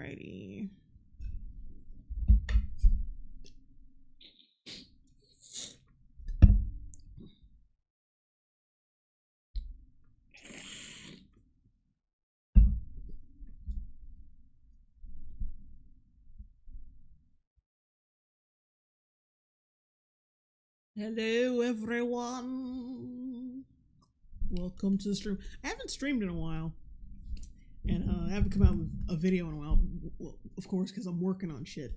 Alrighty. Hello everyone. Welcome to the stream. I haven't streamed in a while. And I haven't come out with a video in a while. Well, of course, because I'm working on shit.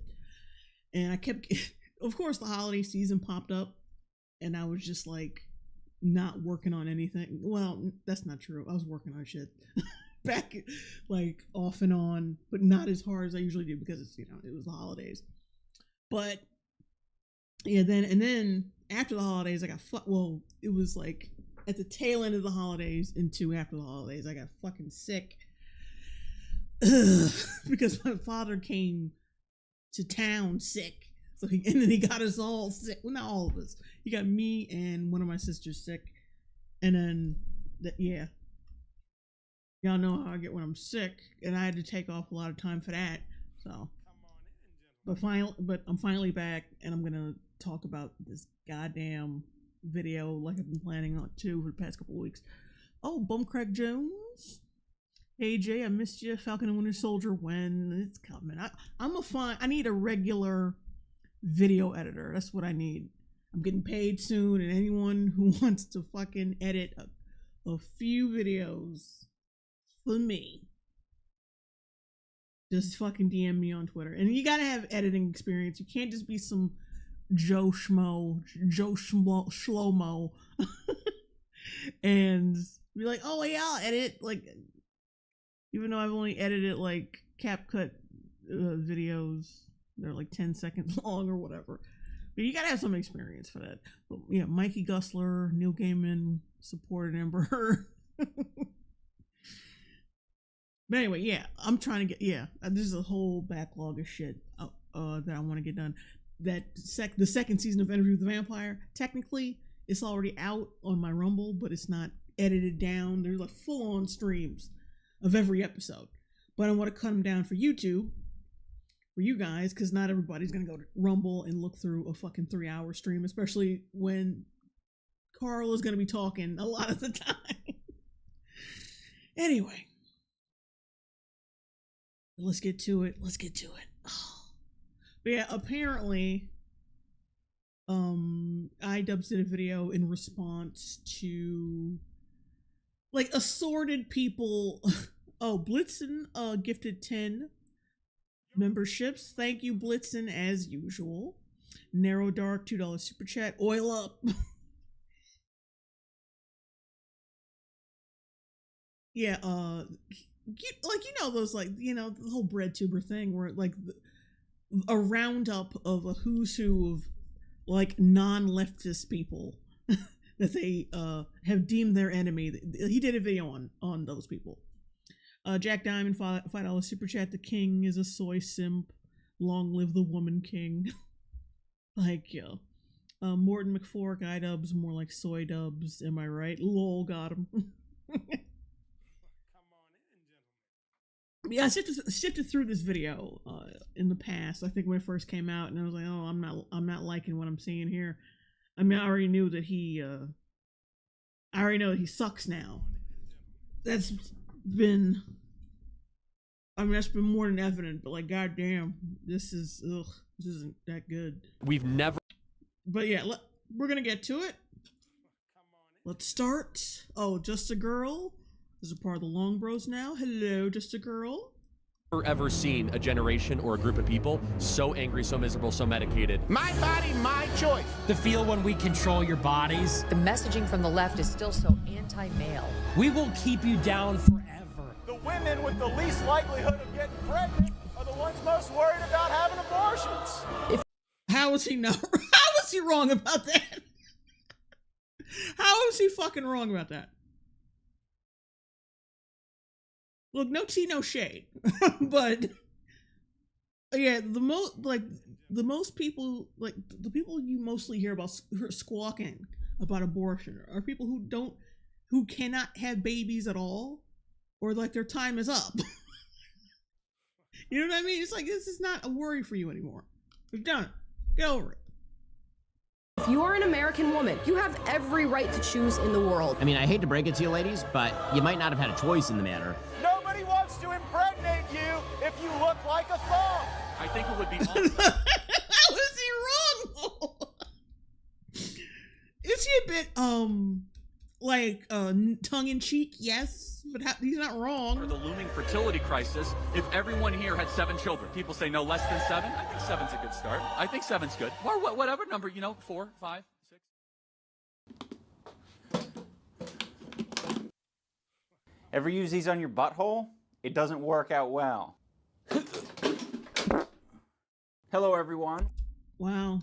And I kept, of course, the holiday season popped up. And I was just like, not working on anything. Well, that's not true. I was working on shit. Back, like, off and on. But not as hard as I usually do because it's, you know, it was the holidays. But, yeah, then after the holidays, I got well, it was like at the tail end of the holidays into after the holidays, I got fucking sick. Because my father came to town sick, and then he got us all sick. Well, not all of us. He got me and one of my sisters sick, and then yeah, y'all know how I get when I'm sick, and I had to take off a lot of time for that. So, but I'm finally back, and I'm gonna talk about this goddamn video like I've been planning on to for the past couple of weeks. Oh, Bumcrack Jones. Hey Jay, I missed you. Falcon and Winter Soldier when it's coming. I need a regular video editor. That's what I need. I'm getting paid soon, and anyone who wants to fucking edit a few videos for me, just fucking DM me on Twitter. And you gotta have editing experience. You can't just be some Joe Schmo and be like, oh yeah, I'll edit, like, even though I've only edited like CapCut videos, they're like 10 seconds long or whatever. But you gotta have some experience for that. But yeah, Mikey Gusler, Neil Gaiman supported Amber Heard. But anyway, yeah, I'm trying to get, there's a whole backlog of shit that I want to get done. That the second season of Interview with the Vampire, technically it's already out on my Rumble, but it's not edited down. There's like full-on streams of every episode, but I want to cut them down for YouTube for you guys, because not everybody's gonna go to Rumble and look through a fucking 3-hour stream, especially when Carl is gonna be talking a lot of the time. Anyway, let's get to it. Oh. But yeah, apparently IDUBBBZ did a video in response to like assorted people. Oh, Blitzen gifted 10 memberships. Thank you, Blitzen, as usual. Narrow Dark, $2 super chat. Oil up. Yeah, you know those, like, you know, the whole bread tuber thing where like a roundup of a who's who of like non-leftist people that they have deemed their enemy. He did a video on those people. Jack Diamond, $5 super chat. The king is a soy simp. Long live the woman king. Like, yeah. Morton McFork, IDUBBBZ, more like soy dubs. Am I right? Lol, got him. Yeah, I sifted through this video in the past. I think when it first came out, and I was like, oh, I'm not liking what I'm seeing here. I mean, I already knew that he sucks now. That's been more than evident, but like, goddamn, this isn't that good. We've never. But yeah, we're gonna get to it. Let's start. Oh, Just a Girl is a part of the Long Bros now. Hello, Just a Girl. Ever seen a generation or a group of people so angry, so miserable, so medicated. My body, my choice. The feel when we control your bodies. The messaging from the left is still so anti-male. We will keep you down forever. The women with the least likelihood of getting pregnant are the ones most worried about having abortions. How is he not? How is he wrong about that? How is he fucking wrong about that? Look, no tea, no shade. But yeah, the most people, like the people you mostly hear about squawking about abortion are people who cannot have babies at all, or like their time is up. You know what I mean? It's like, this is not a worry for you anymore. You've done it. Get over it. If you are an American woman, you have every right to choose in the world. I mean, I hate to break it to you ladies, but you might not have had a choice in the matter. Nobody wants to impregnate you if you look like a thong. I think it would be awesome. How is he wrong? Is he a bit, like, tongue-in-cheek? Yes, but he's not wrong. For the looming fertility crisis, if everyone here had 7 children, people say no less than 7. I think 7's a good start. I think 7's good. Or whatever number, you know, 4, 5, 6. Ever use these on your butthole? It doesn't work out well. Hello, everyone. Wow.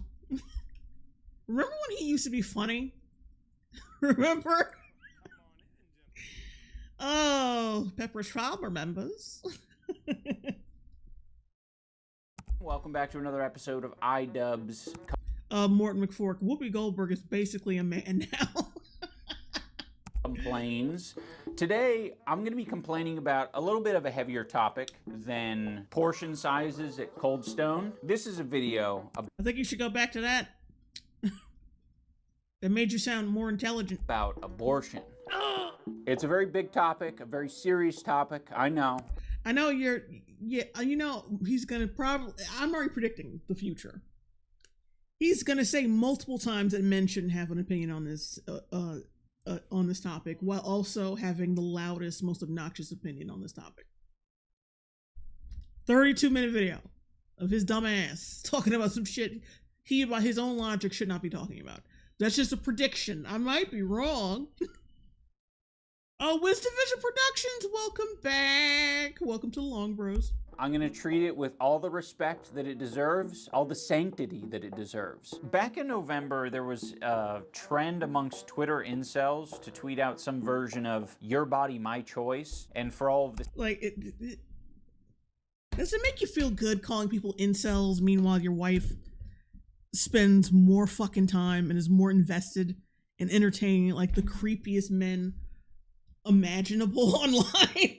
Remember when he used to be funny? Remember? Oh, Pepper's Trial remembers. Welcome back to another episode of IDUBBBZ. Morton McFork. Whoopi Goldberg is basically a man now. Complains. Today, I'm going to be complaining about a little bit of a heavier topic than portion sizes at Cold Stone. This is a video I think you should go back to that. That made you sound more intelligent. about abortion. It's a very big topic, a very serious topic, I know. I know you know, he's gonna probably, I'm already predicting the future. He's gonna say multiple times that men shouldn't have an opinion on this topic, while also having the loudest, most obnoxious opinion on this topic. 32-minute video of his dumb ass talking about some shit he, by his own logic, should not be talking about. That's just a prediction. I might be wrong. Oh, WizDivision Productions, welcome back. Welcome to Long Bros. I'm going to treat it with all the respect that it deserves, all the sanctity that it deserves. Back in November, there was a trend amongst Twitter incels to tweet out some version of "Your Body, My Choice," and for all of this... Like, does it make you feel good calling people incels, meanwhile your wife spends more fucking time and is more invested in entertaining like the creepiest men imaginable online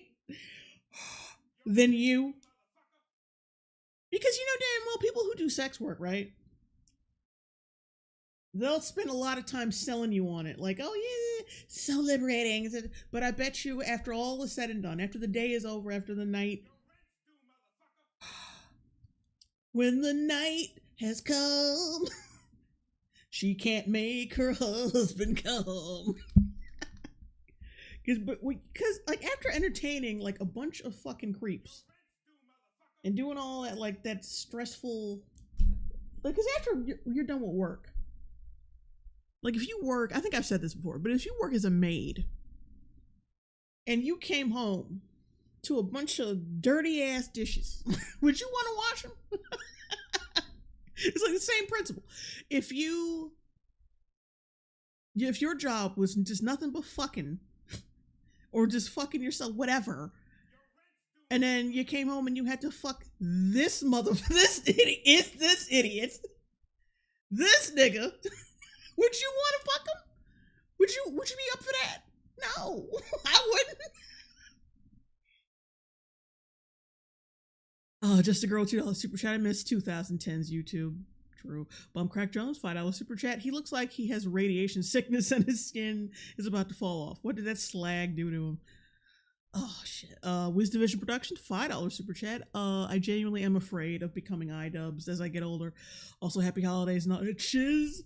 than you? Because you know damn well people who do sex work, right? They'll spend a lot of time selling you on it. Like, oh yeah, so liberating. But I bet you after all is said and done, after the day is over, after the night, when the night has come, she can't make her husband come. Because like after entertaining like a bunch of fucking creeps and doing all that like that stressful, like, because after you're done with work, like if you work, I think I've said this before, but if you work as a maid and you came home to a bunch of dirty ass dishes, would you want to wash them? It's like the same principle. If your job was just nothing but fucking, or just fucking yourself, whatever, and then you came home and you had to fuck this idiot, this nigga, would you want to fuck him? Would you be up for that? No, I wouldn't. Oh, just a girl, $2 super chat. I missed 2010's YouTube. True. Bumcrack Jones, $5 super chat. He looks like he has radiation sickness and his skin is about to fall off. What did that slag do to him? Oh, shit. WizDivision Productions, $5 super chat. I genuinely am afraid of becoming IDUBBBZ as I get older. Also, happy holidays, not chiz.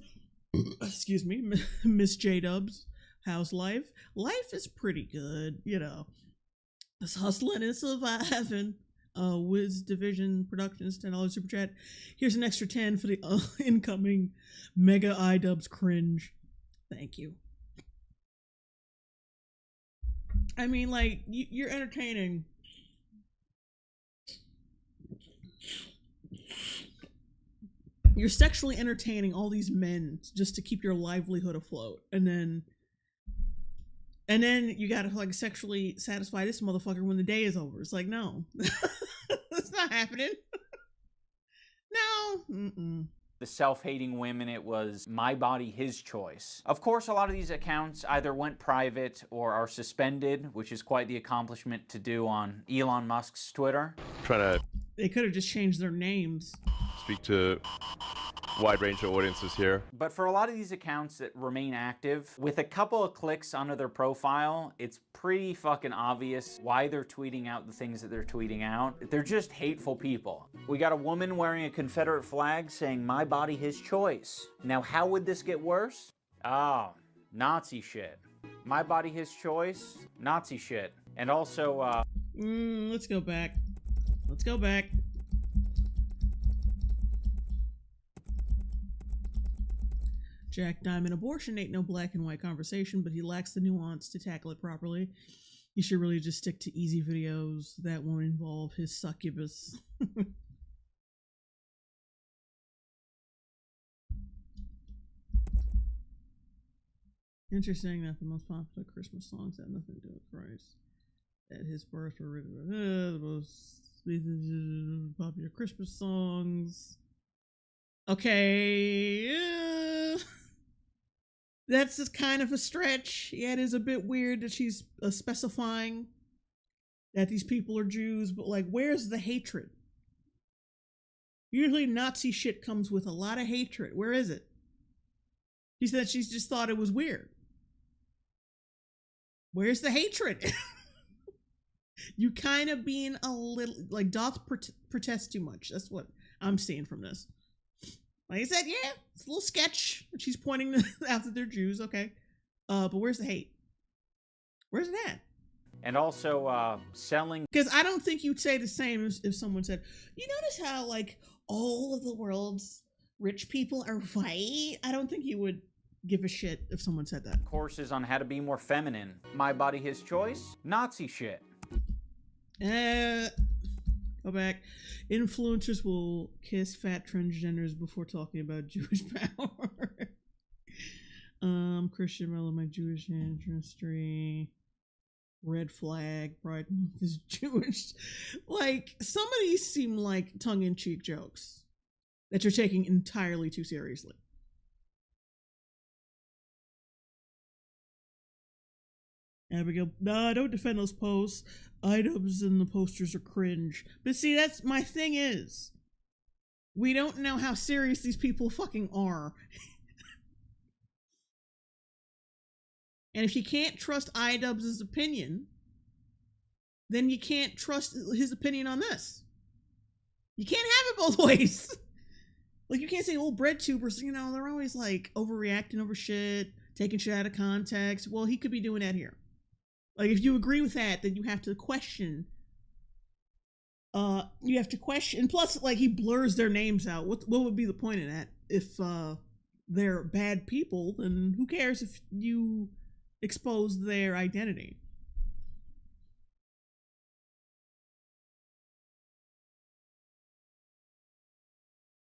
Excuse me, Miss J-Dubs. How's life? Life is pretty good, you know. Just hustling and surviving. WizDivision Productions, $10 super chat. Here's an extra 10 for the incoming Mega IDUBBBZ cringe. Thank you. I mean, like, you're entertaining. You're sexually entertaining all these men just to keep your livelihood afloat. And then you gotta like sexually satisfy this motherfucker when the day is over. It's like, no. That's not happening. No. Mm-mm. The self-hating women, it was my body, his choice. Of course, a lot of these accounts either went private or are suspended, which is quite the accomplishment to do on Elon Musk's Twitter. They could have just changed their names. Speak to a wide range of audiences here. But for a lot of these accounts that remain active, with a couple of clicks onto their profile, it's pretty fucking obvious why they're tweeting out the things that they're tweeting out. They're just hateful people. We got a woman wearing a Confederate flag saying, "My body, his choice." Now, how would this get worse? Oh, Nazi shit. My body, his choice, Nazi shit. And also, let's go back. Let's go back. Jack Diamond, abortion ain't no black and white conversation, but he lacks the nuance to tackle it properly. He should really just stick to easy videos that won't involve his succubus. Interesting that the most popular Christmas songs have nothing to do with Christ. At his birth were written the most popular Christmas songs. Okay. That's just kind of a stretch. Yeah, it is a bit weird that she's specifying that these people are Jews, but like, where's the hatred? Usually Nazi shit comes with a lot of hatred. Where is it? She said she just thought it was weird. Where's the hatred? You kind of being a little, like, doth protest too much. That's what I'm seeing from this. Like I said, yeah, it's a little sketch. She's pointing out that they're Jews, okay. But where's the hate? Where's it at? and also selling. Because I don't think you'd say the same if someone said, you notice how, like, all of the world's rich people are white? I don't think you would give a shit if someone said that. Courses on how to be more feminine. My body, his choice. Nazi shit. Go back. Influencers will kiss fat transgenders before talking about Jewish power. Christian Miller, my Jewish ancestry. Red flag. Pride Month is Jewish. Like, some of these seem like tongue-in-cheek jokes that you're taking entirely too seriously. Abigail, nah, don't defend those posts. Items in the posters are cringe. But see, that's my thing is, we don't know how serious these people fucking are. And if you can't trust IDUBBBZ's opinion, then you can't trust his opinion on this. You can't have it both ways. Like, you can't say, well, bread tubers, you know, they're always like overreacting over shit, taking shit out of context. Well, he could be doing that here. Like, if you agree with that, then you have to question. And plus, like, he blurs their names out. What would be the point of that? If they're bad people, then who cares if you expose their identity?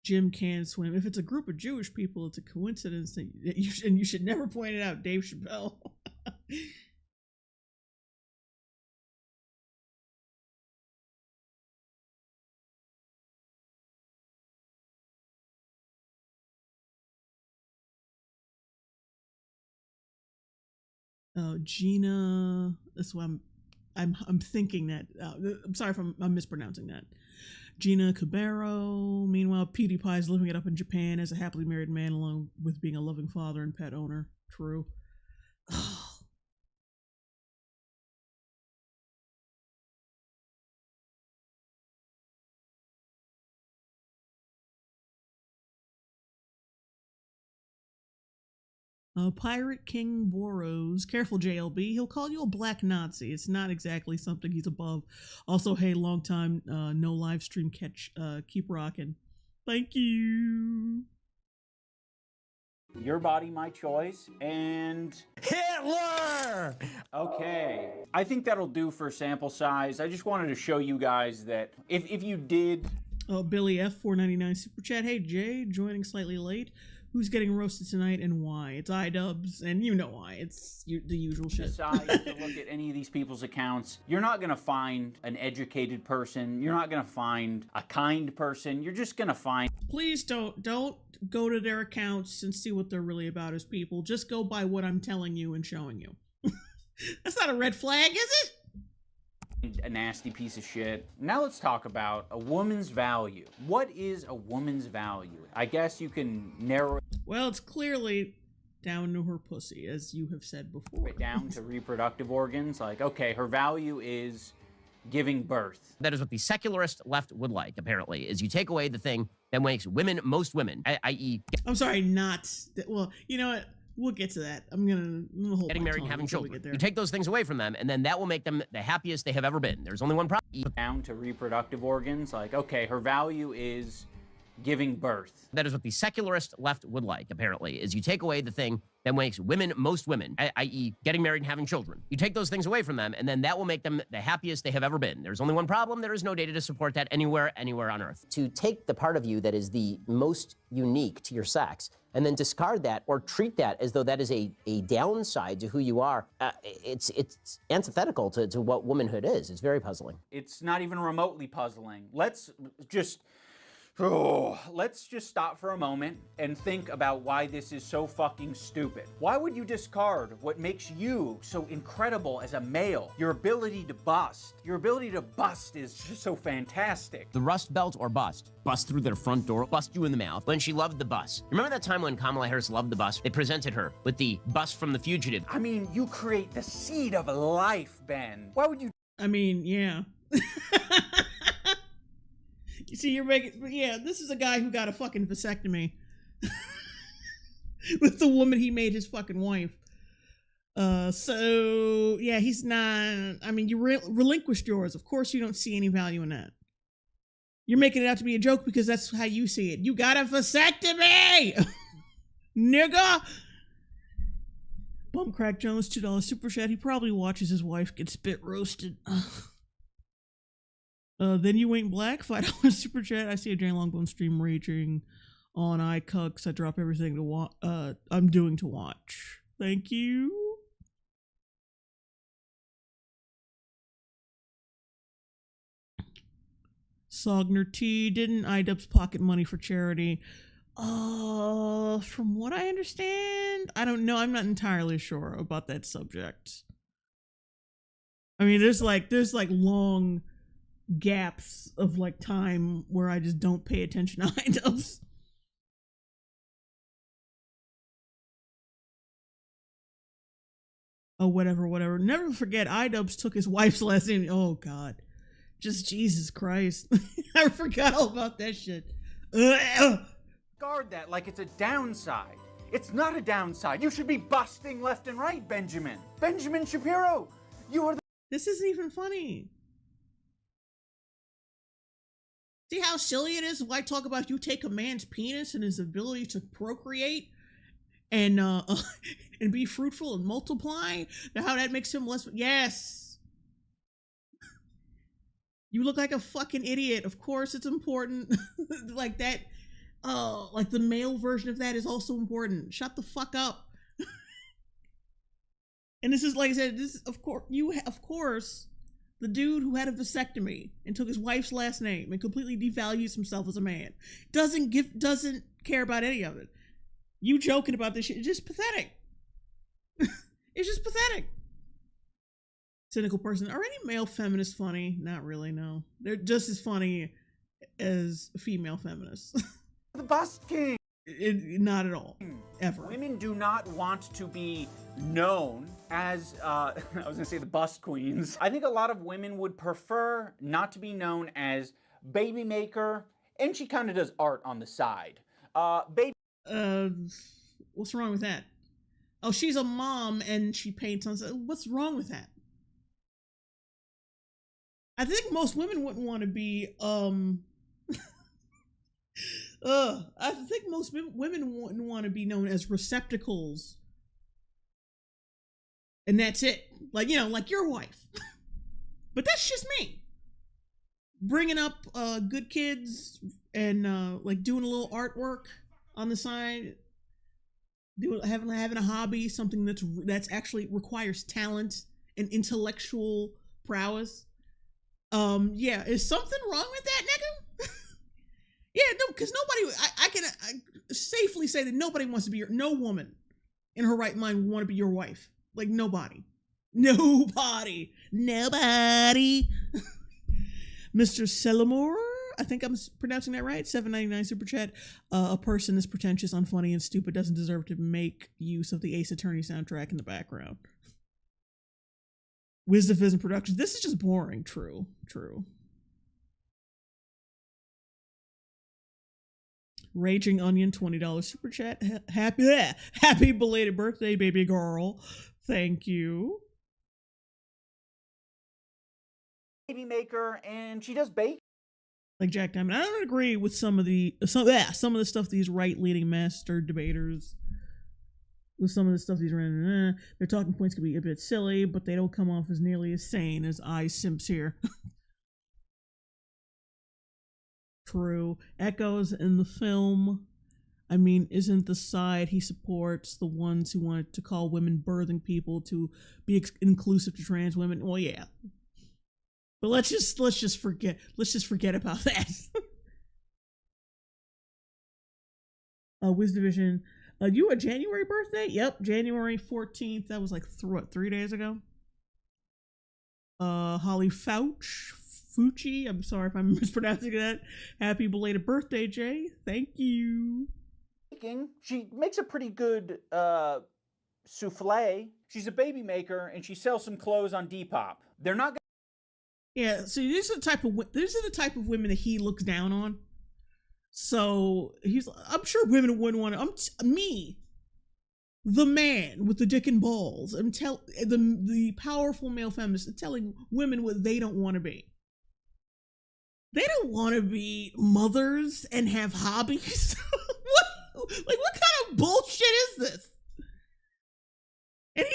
Jim can swim. If it's a group of Jewish people, it's a coincidence that you should never point it out, Dave Chappelle. Oh, Gina. That's why I'm thinking that. I'm sorry if I'm mispronouncing that. Gina Cabero. Meanwhile, PewDiePie is living it up in Japan as a happily married man, along with being a loving father and pet owner. True. Oh. Pirate King Boros. Careful, JLB. He'll call you a black Nazi. It's not exactly something he's above. Also, hey, long time, no live stream catch. Keep rocking. Thank you. Your body, my choice, and Hitler! Okay. I think that'll do for sample size. I just wanted to show you guys that if you did... Oh, Billy F. 499 Super Chat. Hey, Jay, joining slightly late. Who's getting roasted tonight and why? It's IDUBBBZ, and you know why. It's the usual shit. Decide to look at any of these people's accounts. You're not going to find an educated person. You're not going to find a kind person. You're just going to find... Please don't go to their accounts and see what they're really about as people. Just go by what I'm telling you and showing you. That's not a red flag, is it? a nasty piece of shit. Now let's talk about a woman's value. What is a woman's value? I guess you can narrow Well, it's clearly down to her pussy, as you have said before. it down to reproductive organs. Like, okay, her value is giving birth. That is what the secularist left would like, apparently, is you take away the thing that makes women most women, i.e. I'm sorry, not. Well, you know what? We'll get to that. I'm gonna hold getting my married tongue and having until we children. get there. You take those things away from them, and then that will make them the happiest they have ever been. There's only one problem. Down to reproductive organs. Like, okay, her value is giving birth. That is what the secularist left would like, apparently, is you take away the thing that makes women most women, i.e. getting married and having children. You take those things away from them, and then that will make them the happiest they have ever been. There's only one problem. There is no data to support that anywhere on Earth. To take the part of you that is the most unique to your sex and then discard that or treat that as though that is a downside to who you are, it's antithetical to what womanhood is. It's very puzzling. It's not even remotely puzzling. Let's just stop for a moment and think about why this is so fucking stupid. Why would you discard what makes you so incredible as a male? Your ability to bust. Your ability to bust is just so fantastic. The Rust Belt or bust. Bust through their front door, bust you in the mouth. When she loved the bus. Remember that time when Kamala Harris loved the bus? They presented her with the bus from The Fugitive. I mean, you create the seed of life, Ben. Why would you? I mean, yeah. You see, you're making, yeah, this is a guy who got a fucking vasectomy with the woman he made his fucking wife. So, yeah, he's not, I mean, you relinquished yours. Of course you don't see any value in that. You're making it out to be a joke because that's how you see it. You got a vasectomy! Nigga! Bumcrack Jones, $2 super chat. He probably watches his wife get spit roasted. Then you ain't black, $5 super chat. I see a JLongbone stream raging on iCucks. I drop everything to I'm doing to watch. Thank you. Sogner T, didn't IDUBBBZ pocket money for charity? From what I understand, I don't know. I'm not entirely sure about that subject. I mean, there's like long gaps of like time where I just don't pay attention to IDUBBBZ. Oh, whatever. Never forget, IDUBBBZ took his wife's last name. Oh, God. Just Jesus Christ. I forgot all about that shit. Guard that like it's a downside. It's not a downside. You should be busting left and right, Benjamin. Benjamin Shapiro, you are the... This isn't even funny. See how silly it is if I talk about you take a man's penis and his ability to procreate and be fruitful and multiply? How that makes him less... Yes. You look like a fucking idiot. Of course it's important. Like that... like the male version of that is also important. Shut the fuck up. And this is, like I said, this is, of course, the dude who had a vasectomy and took his wife's last name and completely devalues himself as a man doesn't care about any of it. You joking about this shit is just pathetic. It's just pathetic. Cynical person. Are any male feminists funny? Not really, no. They're just as funny as female feminists. The bust king. Not at all. Ever. Women do not want to be known as, I was gonna say the bust queens. I think a lot of women would prefer not to be known as baby maker, and she kind of does art on the side. What's wrong with that? Oh, she's a mom and she paints on. What's wrong with that? I think most women wouldn't want to be, I think most women wouldn't want to be known as receptacles. And that's it. Like, you know, like your wife. But that's just me. Bringing up good kids and like doing a little artwork on the side. Having a hobby, something that's actually requires talent and intellectual prowess. Yeah, is something wrong with that, nigga? Yeah, no, because nobody, I can safely say that nobody wants to be no woman in her right mind would want to be your wife. Like, nobody. Mr. Selamore, I think I'm pronouncing that right. $7.99 super chat. A person is pretentious, unfunny, and stupid doesn't deserve to make use of the Ace Attorney soundtrack in the background. Wisdom Productions. This is just boring. True. Raging Onion, $20 super chat. Happy belated birthday, baby girl. Thank you. Baby maker, and she does bake. Like Jack Diamond. I don't agree with some of the stuff these right-leaning master debaters. With some of the stuff these random, their talking points could be a bit silly, but they don't come off as nearly as sane as simps here. True. Echoes in the film. I mean, isn't the side he supports the ones who want to call women birthing people to be inclusive to trans women? Well, yeah. But let's just forget about that. Wiz Division. You a January birthday? Yep, January 14th. That was like 3 days ago. Holly Fucci. I'm sorry if I'm mispronouncing that. Happy belated birthday, Jay. Thank you. She makes a pretty good souffle. She's a baby maker, and she sells some clothes on Depop. They're not. Yeah, so these are the type of women that he looks down on. So I'm sure women wouldn't want to. Me, the man with the dick and balls, the powerful male feminist, telling women what they don't want to be. They don't want to be mothers and have hobbies. What kind of bullshit is this? And he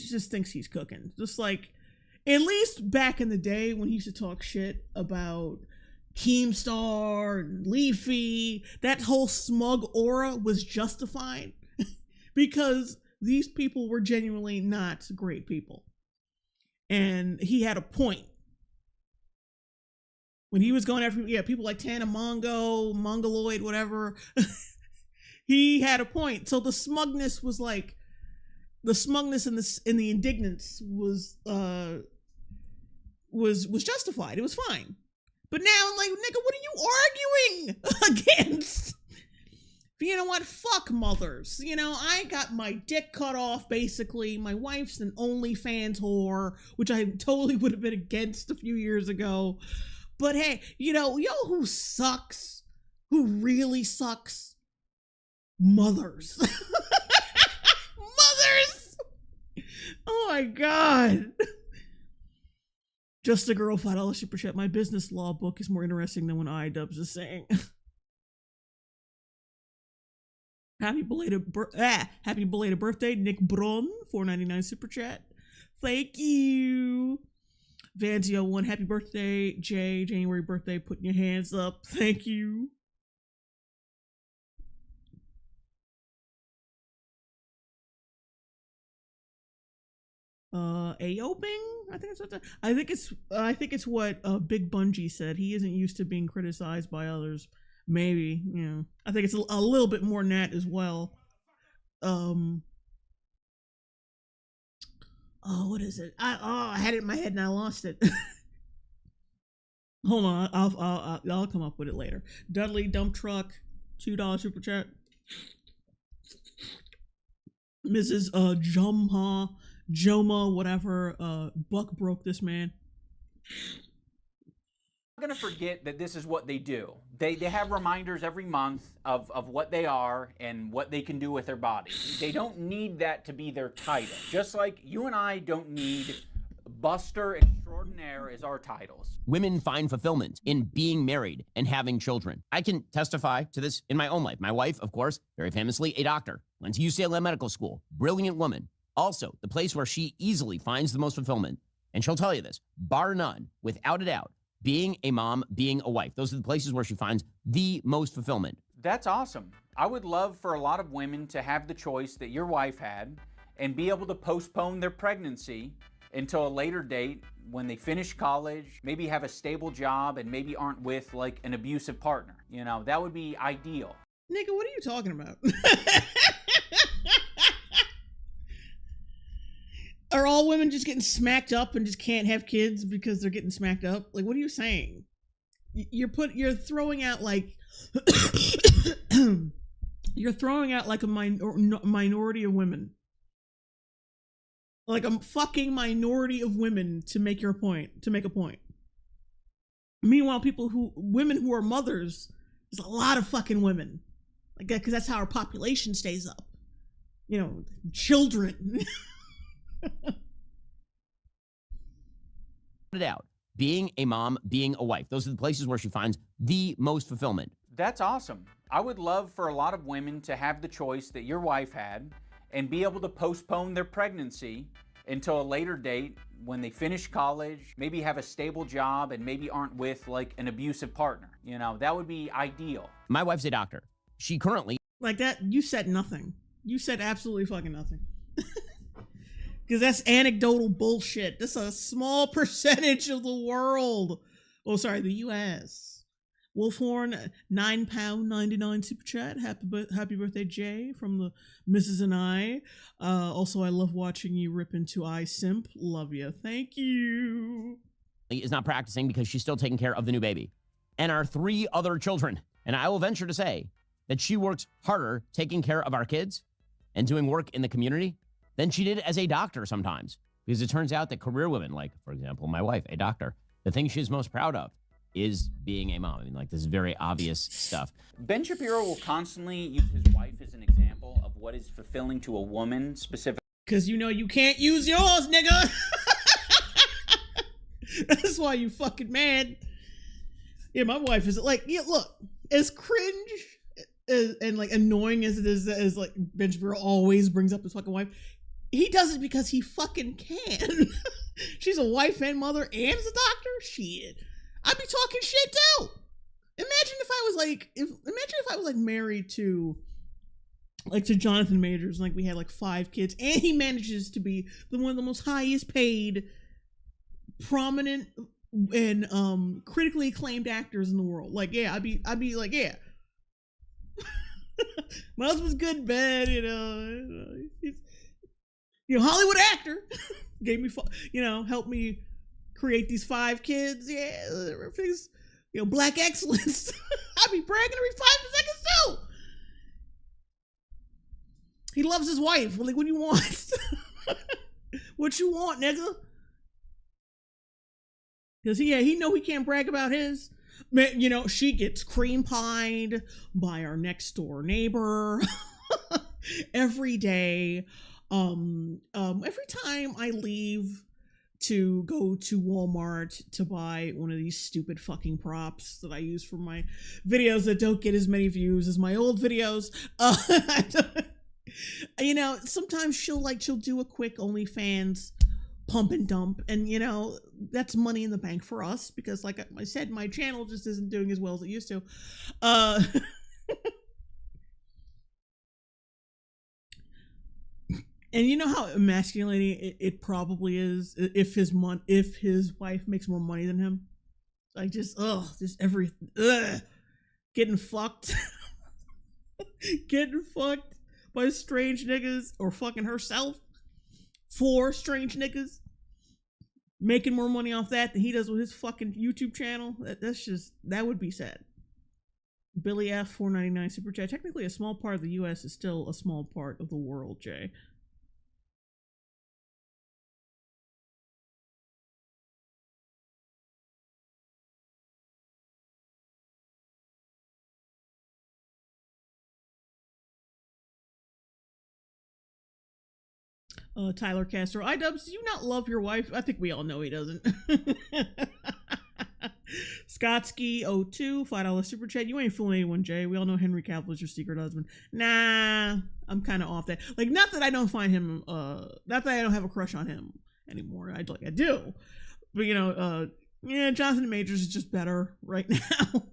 just thinks he's cooking. Just like, at least back in the day when he used to talk shit about Keemstar and Leafy, that whole smug aura was justified because these people were genuinely not great people. And he had a point. When he was going after people like Tana Mongo, Mongoloid, whatever, he had a point. So the smugness was like, the smugness and the indignance was justified. It was fine. But now, like, nigga, what are you arguing against? You know what? Fuck mothers. You know, I got my dick cut off, basically. My wife's an OnlyFans whore, which I totally would have been against a few years ago. But hey, you know who sucks? Who really sucks? Mothers. Mothers! Oh my God. Just a girl, $5 super chat. My business law book is more interesting than what IDUBBBZ is saying. Happy belated birthday, Nick Brun, $4.99 super chat. Thank you. Vanzio1, happy birthday, Jay, January birthday, putting your hands up. Thank you. Aoping? I think it's what Big Bungie said. He isn't used to being criticized by others. Maybe, you know. I think it's a little bit more than that as well. Oh, what is it? I had it in my head and I lost it. Hold on, I'll come up with it later. Dudley Dump Truck, $2 super chat. Mrs. Joma, whatever. Buck broke this man. I'm gonna forget that this is what they do. They have reminders every month of what they are and what they can do with their bodies. They don't need that to be their title. Just like you and I don't need Buster Extraordinaire as our titles. Women find fulfillment in being married and having children. I can testify to this in my own life. My wife, of course, very famously a doctor, went to UCLA Medical School, brilliant woman. Also, the place where she easily finds the most fulfillment, and she'll tell you this, bar none, without a doubt, being a mom, being a wife. Those are the places where she finds the most fulfillment. That's awesome. I would love for a lot of women to have the choice that your wife had and be able to postpone their pregnancy until a later date when they finish college, maybe have a stable job, and maybe aren't with like an abusive partner. You know, that would be ideal. Nigga, what are you talking about? Are all women just getting smacked up and just can't have kids because they're getting smacked up? Like, what are you saying? You're throwing out like you're throwing out like a minority of women, like a fucking minority of women to make a point. Meanwhile, women who are mothers, there's a lot of fucking women like that because that's how our population stays up. You know, children. It out. Being a mom, being a wife. Those are the places where she finds the most fulfillment. That's awesome. I would love for a lot of women to have the choice that your wife had and be able to postpone their pregnancy until a later date when they finish college, maybe have a stable job, and maybe aren't with like an abusive partner. You know, that would be ideal. My wife's a doctor. She currently... Like that, you said nothing. You said absolutely fucking nothing. Because that's anecdotal bullshit. That's a small percentage of the world. Oh, sorry, the U.S. Wolfhorn, £9.99 super chat. Happy birthday, Jay, from the Mrs. and I. Also, I love watching you rip into I simp. Love you. Thank you. Is not practicing because she's still taking care of the new baby and our 3 other children. And I will venture to say that she works harder taking care of our kids and doing work in the community than she did as a doctor sometimes. Because it turns out that career women, like, for example, my wife, a doctor, the thing she's most proud of is being a mom. I mean, like, this is very obvious stuff. Ben Shapiro will constantly use his wife as an example of what is fulfilling to a woman specifically. Because you know you can't use yours, nigga. That's why you fucking mad. Yeah, my wife is like, yeah, look, as cringe and like annoying as it is, as like Ben Shapiro always brings up his fucking wife, he does it because he fucking can. She's a wife and mother and is a doctor. Shit, I'd be talking shit too. Imagine if I was like married to Jonathan Majors, like we had like 5 kids, and he manages to be one of the most highest paid, prominent, and critically acclaimed actors in the world. Like, yeah, I'd be like, yeah. My husband's good in bed, you know. He's, Hollywood actor. Gave me, helped me create these 5 kids. Yeah, everything's, black excellence. I'd be bragging every 5 seconds too. He loves his wife. Like, what do you want? What you want, nigga? Because he know he can't brag about his. Man, she gets cream pied by our next door neighbor every day. Every time I leave to go to Walmart to buy one of these stupid fucking props that I use for my videos that don't get as many views as my old videos, sometimes she'll do a quick OnlyFans pump and dump, and that's money in the bank for us because, like I said, my channel just isn't doing as well as it used to. And you know how emasculating it probably is if his wife makes more money than him. Like getting fucked, getting fucked by strange niggas, or fucking herself for strange niggas, making more money off that than he does with his fucking YouTube channel. That would be sad. Billy F. $4.99 super chat. Technically, a small part of the U.S. is still a small part of the world, Jay. Tyler Castro. IDUBBBZ, do you not love your wife? I think we all know he doesn't. Skotsky02, $5 super chat. You ain't fooling anyone, Jay. We all know Henry Cavill is your secret husband. Nah, I'm kind of off that. Like, not that I don't find him, not that I don't have a crush on him anymore. I do. But, Jonathan Majors is just better right now.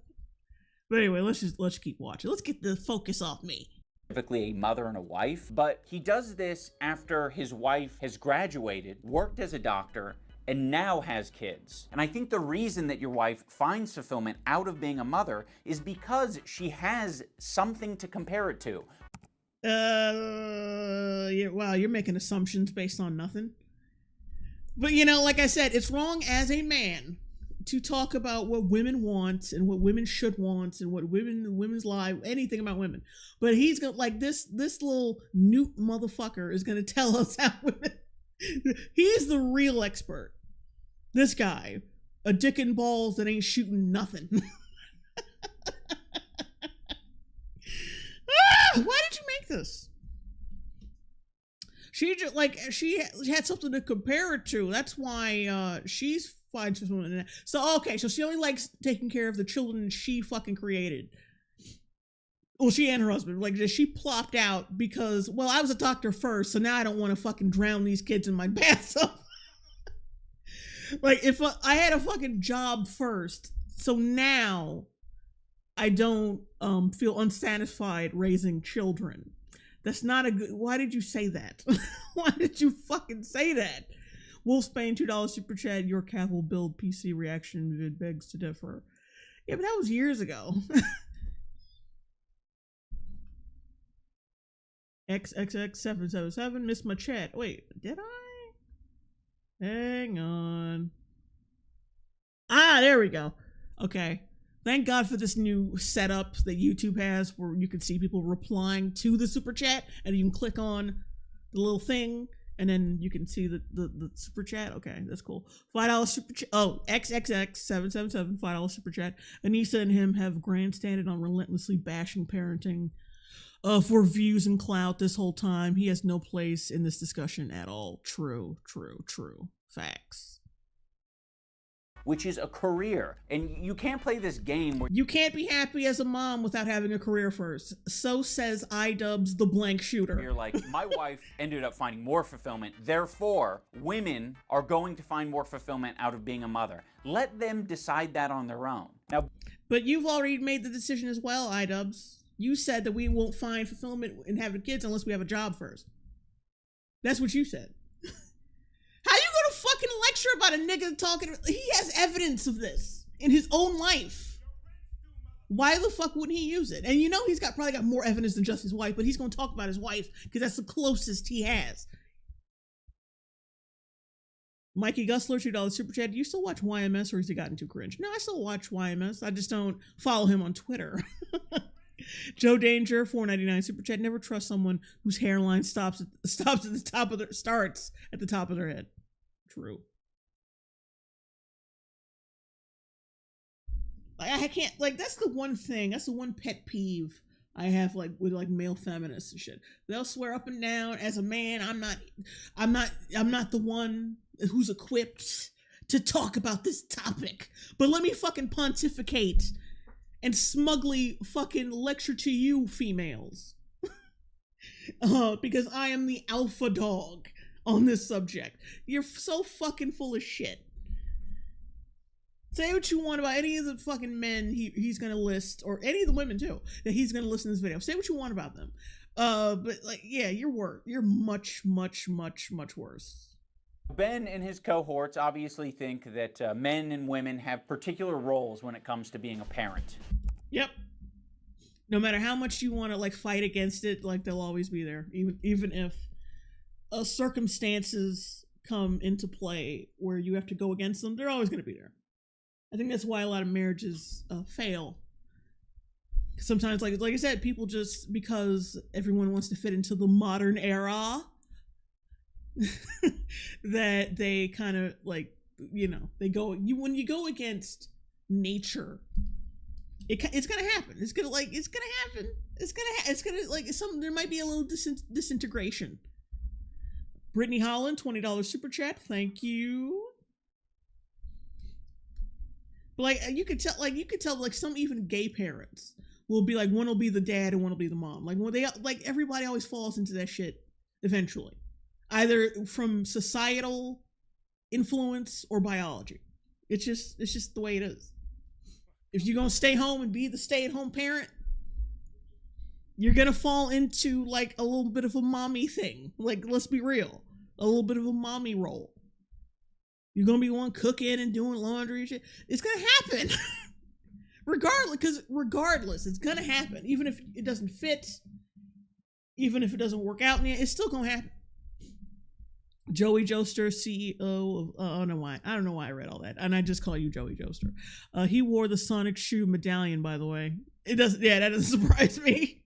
But anyway, let's keep watching. Let's get the focus off me. Specifically a mother and a wife, but he does this after his wife has graduated, worked as a doctor, and now has kids. And I think the reason that your wife finds fulfillment out of being a mother is because she has something to compare it to. Wow, you're making assumptions based on nothing. But like I said, it's wrong as a man to talk about what women want and what women should want and what women's life, anything about women. But he's gonna this little newt motherfucker is gonna tell us how women. He's the real expert. This guy, a dick and balls that ain't shooting nothing. Why did you make this? She just she had something to compare it to. That's why she's fine for someone. So okay, so she only likes taking care of the children she fucking created. Well, she and her husband, she plopped out because, well, I was a doctor first, so now I don't want to fucking drown these kids in my bathtub. If I had a fucking job first, so now I don't feel unsatisfied raising children. That's not a good. Why did you say that? Why did you fucking say that? Wolfsbane, $2 super chat. Your cat will build PC reaction vid begs to differ. Yeah, but that was years ago. XXX777 missed my chat. Wait, did I? Hang on. Ah, there we go. Okay. Thank God for this new setup that YouTube has where you can see people replying to the super chat and you can click on the little thing and then you can see the super chat. Okay, that's cool. $5 super chat. Oh, XXX777, $5 super chat. Anissa and him have grandstanded on relentlessly bashing parenting for views and clout this whole time. He has no place in this discussion at all. True. Facts. Which is a career. And you can't play this game where you can't be happy as a mom without having a career first. So says IDUBBBZ the blank shooter. You're like, my wife ended up finding more fulfillment. Therefore, women are going to find more fulfillment out of being a mother. Let them decide that on their own. Now, but you've already made the decision as well, IDUBBBZ. You said that we won't find fulfillment in having kids unless we have a job first. That's what you said. How you gonna fucking lecture about a nigga talking? He has evidence of this in his own life. Why the fuck wouldn't he use it? And he's probably got more evidence than just his wife, but he's gonna talk about his wife because that's the closest he has. Mikey Gusler, $2 super chat. Do you still watch YMS or has he gotten too cringe? No, I still watch YMS. I just don't follow him on Twitter. Joe Danger, $4.99 super chat. Never trust someone whose hairline starts at the top of their head. True. I can't that's the one thing. That's the one pet peeve I have with male feminists and shit. They'll swear up and down as a man. I'm not the one who's equipped to talk about this topic. But let me fucking pontificate and smugly fucking lecture to you females. Because I am the alpha dog on this subject. You're so fucking full of shit. Say what you want about any of the fucking men he's gonna list, or any of the women too, that he's gonna list in this video. Say what you want about them. But yeah, you're much, much, much, much worse. Ben and his cohorts obviously think that men and women have particular roles when it comes to being a parent. Yep. No matter how much you want to fight against it, they'll always be there. Even if circumstances come into play where you have to go against them, they're always going to be there. I think that's why a lot of marriages fail. Sometimes, like I said, people just, because everyone wants to fit into the modern era, that they kind of they go, when you go against nature, it's gonna happen. It's gonna happen. There might be a little disintegration. Brittany Holland, $20 super chat. Thank you. But you could tell some even gay parents will be one will be the dad and one will be the mom. When they everybody always falls into that shit eventually, either from societal influence or biology. It's just the way it is. If you're gonna stay home and be the stay-at-home parent, you're gonna fall into a little bit of a mommy thing. Let's be real, a little bit of a mommy role. You're gonna be one cooking and doing laundry and shit. It's gonna happen. Regardless, it's gonna happen. Even if it doesn't fit, even if it doesn't work out, it's still gonna happen. Joey Joester, CEO of, I don't know why I read all that. And I just call you Joey Joester. He wore the Sonic shoe medallion, by the way. That doesn't surprise me.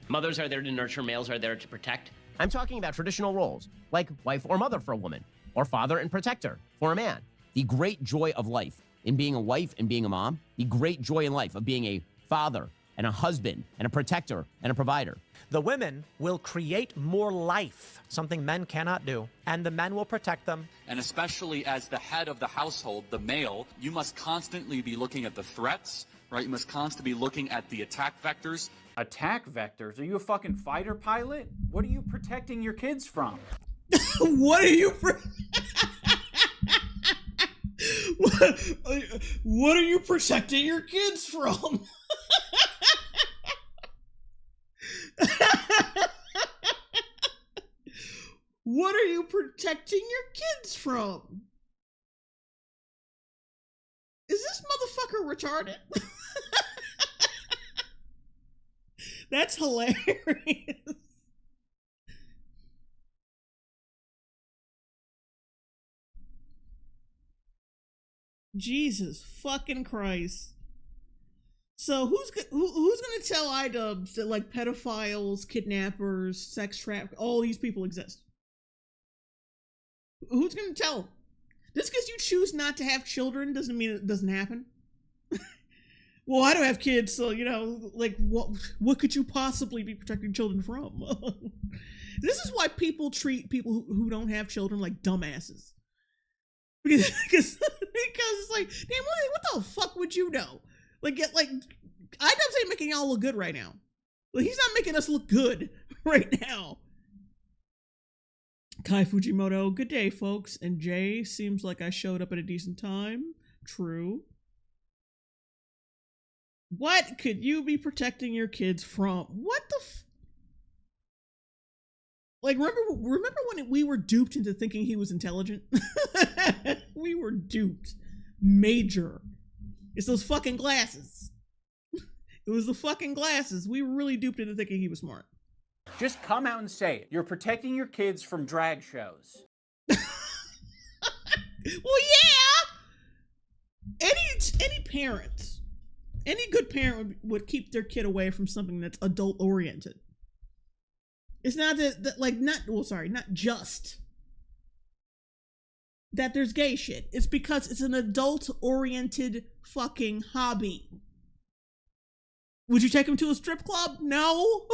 Mothers are there to nurture, males are there to protect. I'm talking about traditional roles, like wife or mother for a woman, or father and protector for a man. The great joy of life in being a wife and being a mom, the great joy in life of being a father and a husband and a protector and a provider. The women will create more life, something men cannot do, and the men will protect them. And especially as the head of the household, the male, you must constantly be looking at the threats, right? You must constantly be looking at the attack vectors. Attack vectors? Are you a fucking fighter pilot? What are you protecting your kids from? What are you what are you protecting your kids from? What are you protecting your kids from? Is this motherfucker retarded? That's hilarious. Jesus fucking Christ. So who's gonna tell IDUBBBZ that like pedophiles, kidnappers, sex traffickers, all these people exist? Who's gonna tell them? Just because you choose not to have children doesn't mean it doesn't happen. Well, I don't have kids, so like what could you possibly be protecting children from? This is why people treat people who don't have children like dumbasses. Because it's like, damn, what the fuck would you know? Like IDUBBBZ ain't making y'all look good right now. Like, he's not making us look good right now. Kai Fujimoto, good day, folks. And Jay, seems like I showed up at a decent time. True. What could you be protecting your kids from? What the like, remember when we were duped into thinking he was intelligent? We were duped. Major. It's those fucking glasses. It was the fucking glasses. We were really duped into thinking he was smart. Just come out and say it. You're protecting your kids from drag shows. Well, yeah. Any parent, any good parent would keep their kid away from something that's adult oriented. It's not not just that there's gay shit. It's because it's an adult oriented fucking hobby. Would you take them to a strip club? No.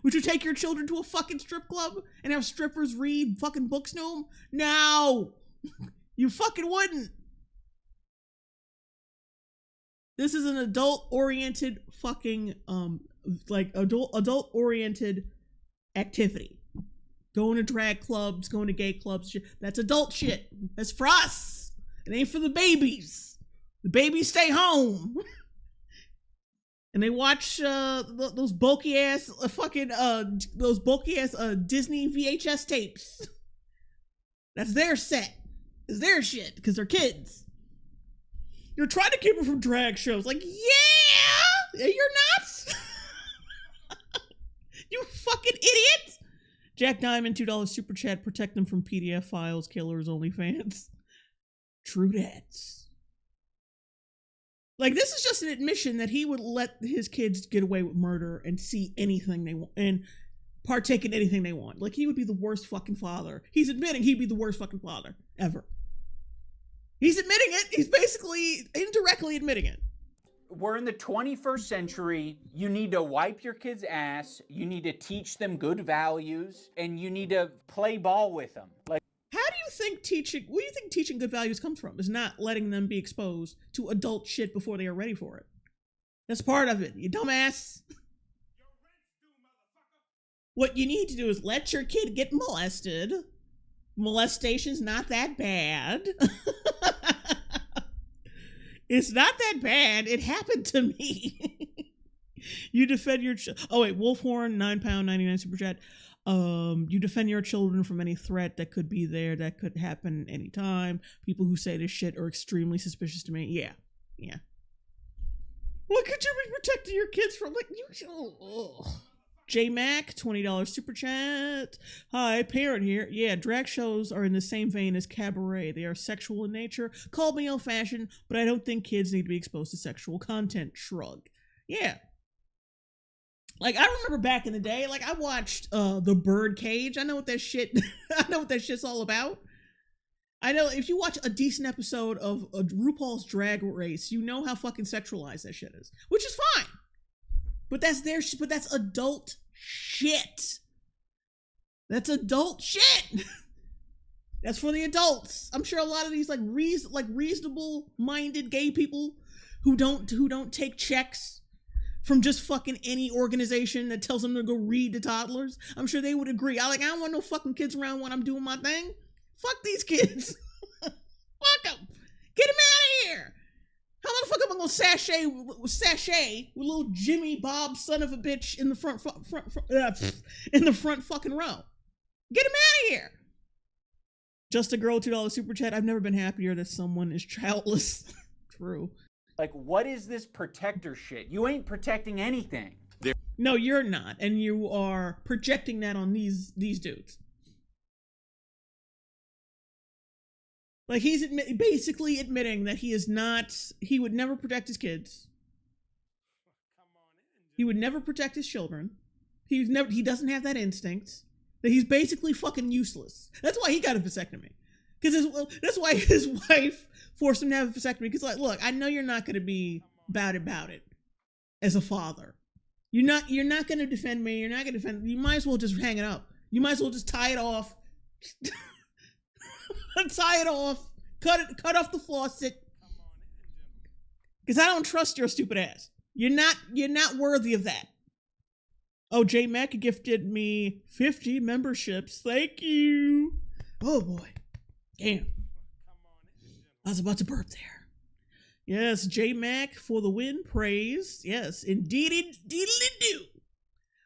Would you take your children to a fucking strip club and have strippers read fucking books to them? No. You fucking wouldn't. This is an adult-oriented fucking, adult-oriented activity. Going to drag clubs, going to gay clubs, shit. That's adult shit. That's for us. It ain't for the babies. The babies stay home. And they watch those bulky ass Disney VHS tapes. That's their set. It's their shit because they're kids. You're trying to keep them from drag shows. Like, yeah, you're not. You fucking idiot. Jack Diamond, $2 super chat. Protect them from PDF files. Killers, OnlyFans. True dats. Like, this is just an admission that he would let his kids get away with murder and see anything they want and partake in anything they want. Like, he would be the worst fucking father. He's admitting he'd be the worst fucking father ever. He's admitting it. He's basically indirectly admitting it. We're in the 21st century. You need to wipe your kids' ass. You need to teach them good values, and you need to play ball with them. Like, how do you think teaching? Where do you think teaching good values comes from? Is not letting them be exposed to adult shit before they are ready for it. That's part of it. You dumbass. What you need to do is let your kid get molested. Molestation's not that bad. It's not that bad. It happened to me. You defend your oh wait, Wolfhorn, £9.99 super chat. You defend your children from any threat that could be there, that could happen anytime. People who say this shit are extremely suspicious to me. Yeah. What could you be protecting your kids from? Like, J Mac, $20 super chat. Hi, parent here. Yeah, drag shows are in the same vein as cabaret. They are sexual in nature. Call me old-fashioned, but I don't think kids need to be exposed to sexual content. Shrug. Yeah. Like, I remember back in the day, like, I watched The Birdcage. I know what that shit, I know what that shit's all about. I know if you watch a decent episode of RuPaul's Drag Race, you know how fucking sexualized that shit is, which is fine. But that's but that's adult shit. That's adult shit. That's for the adults. I'm sure a lot of these like reasonable-minded gay people who don't take checks from just fucking any organization that tells them to go read to toddlers, I'm sure they would agree. I don't want no fucking kids around when I'm doing my thing. Fuck these kids. Fuck them. Get them out of here. How the fuck am I gonna sashay with little Jimmy Bob son of a bitch in the front fucking row? Get him out of here. Just a girl, $2 super chat. I've never been happier that someone is childless. True. Like, what is this protector shit? You ain't protecting anything. No, you're not, and you are projecting that on these dudes. Like, he's basically admitting that he would never protect his kids. He would never protect his children. He doesn't have that instinct. That he's basically fucking useless. That's why he got a vasectomy. That's why his wife forced him to have a vasectomy. Because, like, look, I know you're not going to be about it as a father. You're not going to defend me. You're not going to defend me. You might as well just hang it up. You might as well just tie it off. Tie it off. Cut off the faucet. Because I don't trust your stupid ass. You're not worthy of that. Oh, J Mac gifted me 50 memberships. Thank you. Oh boy. Damn. I was about to burp there. Yes, J Mac for the win. Praise. Yes, indeed do.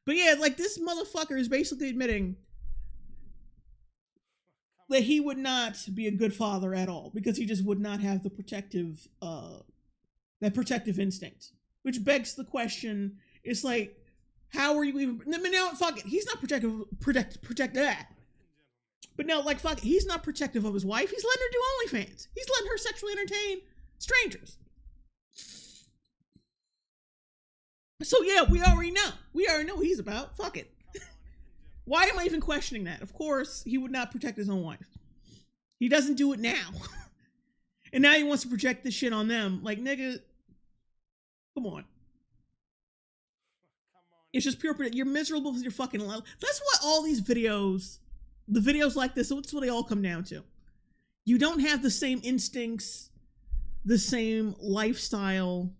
But yeah, like, this motherfucker is basically admitting that he would not be a good father at all because he just would not have the protective instinct. Which begs the question, it's like, how are you even, no, fuck it. He's not protect that. But no, like, fuck it. He's not protective of his wife. He's letting her do OnlyFans. He's letting her sexually entertain strangers. So yeah, we already know what he's about. Fuck it. Why am I even questioning that? Of course, he would not protect his own wife. He doesn't do it now. And now he wants to project this shit on them. Like, nigga, come on. It's just pure, you're miserable with your fucking life. That's what all these videos, the videos like this, that's what they all come down to. You don't have the same instincts, the same lifestyle,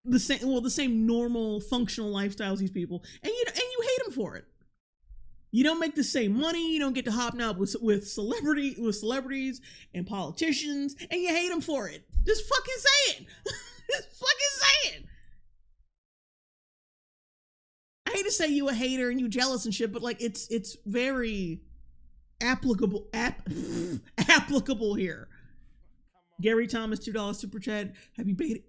the same normal, functional lifestyles these people, and you hate them for it. You don't make the same money. You don't get to hobnob with celebrities and politicians, and you hate them for it. Just fucking say it. Just fucking say it. I hate to say you a hater and you jealous and shit, but like it's very applicable here. Gary Thomas, $2 super chat. Happy beat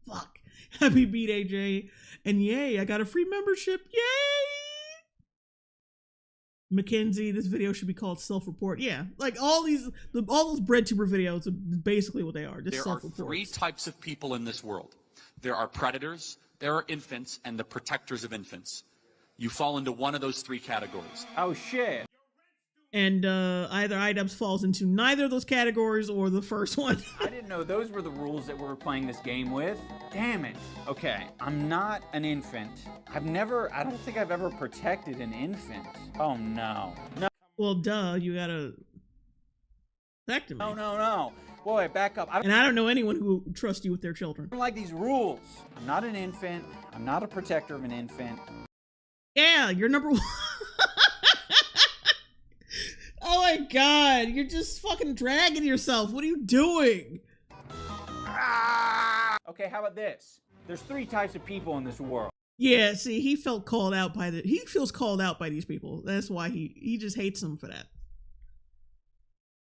fuck. Happy beat AJ. And yay, I got a free membership. Yay! Mackenzie, this video should be called self-report. Yeah, like all those breadtuber videos are basically what they are. Just self-reports. There are three types of people in this world. There are predators, there are infants, and the protectors of infants. You fall into one of those three categories. Oh shit. And either IDUBBBZ falls into neither of those categories or the first one. I didn't know those were the rules that we were playing this game with. Damn it. Okay, I'm not an infant. I don't think I've ever protected an infant. Oh no. No. Well, duh, you gotta protect him. No. Boy, back up. And I don't know anyone who trusts you with their children. I don't like these rules. I'm not an infant. I'm not a protector of an infant. Yeah, you're number one. Oh my god, you're just fucking dragging yourself. What are you doing? Okay, how about this? There's three types of people in this world. Yeah, see, he feels called out by these people. That's why he just hates them for that.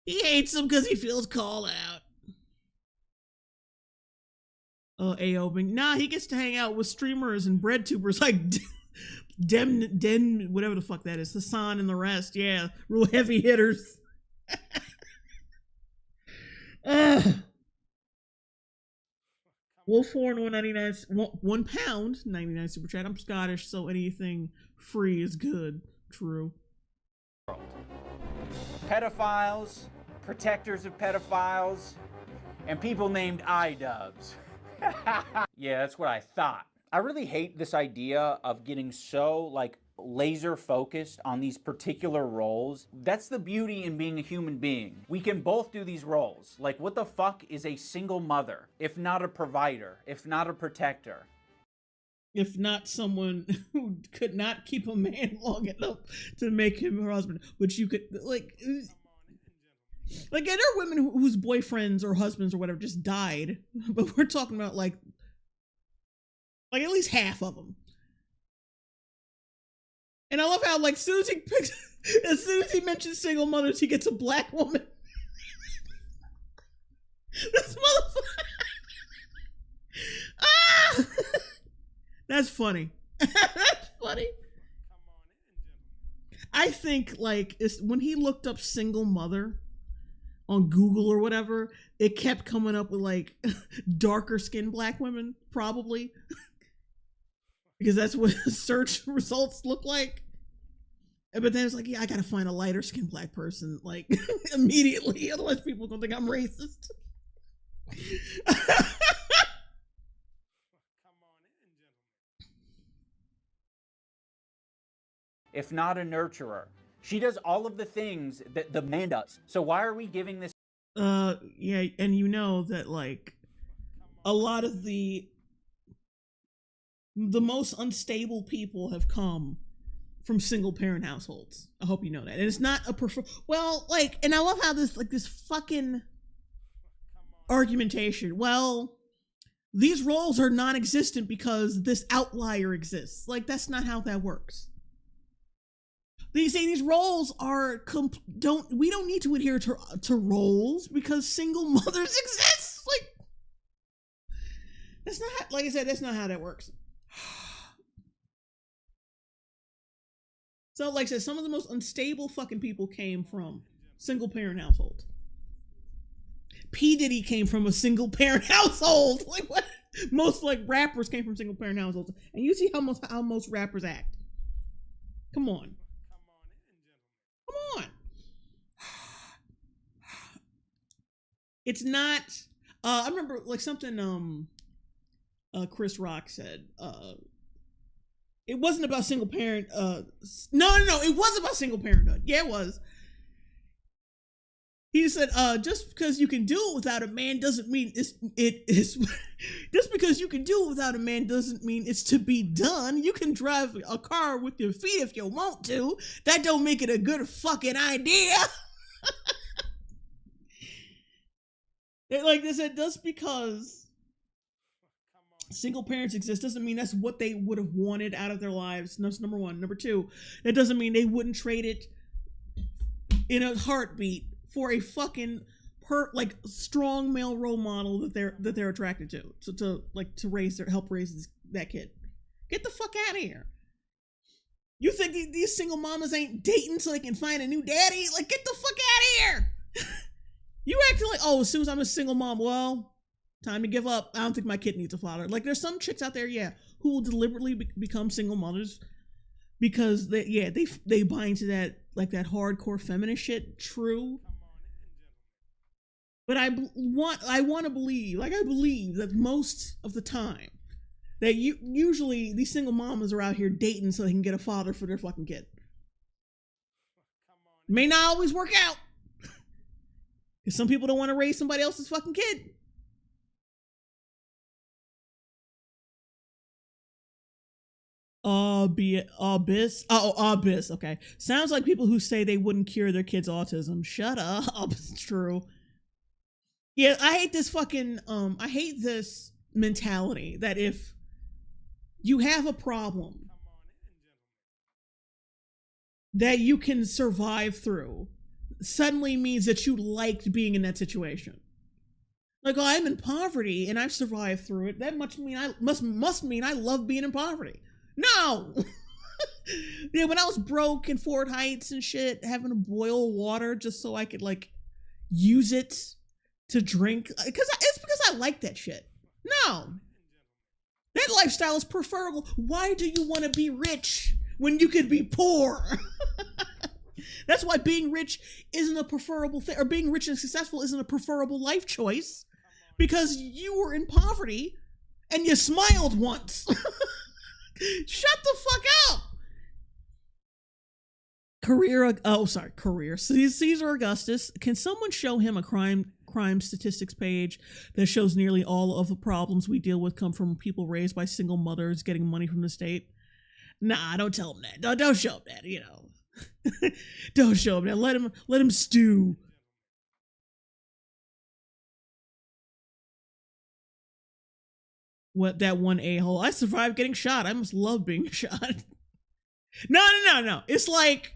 He hates them because he feels called out. Oh, Aobing. Nah, he gets to hang out with streamers and breadtubers like Dem, whatever the fuck that is, Hassan and the rest, yeah, real heavy hitters. Wolf Horn 1 pound 99 super chat. I'm Scottish, so anything free is good. True. Pedophiles, protectors of pedophiles, and people named IDUBBBZ. Yeah, that's what I thought. I really hate this idea of getting so, like, laser focused on these particular roles. That's the beauty in being a human being. We can both do these roles. Like, what the fuck is a single mother, if not a provider, if not a protector? If not someone who could not keep a man long enough to make him her husband, which you could, like there are women whose boyfriends or husbands or whatever just died, but we're talking about like at least half of them. And I love how, like, as soon as he mentions single mothers, he gets a black woman. This motherfucker. Ah! That's funny. That's funny. I think, like, when he looked up single mother on Google or whatever, it kept coming up with, like, darker skinned black women, probably. Because that's what search results look like. But then it's like, yeah, I gotta find a lighter skinned black person, like, immediately. Otherwise people are gonna think I'm racist. If not a nurturer. She does all of the things that the man does. So why are we giving this? Yeah, and you know that, like, a lot of the most unstable people have come from single parent households. I hope you know that. And it's not a well, like, and I love how this fucking argumentation. Well, these roles are non-existent because this outlier exists. Like, that's not how that works. They say these roles are we don't need to adhere to roles because single mothers exist. Like, that's not, like I said, that's not how that works. So, like I said, some of the most unstable fucking people came from single parent households. P. Diddy came from a single parent household. Like, what? Most, like, rappers came from single parent households. And you see how most rappers act. Come on. Come on. It's not, I remember, like, something, Chris Rock said, it wasn't about single parent, no, it was about single parenthood. Yeah, it was. He said, just because you can do it without a man doesn't mean it's just because you can do it without a man doesn't mean it's to be done. You can drive a car with your feet if you want to. That don't make it a good fucking idea. Like they said, just because single parents exist doesn't mean that's what they would have wanted out of their lives. That's number one. Number two, that doesn't mean they wouldn't trade it in a heartbeat for a fucking strong male role model that they're attracted to help raise that kid. Get the fuck out of here. You think these single mamas ain't dating so they can find a new daddy? Like, get the fuck out of here. You acting like, oh, as soon as I'm a single mom, well, time to give up. I don't think my kid needs a father. Like, there's some chicks out there, yeah, who will deliberately become single mothers because they buy into that, like, that hardcore feminist shit. True. But I want to believe, like, I believe that most of the time that usually these single mamas are out here dating so they can get a father for their fucking kid. May not always work out. Because some people don't want to raise somebody else's fucking kid. Abyss. Abyss. Okay. Sounds like people who say they wouldn't cure their kids' autism. Shut up. It's true. Yeah, I hate this fucking, I hate this mentality that if you have a problem that you can survive through, suddenly means that you liked being in that situation. Like, oh, I'm in poverty and I've survived through it. That must mean I love being in poverty. No! Yeah, when I was broke in Fort Heights and shit, having to boil water just so I could like use it to drink, it's because I like that shit. No, that lifestyle is preferable. Why do you want to be rich when you could be poor? That's why being rich isn't a preferable thing, or being rich and successful isn't a preferable life choice, because you were in poverty and you smiled once. Shut the fuck up. Caesar Augustus. Can someone show him a crime statistics page that shows nearly all of the problems we deal with come from people raised by single mothers getting money from the state? Nah, don't tell him that. Don't show him that, you know. Don't show him that. Let him stew. What, that one a-hole? I survived getting shot. I must love being shot. No. It's like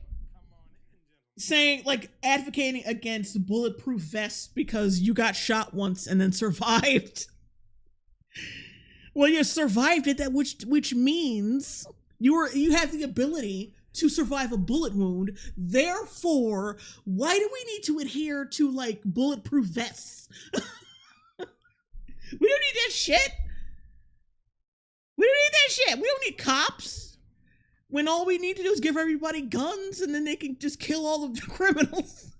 saying, like, advocating against bulletproof vests because you got shot once and then survived. Well, you survived it, that which means you have the ability to survive a bullet wound. Therefore, why do we need to adhere to like bulletproof vests? We don't need that shit. We don't need cops. When all we need to do is give everybody guns and then they can just kill all of the criminals.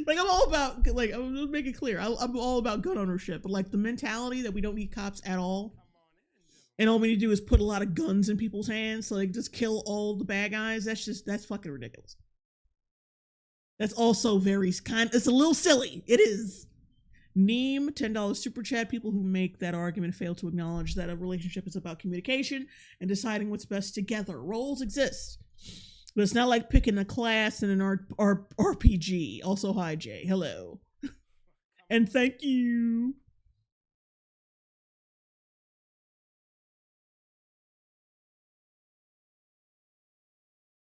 Like, I'm all about, like, I'm just make it clear, I'm all about gun ownership, but like the mentality that we don't need cops at all, and all we need to do is put a lot of guns in people's hands so they can just kill all the bad guys, that's fucking ridiculous. That's also it's a little silly. It is. Neem, $10 super chat. People who make that argument fail to acknowledge that a relationship is about communication and deciding what's best together. Roles exist, but it's not like picking a class in an RPG. Also, hi, Jay. Hello. And thank you.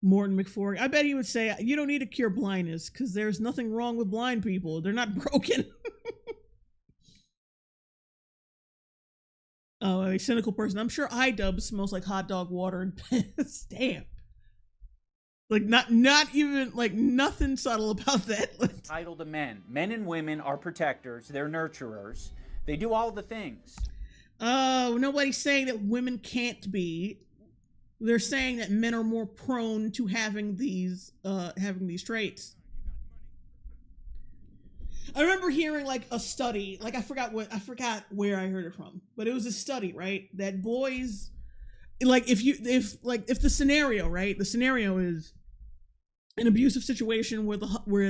Morton McFork. I bet he would say, you don't need to cure blindness because there's nothing wrong with blind people. They're not broken. Oh, a cynical person. I'm sure IDUBBBZ smells like hot dog water and piss. Damn. Like, not even, like, nothing subtle about that. Title to men. Men and women are protectors. They're nurturers. They do all the things. Oh, nobody's saying that women can't be. They're saying that men are more prone to having these traits. I remember hearing like a study, like I forgot where I heard it from, but it was a study, right? That boys, like if the scenario, right? The scenario is an abusive situation where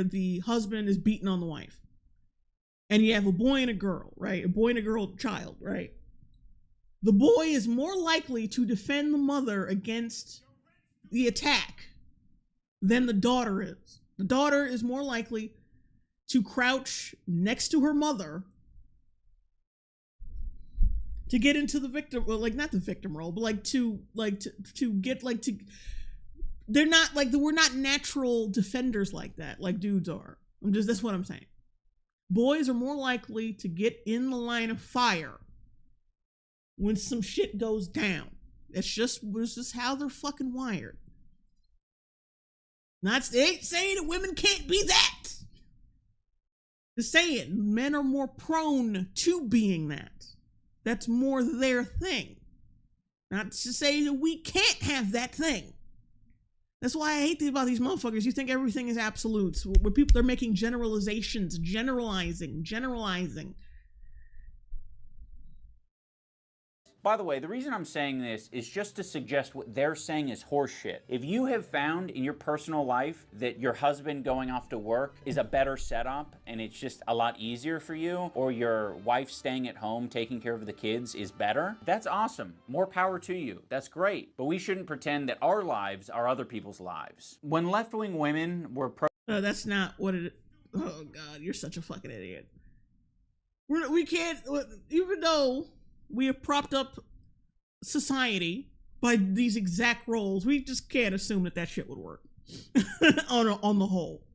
the husband is beating on the wife, and you have a boy and a girl, right? A boy and a girl child, right? The boy is more likely to defend the mother against the attack than the daughter is. The daughter is more likely to crouch next to her mother to get into the victim, well, like not the victim role, but like to get like to. They're not like we're not natural defenders like that, like dudes are. That's what I'm saying. Boys are more likely to get in the line of fire when some shit goes down. It's just how they're fucking wired. Not saying that women can't be that. Just saying men are more prone to being that. That's more their thing. Not to say that we can't have that thing. That's why I hate about these motherfuckers. You think everything is absolutes. Where people, they're making generalizations, generalizing. By the way, the reason I'm saying this is just to suggest what they're saying is horseshit. If you have found in your personal life that your husband going off to work is a better setup and it's just a lot easier for you, or your wife staying at home taking care of the kids is better, that's awesome. More power to you. That's great. But we shouldn't pretend that our lives are other people's lives. When left-wing women were that's not what it. Oh God, you're such a fucking idiot. We can't, even though we have propped up society by these exact roles, we just can't assume that shit would work on the whole.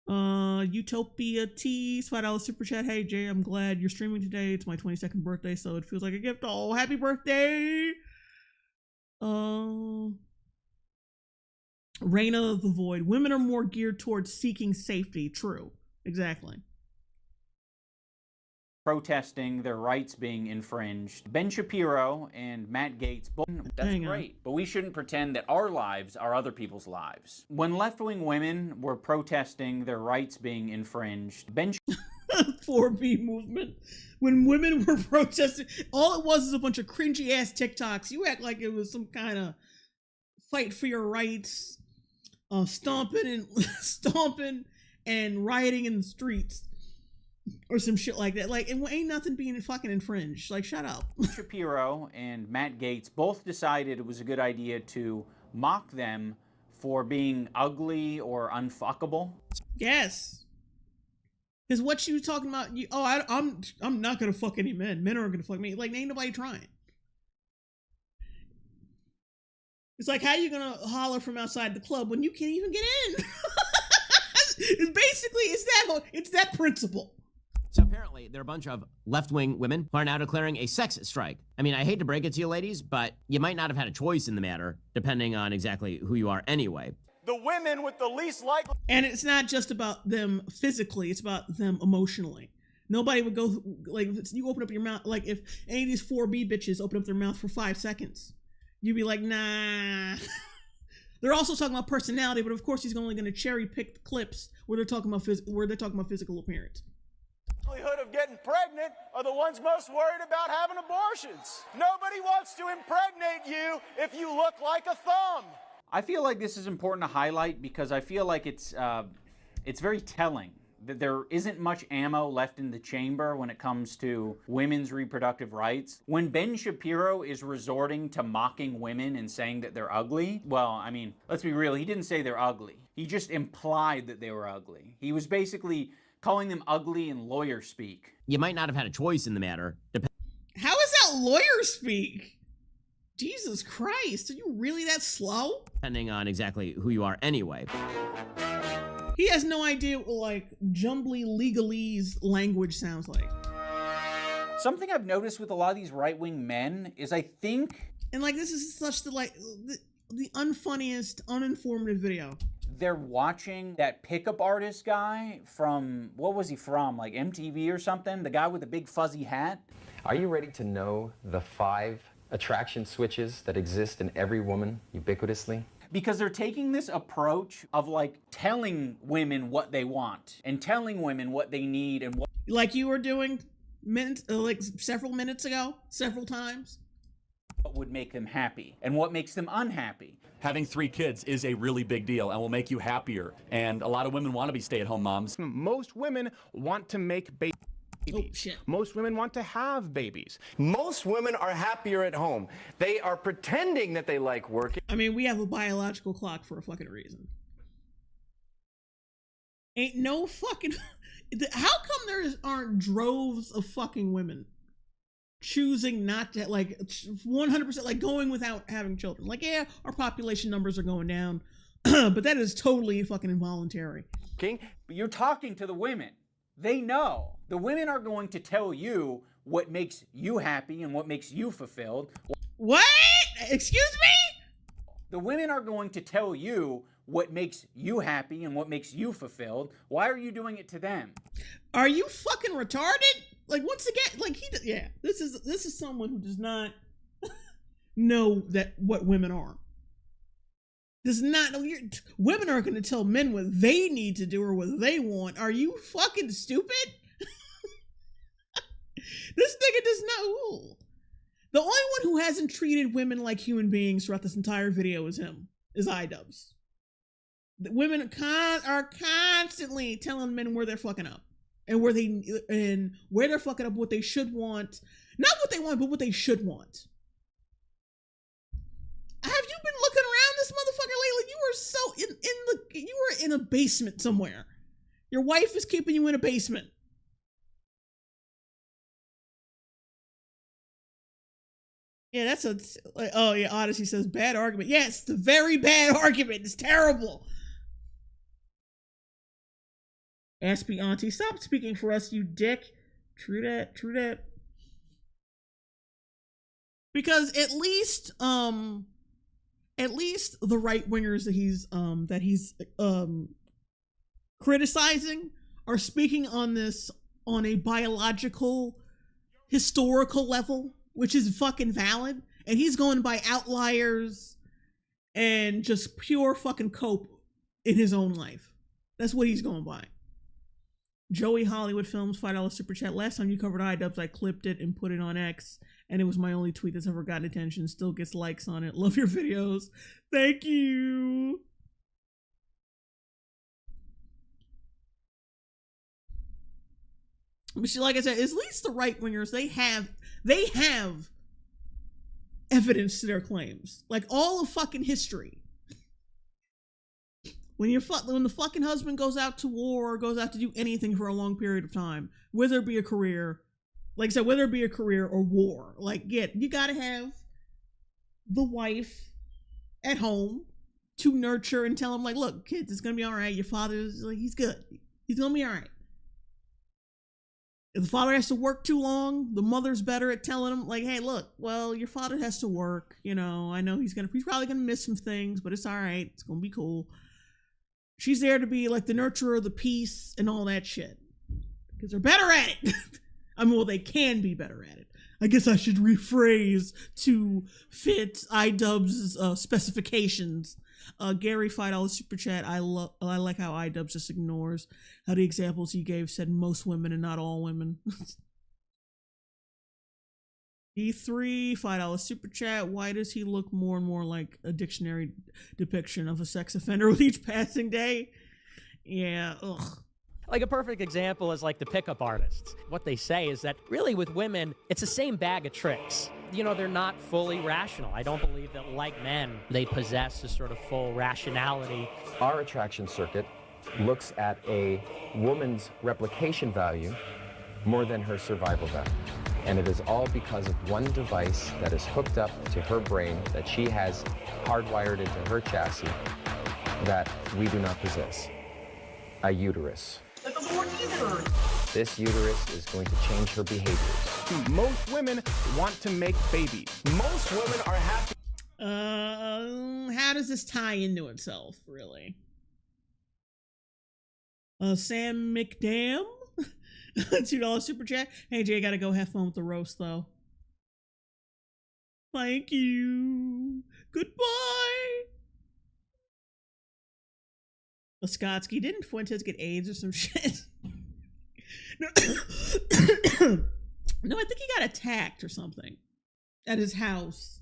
Utopia Tees, $5 super chat. Hey Jay, I'm glad you're streaming today. It's my 22nd birthday, so it feels like a gift. Oh, happy birthday! Reign of the Void. Women are more geared towards seeking safety. True. Exactly. Protesting their rights being infringed. Ben Shapiro and Matt Gaetz, both, that's great. But we shouldn't pretend that our lives are other people's lives. When left-wing women were protesting their rights being infringed, Ben 4B movement. When women were protesting, all it was is a bunch of cringy ass TikToks. You act like it was some kind of fight for your rights, stomping and rioting in the streets or some shit like that. Like, it ain't nothing being fucking infringed. Like, shut up. Shapiro and Matt Gaetz both decided it was a good idea to mock them for being ugly or unfuckable. Yes. Because what you talking about, I'm not gonna fuck any men. Men aren't gonna fuck me. Like, ain't nobody trying. It's like, how you gonna holler from outside the club when you can't even get in? It's that principle. So apparently, there are a bunch of left-wing women who are now declaring a sex strike. I mean, I hate to break it to you ladies, but you might not have had a choice in the matter, depending on exactly who you are anyway. The women with the least likely... And it's not just about them physically, it's about them emotionally. Nobody would go, like, if you open up your mouth, like, if any of these 4B bitches open up their mouth for 5 seconds, you'd be like, nah. They're also talking about personality, but of course he's only going to cherry pick the clips where they're talking about physical appearance. Likelihood of getting pregnant are the ones most worried about having abortions. Nobody wants to impregnate you if you look like a thumb. I feel like this is important to highlight because I feel like it's very telling that there isn't much ammo left in the chamber when it comes to women's reproductive rights. When Ben Shapiro is resorting to mocking women and saying that they're ugly, well, I mean, let's be real, he didn't say they're ugly. He just implied that they were ugly. He was basically calling them ugly in lawyer speak. You might not have had a choice in the matter. How is that lawyer speak? Jesus Christ, are you really that slow? Depending on exactly who you are anyway. He has no idea what, like, jumbly legalese language sounds like. Something I've noticed with a lot of these right-wing men is I think... And, like, this is such the unfunniest, uninformative video. They're watching that pickup artist guy from, what was he from, like MTV or something? The guy with the big fuzzy hat? Are you ready to know the 5 attraction switches that exist in every woman ubiquitously? Because they're taking this approach of, like, telling women what they want and telling women what they need and what... Like you were doing like several minutes ago, several times. What would make them happy and what makes them unhappy. Having 3 kids is a really big deal and will make you happier. And a lot of women want to be stay-at-home moms. Most women want to make babies. Oh, shit. Most women want to have babies. Most women are happier at home. They are pretending that they like working. I mean, we have a biological clock for a fucking reason. Ain't no fucking... How come aren't droves of fucking women choosing not to, like, 100%, like, going without having children? Like, yeah, our population numbers are going down, but that is totally fucking involuntary. King, but you're talking to the women. They know. The women are going to tell you what makes you happy and what makes you fulfilled. What? Excuse me? The women are going to tell you what makes you happy and what makes you fulfilled. Why are you doing it to them? Are you fucking retarded? Like, once again, like, yeah, this is someone who does not know what women are. Does not know. Women aren't going to tell men what they need to do or what they want. Are you fucking stupid? This nigga does not. Ooh. The only one who hasn't treated women like human beings throughout this entire video is him. Is IDUBBBZ. The women are constantly telling men where they're fucking up and where they're fucking up, what they should want, not what they want, but what they should want. Have you been looking around this motherfucker lately? You were so you were in a basement somewhere. Your wife is keeping you in a basement. Yeah, that's oh yeah, Odyssey says bad argument. Yeah, it's a very bad argument. It's terrible. Aspie Auntie, stop speaking for us, you dick. True that, true that. Because at least, at least the right wingers that he's criticizing are speaking on this on a biological, historical level, which is fucking valid. And he's going by outliers and just pure fucking cope in his own life. That's what he's going by. Joey Hollywood Films, $5 super chat. Last time you covered iDubbbz, I clipped it and put it on X, and it was my only tweet that's ever gotten attention. Still gets likes on it. Love your videos. Thank you. But she, like I said, at least the right wingers, they have evidence to their claims. Like all of fucking history. When the fucking husband goes out to war or goes out to do anything for a long period of time, whether it be a career, like I said, whether it be a career or war, like, yeah, you gotta have the wife at home to nurture and tell him, like, look, kids, it's gonna be all right. Your father's, like, he's good. He's gonna be all right. If the father has to work too long, the mother's better at telling him, like, hey, look, well, your father has to work. You know, I know he's probably gonna miss some things, but it's all right. It's gonna be cool. She's there to be like the nurturer, the peace, and all that shit. Because they're better at it. I mean, well, they can be better at it. I guess I should rephrase to fit IDUBBBZ's specifications. Gary, $5 super chat. I like how IDUBBBZ just ignores how the examples he gave said most women and not all women. E3, $5 super chat. Why does he look more and more like a dictionary depiction of a sex offender with each passing day? Yeah, ugh. Like a perfect example is like the pickup artists. What they say is that really with women, it's the same bag of tricks. You know, they're not fully rational. I don't believe that like men, they possess a sort of full rationality. Our attraction circuit looks at a woman's replication value more than her survival value. And it is all because of one device that is hooked up to her brain that she has hardwired into her chassis that we do not possess. A uterus. This uterus is going to change her behaviors. Most women want to make babies. Most women are happy. How does this tie into itself, really? Sam McDam? $2 super chat. Hey Jay, gotta go have fun with the roast though. Thank you. Goodbye. Laskotsky, didn't Fuentes get AIDS or some shit? No, no, I think he got attacked or something at his house.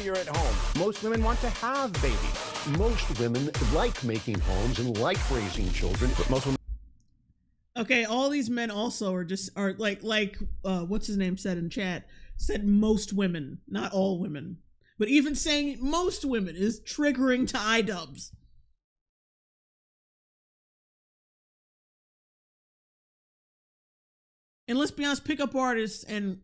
You're at home. Most women want to have babies. Most women like making homes and like raising children, but most women. Okay, all these men also are like what's his name said in chat, said most women, not all women. But even saying most women is triggering to IDUBBBZ. And let's be honest, pickup artists and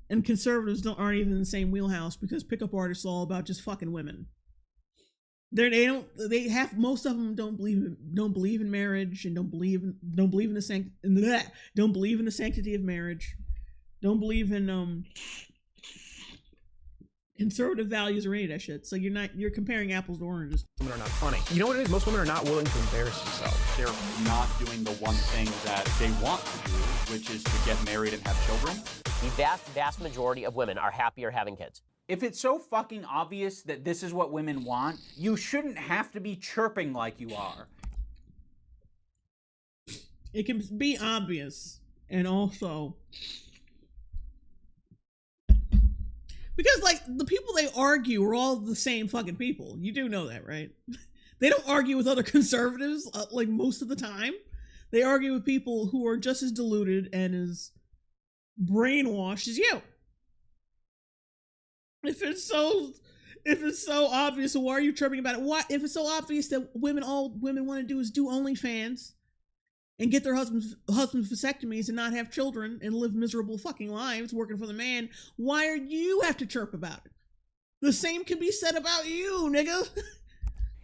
conservatives aren't even in the same wheelhouse, because pickup artists are all about just fucking women. Most of them don't believe in marriage, and don't believe in the sanctity of marriage. Don't believe in conservative values or any of that shit. So you're comparing apples to oranges. Women are not funny. You know what it is? Most women are not willing to embarrass themselves. They're not doing the one thing that they want to do, which is to get married and have children. The vast majority of women are happier having kids. If it's so fucking obvious that this is what women want, you shouldn't have to be chirping like you are. It can be obvious, and also because like the people they argue are all the same fucking people. You do know that, right? They don't argue with other conservatives like most of the time. They argue with people who are just as deluded and as brainwashed as you. If it's so obvious, so why are you chirping about it? Why, if it's so obvious that all women want to do is do OnlyFans and get their husband's vasectomies and not have children and live miserable fucking lives working for the man, why are you have to chirp about it? The same can be said about you, nigga.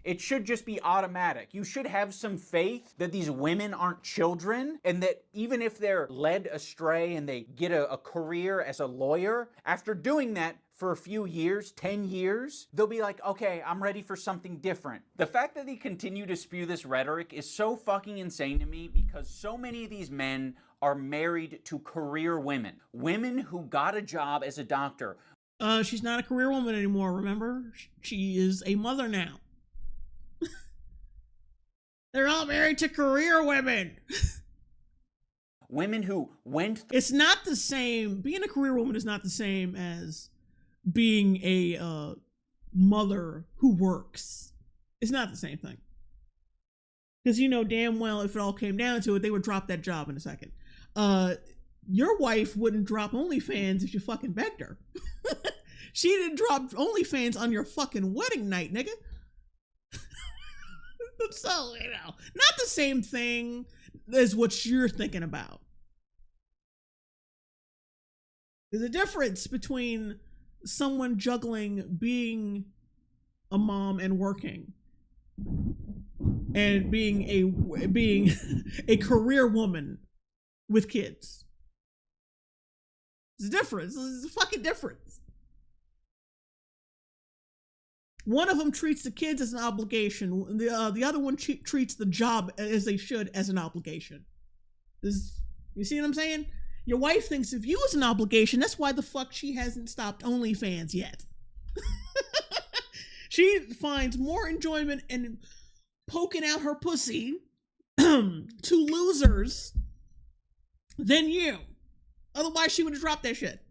It should just be automatic. You should have some faith that these women aren't children, and that even if they're led astray and they get a career as a lawyer, after doing that for a few years, 10 years, they'll be like, okay, I'm ready for something different. The fact that they continue to spew this rhetoric is so fucking insane to me, because so many of these men are married to career women. Women who got a job as a doctor. She's not a career woman anymore, remember? She is a mother now. They're all married to career women. Women who went... It's not the same. Being a career woman is not the same as being a mother who works. It's not the same thing. Because you know damn well if it all came down to it, they would drop that job in a second. Your wife wouldn't drop OnlyFans if you fucking begged her. She didn't drop OnlyFans on your fucking wedding night, nigga. So, you know, not the same thing as what you're thinking about. There's a difference between someone juggling being a mom and working, and being a career woman with kids. There's a difference. There's a fucking difference. One of them treats the kids as an obligation. The other one treats the job as they should as an obligation. You see what I'm saying? Your wife thinks of you as an obligation. That's why the fuck she hasn't stopped OnlyFans yet. She finds more enjoyment in poking out her pussy to losers than you. Otherwise, she would have dropped that shit.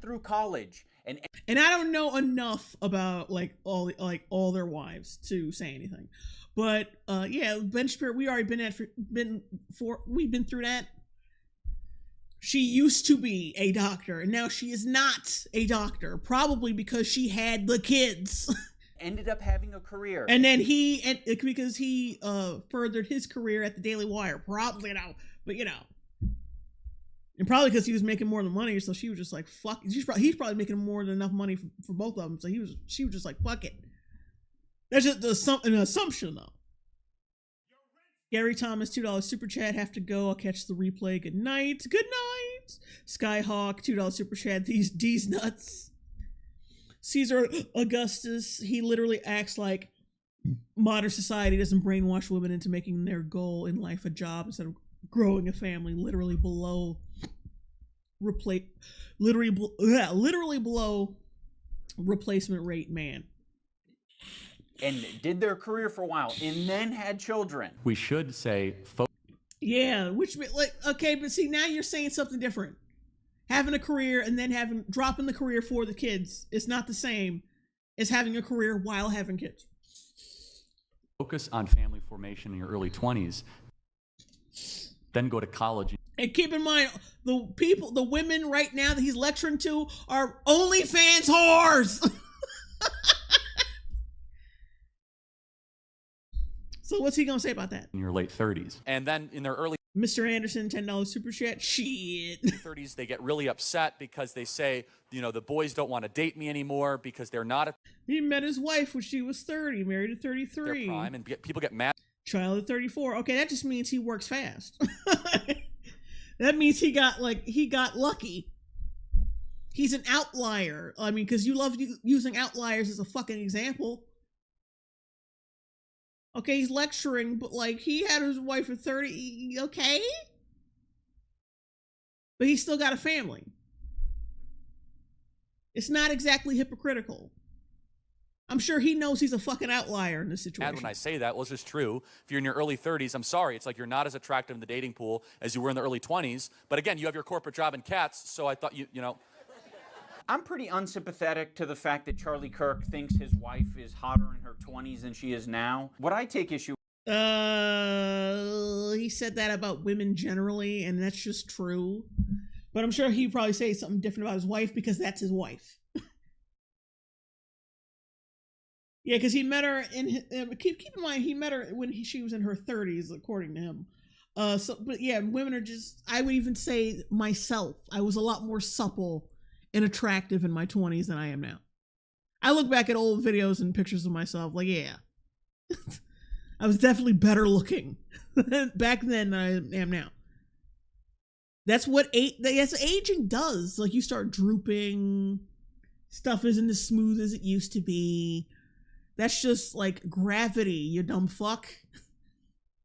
Through college. And I don't know enough about all their wives to say anything. But yeah, Ben Shapiro, we've been through that. She used to be a doctor, and now she is not a doctor, probably because she had the kids. Ended up having a career. And then because he furthered his career at the Daily Wire, probably, but and probably because he was making more than money, so she was just like, fuck. He's probably making more than enough money for both of them, so she was just like, fuck it. That's just an assumption, though. Gary Thomas, $2 super chat. Have to go. I'll catch the replay. Good night. Good night. Skyhawk, $2 super chat. These nuts. Caesar Augustus, he literally acts like modern society doesn't brainwash women into making their goal in life a job instead of growing a family. Literally below replacement rate man. And did their career for a while, and then had children. We should say... Yeah, which, okay, but see, now you're saying something different. Having a career and then dropping the career for the kids is not the same as having a career while having kids. Focus on family formation in your early 20s, then go to college. And keep in mind, the women right now that he's lecturing to are OnlyFans whores. So what's he gonna say about that? In your late 30s. And then in their early... Mr. Anderson, $10 super chat. Shit. 30s, they get really upset because they say, the boys don't want to date me anymore because they're not... He met his wife when she was 30, married at 33. Their prime, and people get mad. Child at 34. Okay, that just means he works fast. That means he got lucky. He's an outlier. I mean, because you love using outliers as a fucking example. Okay, he's lecturing, but he had his wife at 30, okay? But he's still got a family. It's not exactly hypocritical. I'm sure he knows he's a fucking outlier in this situation. When I say that, well, it's just true. If you're in your early 30s, I'm sorry, it's like you're not as attractive in the dating pool as you were in the early 20s. But again, you have your corporate job and cats, so I thought I'm pretty unsympathetic to the fact that Charlie Kirk thinks his wife is hotter in her 20s than she is now. What I take issue... He said that about women generally, and that's just true. But I'm sure he'd probably say something different about his wife because that's his wife. Yeah, because he met her keep in mind, he met her when she was in her 30s, according to him. But yeah, women are just, I would even say myself, I was a lot more supple and attractive in my 20s than I am now. I look back at old videos and pictures of myself like, yeah, I was definitely better looking back then than I am now. That's what aging does. Like, you start drooping. Stuff isn't as smooth as it used to be. That's just like gravity, you dumb fuck.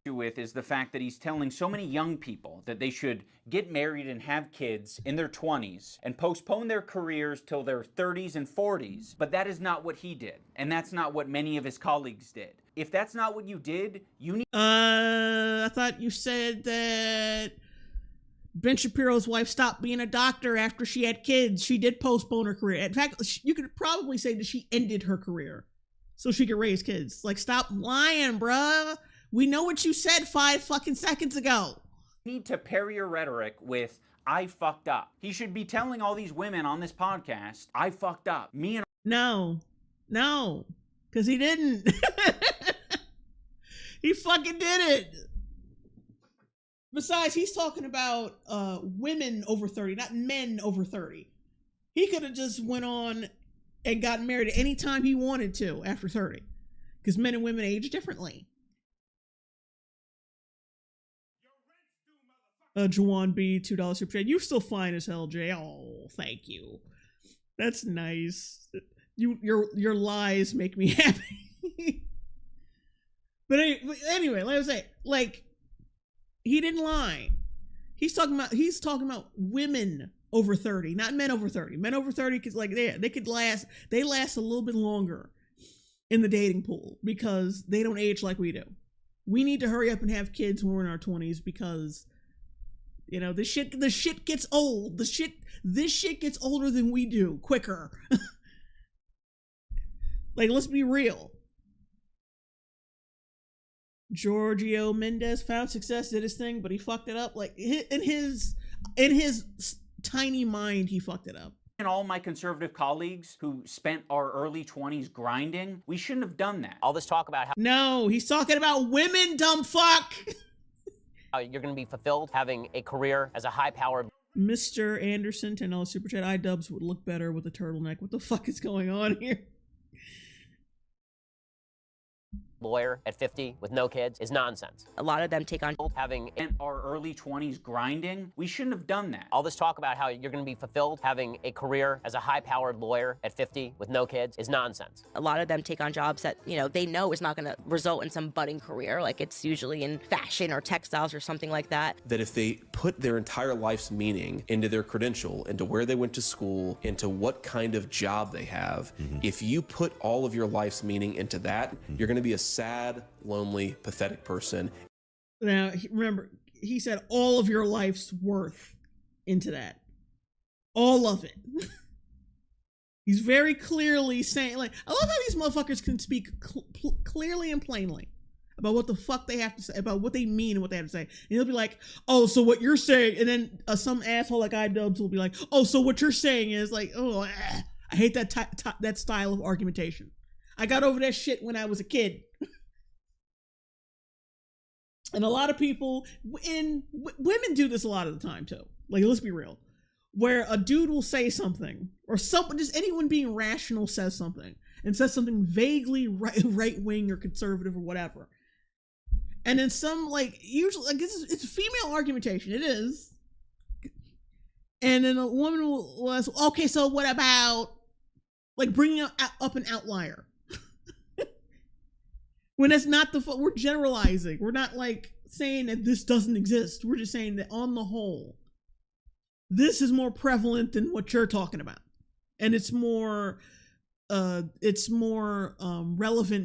With is the fact that he's telling so many young people that they should get married and have kids in their 20s and postpone their careers till their 30s and 40s. But that is not what he did. And that's not what many of his colleagues did. If that's not what you did, you need... I thought you said that Ben Shapiro's wife stopped being a doctor after she had kids. She did postpone her career. In fact, you could probably say that she ended her career so she could raise kids. Like, stop lying, bruh. We know what you said 5 fucking seconds ago. You need to pair your rhetoric with, I fucked up. He should be telling all these women on this podcast, I fucked up. Me and... No, because he didn't. He fucking did it. Besides, he's talking about women over 30, not men over 30. He could have just went on and gotten married at any time he wanted to after 30. Because men and women age differently. Juwan B, $2 super chat. You're still fine as hell, Jay. Oh, thank you. That's nice. Your lies make me happy. But anyway, like I was saying, like, he didn't lie. He's talking about women over 30, not men over 30. Men over 30, cause like they last a little bit longer in the dating pool because they don't age like we do. We need to hurry up and have kids when we're in our 20s because, you know, the shit gets old. This shit gets older than we do, quicker. Like, let's be real. Giorgio Mendez found success, did his thing, but he fucked it up. Like, in his tiny mind, he fucked it up. And all my conservative colleagues who spent our early 20s grinding, we shouldn't have done that. All this talk about how... No, he's talking about women, dumb fuck! You're going to be fulfilled having a career as a high-powered... Mr. Anderson, $10 super chat. IDUBBBZ would look better with a turtleneck. What the fuck is going on here? Lawyer at 50 with no kids is nonsense. A lot of them take on having our early 20s grinding. We shouldn't have done that. All this talk about how you're going to be fulfilled having a career as a high-powered lawyer at 50 with no kids is nonsense. A lot of them take on jobs that, you know, they know is not going to result in some budding career. Like, it's usually in fashion or textiles or something like that. That if they put their entire life's meaning into their credential, into where they went to school, into what kind of job they have, if you put all of your life's meaning into that, you're going to be a sad, lonely, pathetic person. Now, remember, he said all of your life's worth into that. All of it. He's very clearly saying, like, I love how these motherfuckers can speak clearly and plainly about what the fuck they have to say, about what they mean and what they have to say. And he'll be like, oh, so what you're saying, and then some asshole like IDUBBBZ will be like, oh, so what you're saying is like, oh, I hate that style of argumentation. I got over that shit when I was a kid. And a lot of people, and women do this a lot of the time too. Like, let's be real. Where a dude will say something, or just anyone being rational says something, and says something vaguely right-wing or conservative or whatever. And then some, like, usually, like, it's female argumentation. It is. And then a woman will ask, okay, so what about, like, bringing up an outlier? When that's not we're generalizing. We're not like saying that this doesn't exist. We're just saying that on the whole, this is more prevalent than what you're talking about. And it's more relevant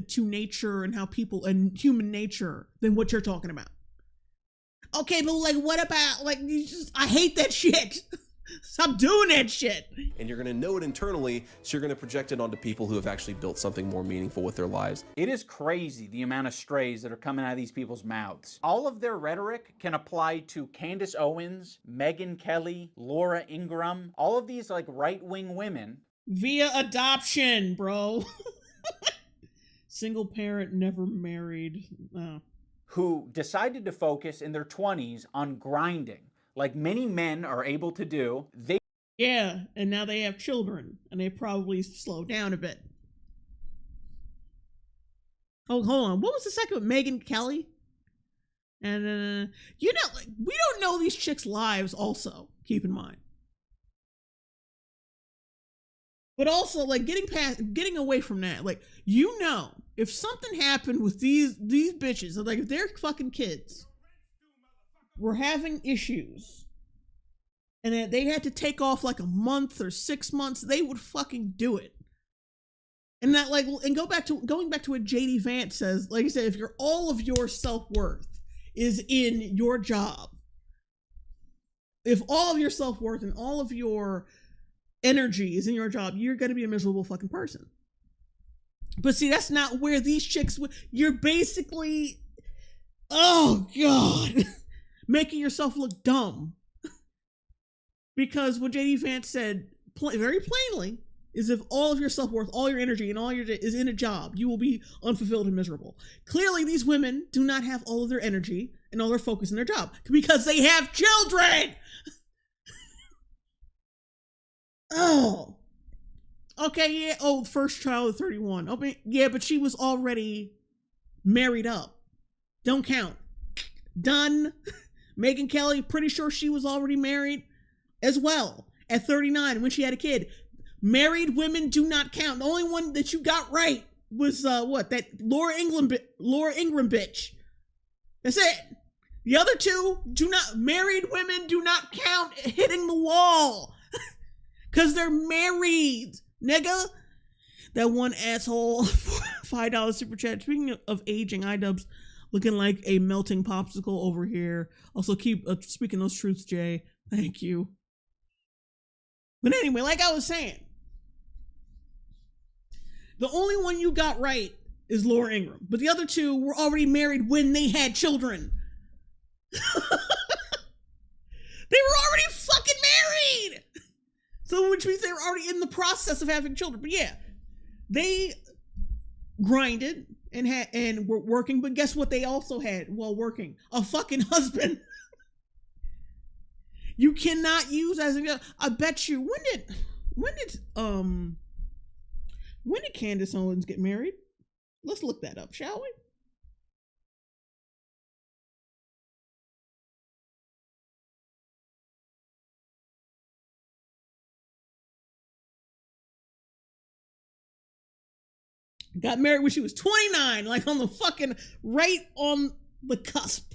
to nature and how people and human nature than what you're talking about. Okay, but like, what about, like, I hate that shit. Stop doing that shit. And you're going to know it internally, so you're going to project it onto people who have actually built something more meaningful with their lives. It is crazy the amount of strays that are coming out of these people's mouths. All of their rhetoric can apply to Candace Owens, Megyn Kelly, Laura Ingraham, all of these like right-wing women. Via adoption, bro. Single parent, never married. Oh. Who decided to focus in their 20s on grinding. Like many men are able to do. Yeah, and now they have children, and they probably slowed down a bit. Oh, hold on. What was the second one? Megyn Kelly? And, you know, like, we don't know these chicks' lives also, keep in mind. But also, like, getting away from that, like, you know, if something happened with these bitches, like, if their fucking kids were having issues, and they had to take off like a month or 6 months, they would fucking do it. And that, like, and going back to what JD Vance says, like I said, if all of your self-worth is in your job, if all of your self-worth and all of your energy is in your job, you're gonna be a miserable fucking person. But see, that's not where these chicks you're basically, oh god, making yourself look dumb. Because what JD Vance said very plainly is if all of your self-worth, all your energy, and all your is in a job, you will be unfulfilled and miserable. Clearly, these women do not have all of their energy and all their focus in their job because they have children. Oh. Okay, yeah. Oh, first child at 31. Okay, yeah, but she was already married up. Don't count. Done. Megyn Kelly, pretty sure she was already married as well at 39 when she had a kid. Married women do not count. The only one that you got right was that Laura Ingram bitch. That's it. The other two married women do not count hitting the wall. Cause they're married, nigga. That one asshole $5 super chat. Speaking of aging, IDUBBBZ looking like a melting popsicle over here. Also keep speaking those truths, Jay. Thank you. But anyway, like I was saying, the only one you got right is Laura Ingram. But the other two were already married when they had children. They were already fucking married. So which means they were already in the process of having children. But yeah, they grinded and were working. But guess what they also had while working? A fucking husband. You cannot use as a, I bet you, when did Candace Owens get married? Let's look that up, shall we? Got married when she was 29, like on the fucking, right on the cusp.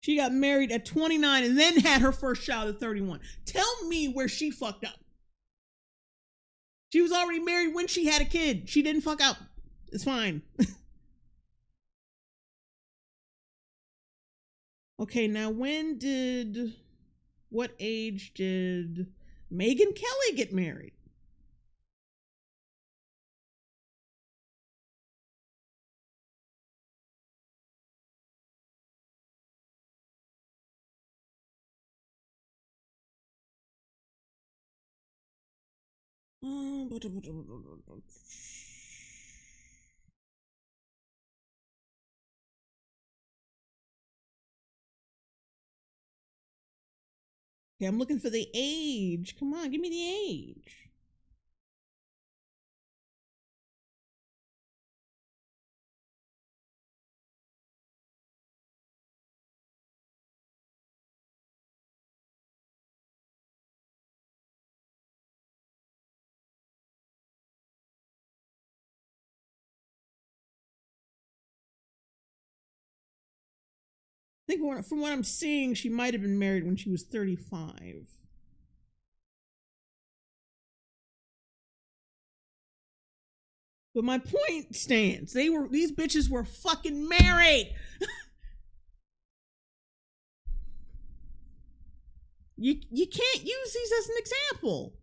She got married at 29 and then had her first child at 31. Tell me where she fucked up. She was already married when she had a kid. She didn't fuck up. It's fine. Okay, now what age did Megyn Kelly get married? Okay, I'm looking for the age. Come on, give me the age. I think from what I'm seeing, she might have been married when she was 35. But my point stands. These bitches were fucking married. You can't use these as an example.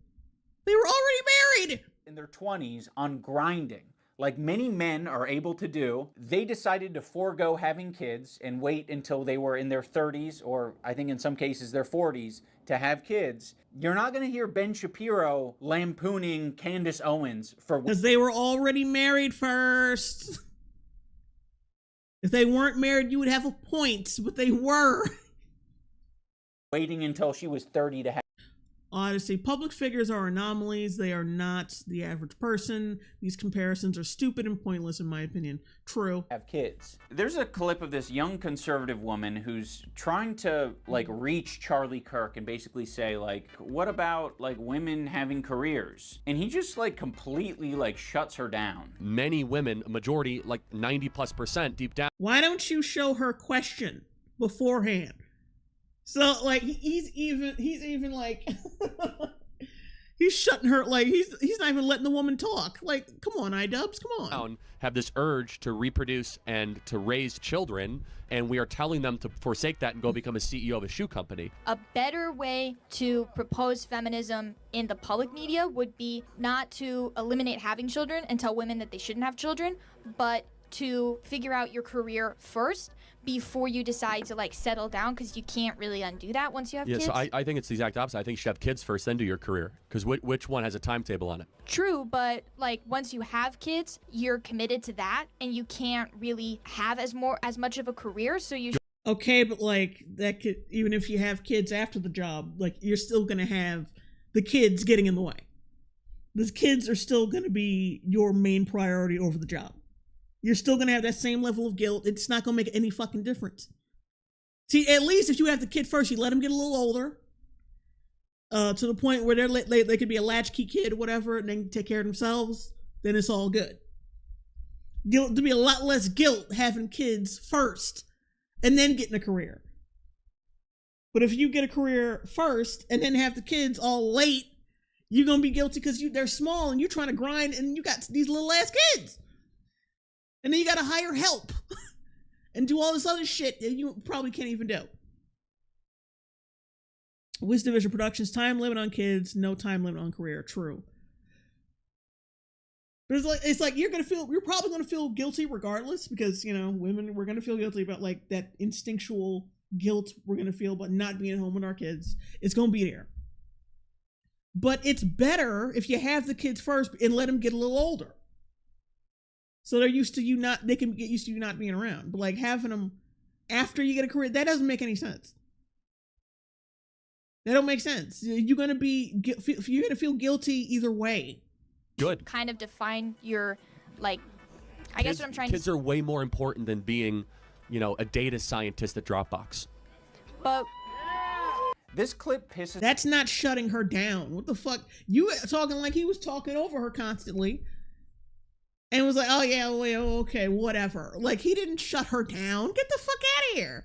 They were already married. In their 20s on grinding. Like many men are able to do, they decided to forego having kids and wait until they were in their 30s, or I think in some cases their 40s, to have kids. You're not going to hear Ben Shapiro lampooning Candace Owens for... Because they were already married first. If they weren't married, you would have a point, but they were. waiting until she was 30 to have. Honestly, public figures are anomalies. They are not the average person. These comparisons are stupid and pointless, in my opinion. True. Have kids. There's a clip of this young conservative woman who's trying to like reach Charlie Kirk and basically say like, what about like women having careers? And he just like completely like shuts her down. Many women, a majority, like 90+% deep down. Why don't you show her question beforehand? So like he's even like he's shutting her, like he's not even letting the woman talk. Like, come on, IDUBBBZ, come on. Have this urge to reproduce and to raise children, and we are telling them to forsake that and go become a CEO of a shoe company. A better way to propose feminism in the public media would be not to eliminate having children and tell women that they shouldn't have children, but to figure out your career first before you decide to like settle down, because you can't really undo that once you have kids. So I think it's the exact opposite. I think you should have kids first, then do your career, because which one has a timetable on it? True, but like once you have kids, you're committed to that, and you can't really have as much of a career. So you. Okay, but like that could, even if you have kids after the job, like you're still gonna have the kids getting in the way. The kids are still gonna be your main priority over the job. You're still going to have that same level of guilt. It's not going to make any fucking difference. See, at least if you have the kid first, you let them get a little older, to the point where they could be a latchkey kid or whatever, and then take care of themselves, then it's all good. There'll be a lot less guilt having kids first and then getting a career. But if you get a career first and then have the kids all late, you're going to be guilty because they're small and you're trying to grind and you got these little ass kids. And then you gotta hire help and do all this other shit that you probably can't even do. Wisdom Vision Productions, time limit on kids, no time limit on career. True. But it's like you're probably gonna feel guilty regardless, because you know, women, we're gonna feel guilty about like that instinctual guilt we're gonna feel about not being at home with our kids. It's gonna be there. But it's better if you have the kids first and let them get a little older. So they can get used to you not being around. But like having them after you get a career, that doesn't make any sense. That don't make sense. You're gonna feel guilty either way. Good. Kind of define your, like, I guess what I'm trying to. Kids are way more important than being, you know, a data scientist at Dropbox. But this clip pisses. That's not shutting her down. What the fuck? You talking like he was talking over her constantly. And was like, oh yeah, well, okay, whatever. Like, he didn't shut her down. Get the fuck out of here.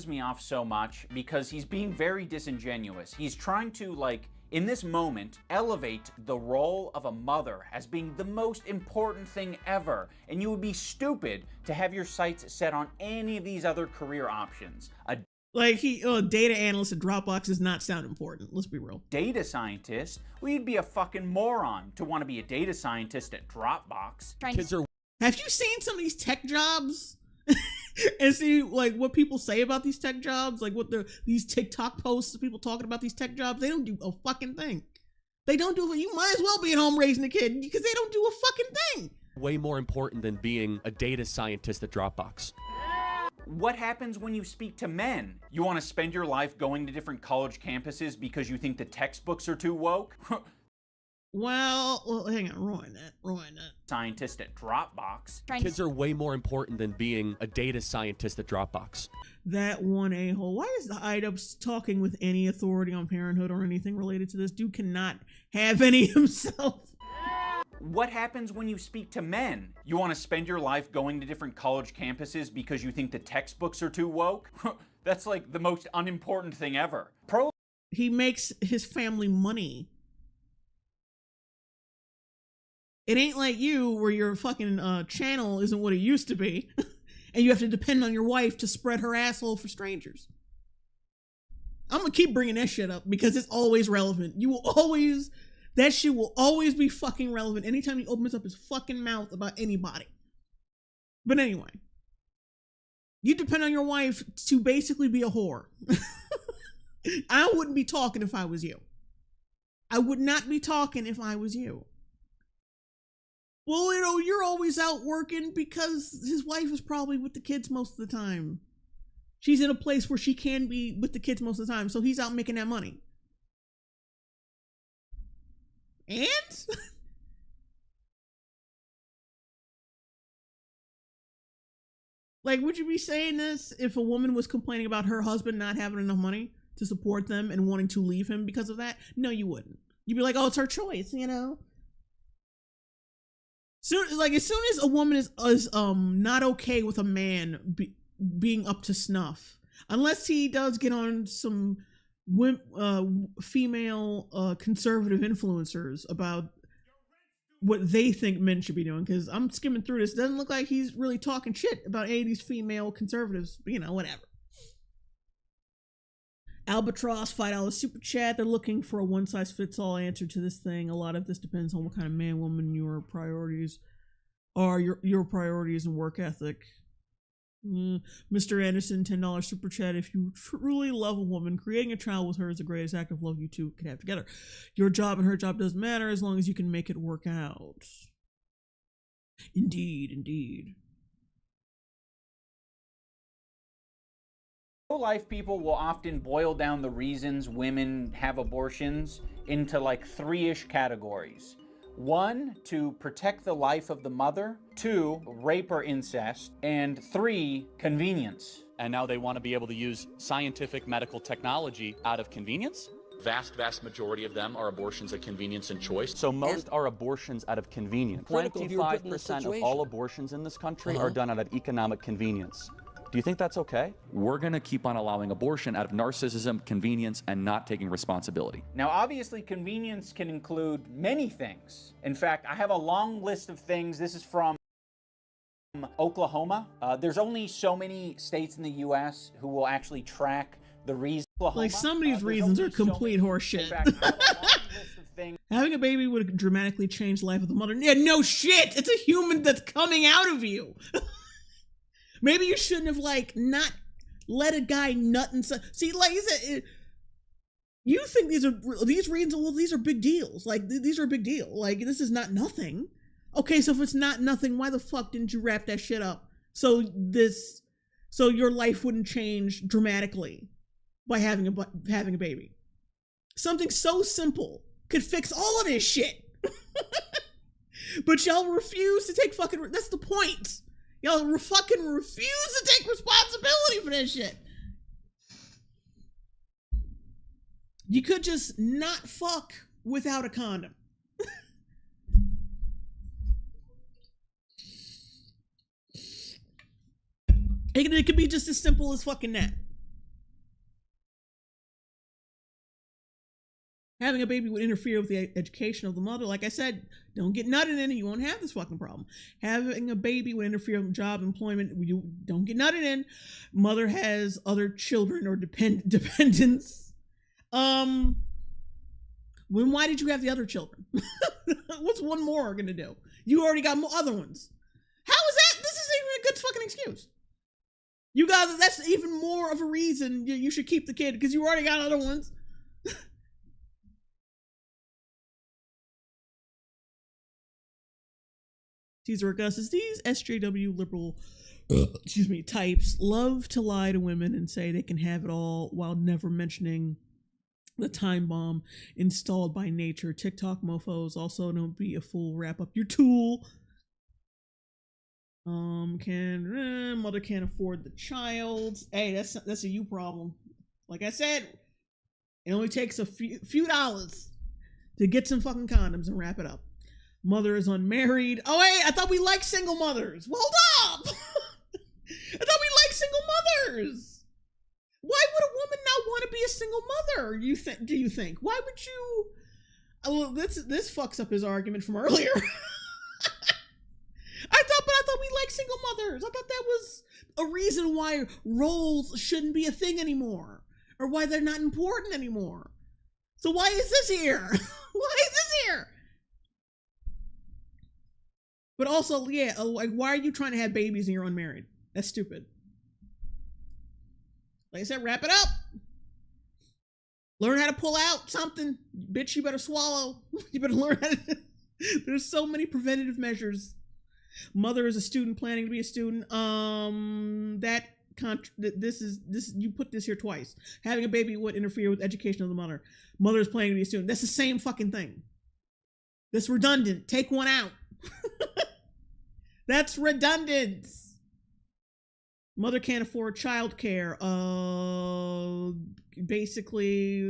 Pisses me off so much because he's being very disingenuous. He's trying to, like, in this moment, elevate the role of a mother as being the most important thing ever. And you would be stupid to have your sights set on any of these other career options. Like, data analyst at Dropbox does not sound important. Let's be real. Data scientist? Well, you'd be a fucking moron to want to be a data scientist at Dropbox. Have you seen some of these tech jobs? And see, like, what people say about these tech jobs? Like, these TikTok posts of people talking about these tech jobs? They don't do a fucking thing. They don't do. You might as well be at home raising a kid because they don't do a fucking thing. Way more important than being a data scientist at Dropbox. What happens when you speak to men? You want to spend your life going to different college campuses because you think the textbooks are too woke? well, hang on, ruin that. Scientist at Dropbox. Kids are way more important than being a data scientist at Dropbox. That one a-hole. Why is the IDUBBBZ talking with any authority on parenthood or anything related to this? Dude cannot have any himself. What happens when you speak to men? You want to spend your life going to different college campuses because you think the textbooks are too woke? That's like the most unimportant thing ever. He makes his family money. It ain't like you where your fucking channel isn't what it used to be. And you have to depend on your wife to spread her asshole for strangers. I'm gonna keep bringing that shit up because it's always relevant. That shit will always be fucking relevant anytime he opens up his fucking mouth about anybody. But anyway, you depend on your wife to basically be a whore. I wouldn't be talking if I was you. I would not be talking if I was you. Well, you know, you're always out working because his wife is probably with the kids most of the time. She's in a place where she can be with the kids most of the time, so he's out making that money. And like, would you be saying this if a woman was complaining about her husband not having enough money to support them and wanting to leave him because of that? No, you wouldn't. You'd be like, oh, it's her choice, you know? As soon as a woman is not okay with a man being up to snuff, unless he does get on some female conservative influencers about what they think men should be doing, because I'm skimming through this. It doesn't look like he's really talking shit about any of these female conservatives, you know, whatever. Albatross, $5 super chat. They're looking for a one-size-fits-all answer to this thing. A lot of this depends on what kind of man, woman your priorities are, your priorities and work ethic. Mr. Anderson, $10 super chat. If you truly love a woman, creating a child with her is the greatest act of love you two can have together. Your job and her job doesn't matter as long as you can make it work out. Indeed, indeed. Pro-life people will often boil down the reasons women have abortions into like 3-ish categories. 1, to protect the life of the mother. 2, rape or incest. And 3, convenience. And now they want to be able to use scientific medical technology out of convenience? Vast majority of them are abortions of convenience and choice. So most are abortions out of convenience. 25% of all abortions in this country are done out of economic convenience. Do you think that's okay? We're going to keep on allowing abortion out of narcissism, convenience, and not taking responsibility. Now, obviously, convenience can include many things. In fact, I have a long list of things. This is from Oklahoma. There's only so many states in the U.S. who will actually track the reason. Like, some of these reasons are complete horseshit. Having a baby would dramatically change the life of the mother. Yeah, no shit! It's a human that's coming out of you! Maybe you shouldn't have, like, not let a guy nut and stuff. See, like you said, you think these reasons, well, these are big deals. Like, these are a big deal. Like, this is not nothing. Okay, so if it's not nothing, why the fuck didn't you wrap that shit up? So your life wouldn't change dramatically by having a baby. Something so simple could fix all of this shit. But y'all refuse to take fucking, that's the point. Y'all fucking refuse to take responsibility for that shit. You could just not fuck without a condom. It could be just as simple as fucking that. Having a baby would interfere with the education of the mother. Like I said, don't get nutted in and you won't have this fucking problem. Having a baby would interfere with job, employment. You don't get nutted in. Mother has other children or dependents. When why did you have the other children? What's one more gonna do? You already got other ones. How is that? This isn't even a good fucking excuse. That's even more of a reason you should keep the kid, because you already got other ones. Caesar Augustus, these SJW liberal types love to lie to women and say they can have it all while never mentioning the time bomb installed by nature. TikTok mofos also don't be a fool, wrap up your tool. Mother can't afford the child. Hey, that's a you problem. Like I said, it only takes a few dollars to get some fucking condoms and wrap it up. Mother is unmarried. Oh, hey, I thought we liked single mothers. Well, hold up. I thought we liked single mothers. Why would a woman not want to be a single mother? Do you think? Why would you? Oh, this fucks up his argument from earlier. I thought we liked single mothers. I thought that was a reason why roles shouldn't be a thing anymore, or why they're not important anymore. So why is this here? Why is this here? But also, yeah, like, why are you trying to have babies and you're unmarried? That's stupid. Like I said, wrap it up. Learn how to pull out something. Bitch, you better swallow. You better learn how to... There's so many preventative measures. Mother is a student planning to be a student. That You put this here twice. Having a baby would interfere with education of the mother. Mother is planning to be a student. That's the same fucking thing. That's redundant. Take one out. That's redundant. Mother can't afford childcare. Basically,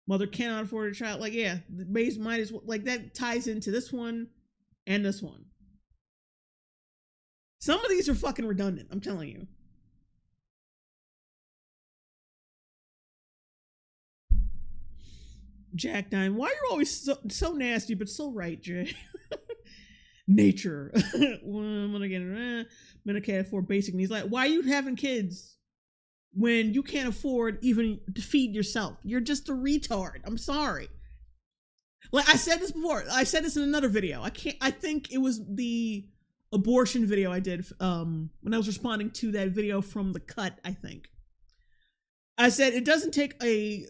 mother cannot afford a child. Like, yeah, might as well. Like, that ties into this one and this one. Some of these are fucking redundant, I'm telling you. Jack Dime, why are you always so nasty, but so right, Jay? Nature. Men can't afford basic needs. Like, why are you having kids when you can't afford even to feed yourself? You're just a retard. I'm sorry. Like, I said this before. I said this in another video. I think it was the abortion video I did when I was responding to that video from The Cut, I think. I said it doesn't take a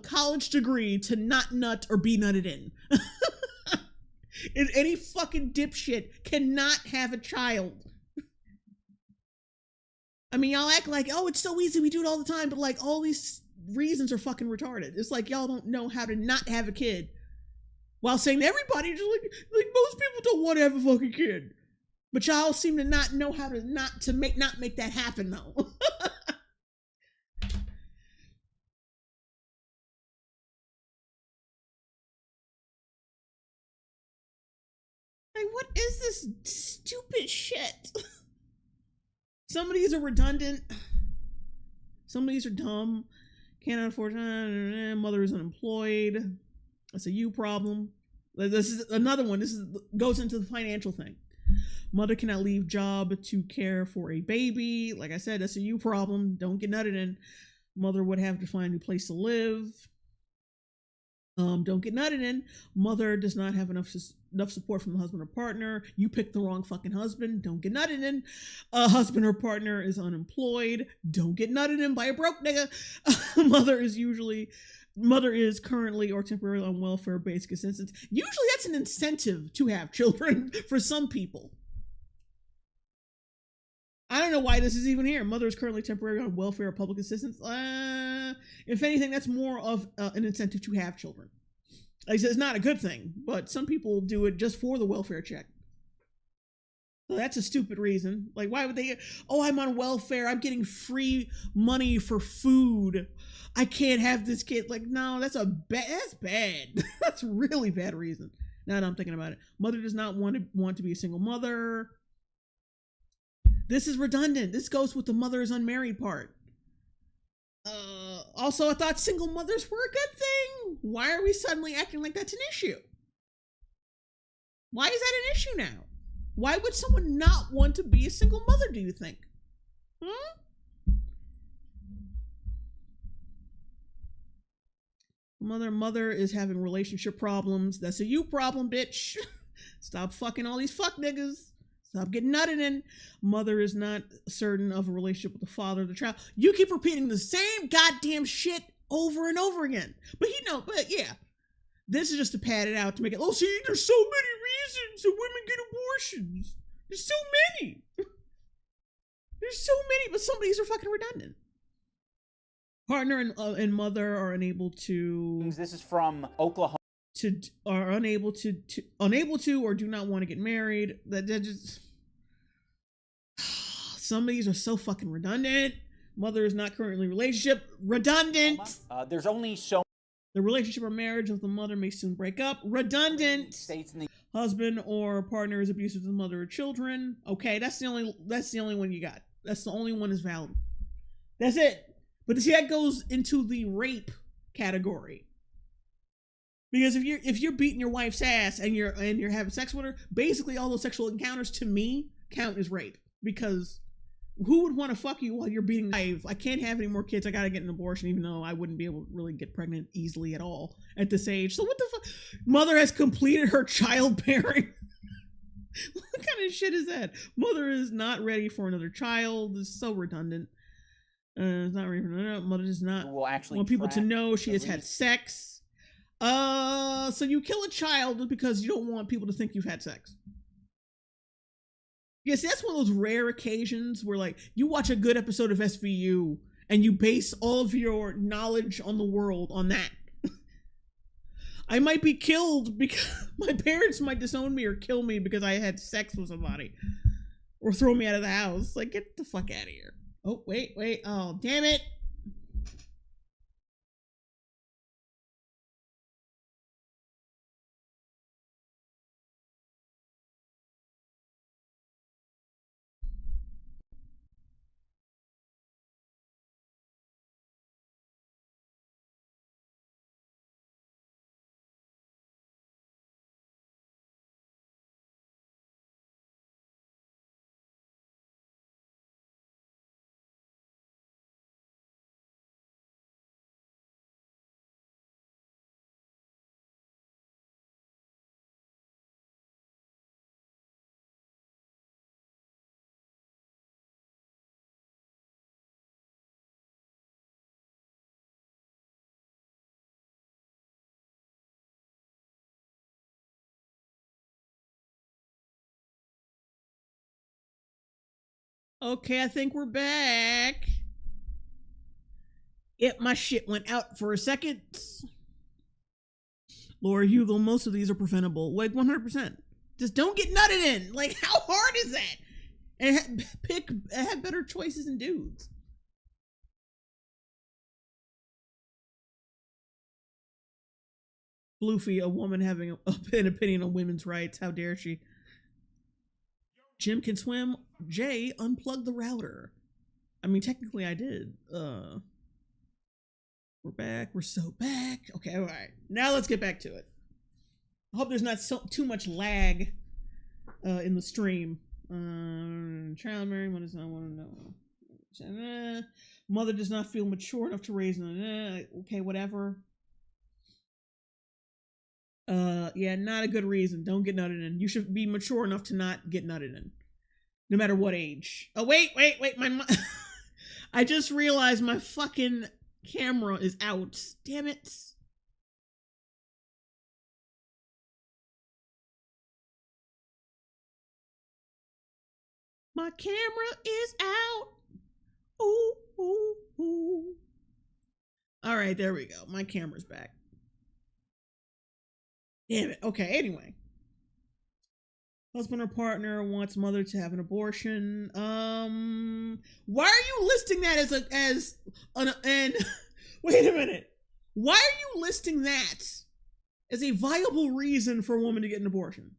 college degree to not nut or be nutted in. Any fucking dipshit cannot have a child. I mean, y'all act like, oh, it's so easy, we do it all the time, but like all these reasons are fucking retarded. It's like y'all don't know how to not have a kid, while saying everybody just like most people don't want to have a fucking kid, but y'all seem to not know how to not make that happen though. Like, what is this stupid shit? Some of these are redundant. Some of these are dumb. Cannot afford. Mother is unemployed. That's a you problem. This is another one. This goes into the financial thing. Mother cannot leave job to care for a baby. Like I said, that's a you problem. Don't get nutted in. Mother would have to find a new place to live. Don't get nutted in. Mother does not have enough support from the husband or partner. You picked the wrong fucking husband. Don't get nutted in. Husband or partner is unemployed. Don't get nutted in by a broke nigga. Mother is currently or temporarily on welfare basic assistance. Usually that's an incentive to have children for some people. I don't know why this is even here. Mother is currently temporarily on welfare or public assistance. If anything, that's more of an incentive to have children. Like I said, it's not a good thing, but some people do it just for the welfare check. So that's a stupid reason. Like, why would they? Oh, I'm on welfare. I'm getting free money for food. I can't have this kid. Like, no, that's bad. That's a really bad reason. Now that I'm thinking about it, mother does not want to be a single mother. This is redundant. This goes with the mother is unmarried part. Also, I thought single mothers were a good thing. Why are we suddenly acting like that's an issue? Why is that an issue now? Why would someone not want to be a single mother, do you think? Mother is having relationship problems. That's a you problem, bitch. Stop fucking all these fuck niggas. Stop getting nutted in. Mother is not certain of a relationship with the father of the child. You keep repeating the same goddamn shit over and over again. But yeah. This is just to pad it out to make it, oh, see, there's so many reasons that women get abortions. There's so many. There's so many, but some of these are fucking redundant. Partner and mother are unable to. This is from Oklahoma. Are unable to or do not want to get married. That just some of these are so fucking redundant. Mother is not currently in a relationship. Redundant. There's only so. The relationship or marriage of the mother may soon break up. Redundant. Husband or partner is abusive to the mother or children. Okay, that's the only one you got. That's the only one that's valid. That's it. But see, that goes into the rape category. Because if you're beating your wife's ass and you're having sex with her, basically all those sexual encounters to me count as rape. Because who would want to fuck you while you're beating your wife? I can't have any more kids. I gotta get an abortion, even though I wouldn't be able to really get pregnant easily at all at this age. So what the fuck? Mother has completed her childbearing. What kind of shit is that? Mother is not ready for another child. It's so redundant. It's not ready for another. Mother does not want people to know she has had sex. So you kill a child because you don't want people to think you've had sex. Yes, that's one of those rare occasions where, like, you watch a good episode of SVU and you base all of your knowledge on the world on that. I might be killed because my parents might disown me or kill me because I had sex with somebody. Or throw me out of the house. Like, get the fuck out of here. Oh, wait. Oh, damn it. Okay, I think we're back. Yep, my shit went out for a second. Laura Hugo, most of these are preventable. Like, 100%. Just don't get nutted in. Like, how hard is that? And have better choices than dudes. Floofy, a woman having an opinion on women's rights. How dare she? Jim can swim. Jay, unplug the router. I mean, technically I did. We're back. We're so back. Okay, all right. Now let's get back to it. I hope there's not too much lag in the stream. Child married, mother does not want to know. Mother does not feel mature enough to raise. Okay, whatever. Yeah, not a good reason. Don't get nutted in. You should be mature enough to not get nutted in, no matter what age. Oh, wait. I just realized my fucking camera is out. Damn it. My camera is out. Ooh. All right, there we go. My camera's back. Damn it. Okay, anyway. Husband or partner wants mother to have an abortion. Why are you listing that as wait a minute. Why are you listing that as a viable reason for a woman to get an abortion?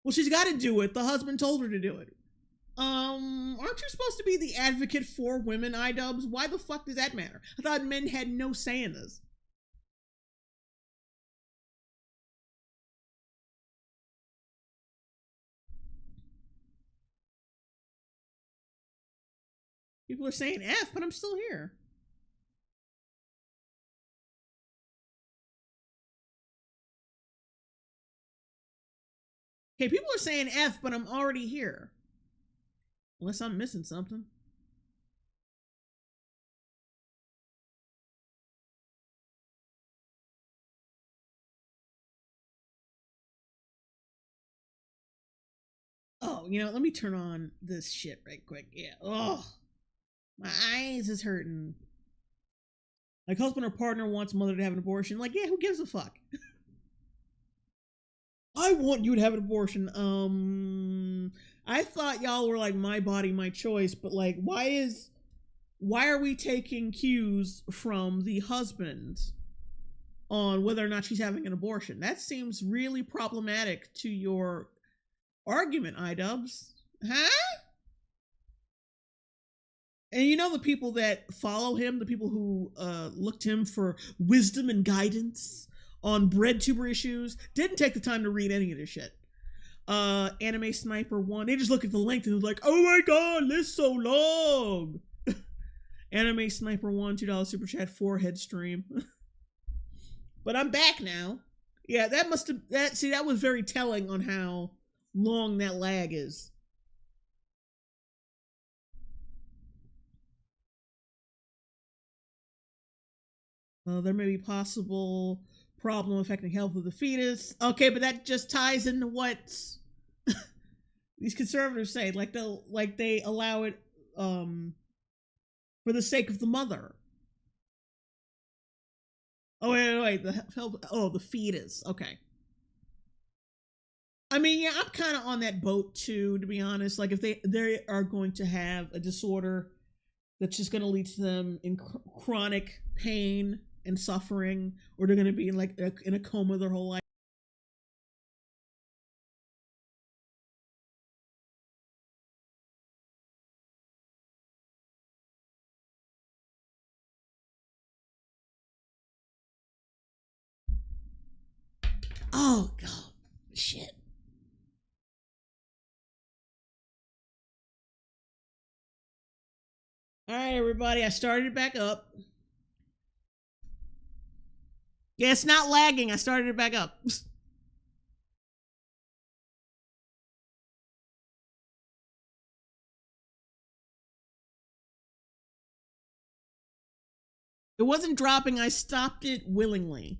Well, she's got to do it. The husband told her to do it. Aren't you supposed to be the advocate for women, IDUBBBZ? Why the fuck does that matter? I thought men had no say in this. People are saying F, but I'm still here. Okay, people are saying F, but I'm already here. Unless I'm missing something. Oh, let me turn on this shit right quick. Yeah. Oh, my eyes is hurting. Like, husband or partner wants mother to have an abortion. Like, yeah, who gives a fuck? I want you to have an abortion. I thought y'all were like my body, my choice, but like, why are we taking cues from the husband on whether or not she's having an abortion? That seems really problematic to your argument, IDUBBBZ. Huh? And the people that follow him, the people who look to him for wisdom and guidance on breadtuber issues, didn't take the time to read any of this shit. Anime Sniper 1, they just look at the length and was like, oh my god, this is so long. Anime Sniper 1, $2 super chat, forehead stream. But I'm back now. Yeah, that was very telling on how long that lag is. There may be possible problem affecting health of the fetus. Okay, but that just ties into what these conservatives say, like they allow it for the sake of the mother. Oh wait, the fetus. Okay. I mean, yeah, I'm kind of on that boat too, to be honest. Like, if they are going to have a disorder that's just going to lead to them in chronic pain and suffering, or they're going to be in a coma their whole life. Oh God, shit. All right, everybody, I started it back up. Yeah, it's not lagging. I started it back up. It wasn't dropping. I stopped it willingly.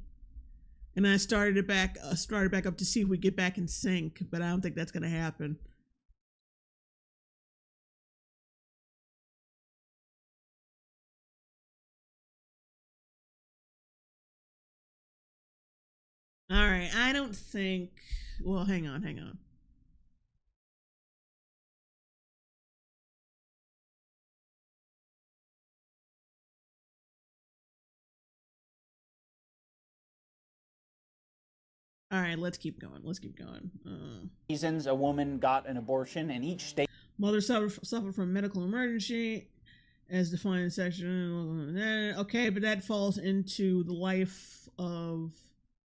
And I started it back up to see if we get back in sync, but I don't think that's going to happen. All right, I don't think, well, hang on. All right, let's keep going. Reasons a woman got an abortion in each state. Mother suffered from medical emergency as defined in section. Okay, but that falls into the life of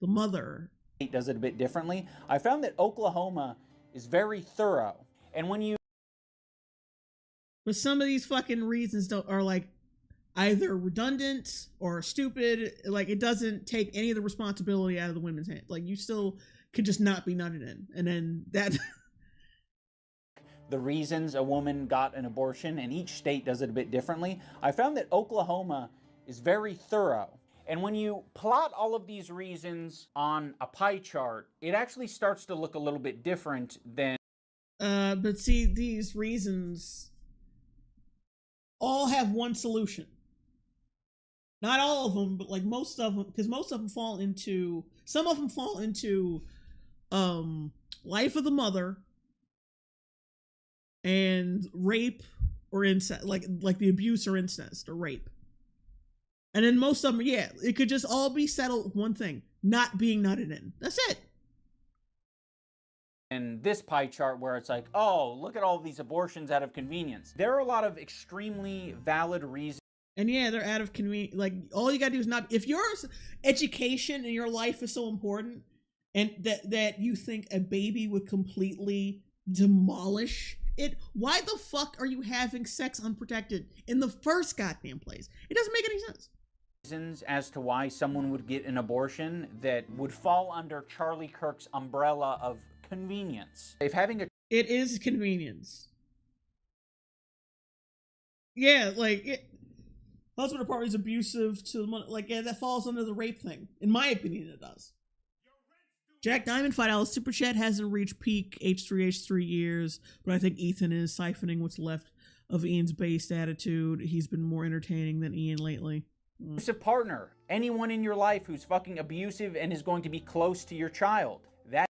the mother. Does it a bit differently. I found that Oklahoma is very thorough. And when you... But some of these fucking reasons are like either redundant or stupid. Like, it doesn't take any of the responsibility out of the women's hand. Like, you still could just not be nutted in. And then that... The reasons a woman got an abortion, and each state does it a bit differently. I found that Oklahoma is very thorough. And when you plot all of these reasons on a pie chart, it actually starts to look a little bit different than... But see, these reasons all have one solution. Not all of them, but like most of them, because most of them fall into... Some of them fall into life of the mother and rape or incest, like the abuse or incest or rape. And then most of them, yeah, it could just all be settled with one thing: not being nutted in. That's it. And this pie chart where it's like, oh, look at all these abortions out of convenience. There are a lot of extremely valid reasons. And yeah, they're out of convenience. Like, all you gotta do is not... If your education in your life is so important, and that you think a baby would completely demolish it, why the fuck are you having sex unprotected in the first goddamn place? It doesn't make any sense. Reasons as to why someone would get an abortion that would fall under Charlie Kirk's umbrella of convenience. If having a... It is convenience. Yeah, like, husband or partner is abusive to the mother. Like, yeah, that falls under the rape thing. In my opinion, it does. Jack Diamond, $5 super chat, hasn't reached peak H3 years, but I think Ethan is siphoning what's left of Ian's based attitude. He's been more entertaining than Ian lately. Abusive partner, anyone in your life who's fucking abusive and is going to be close to your child. That...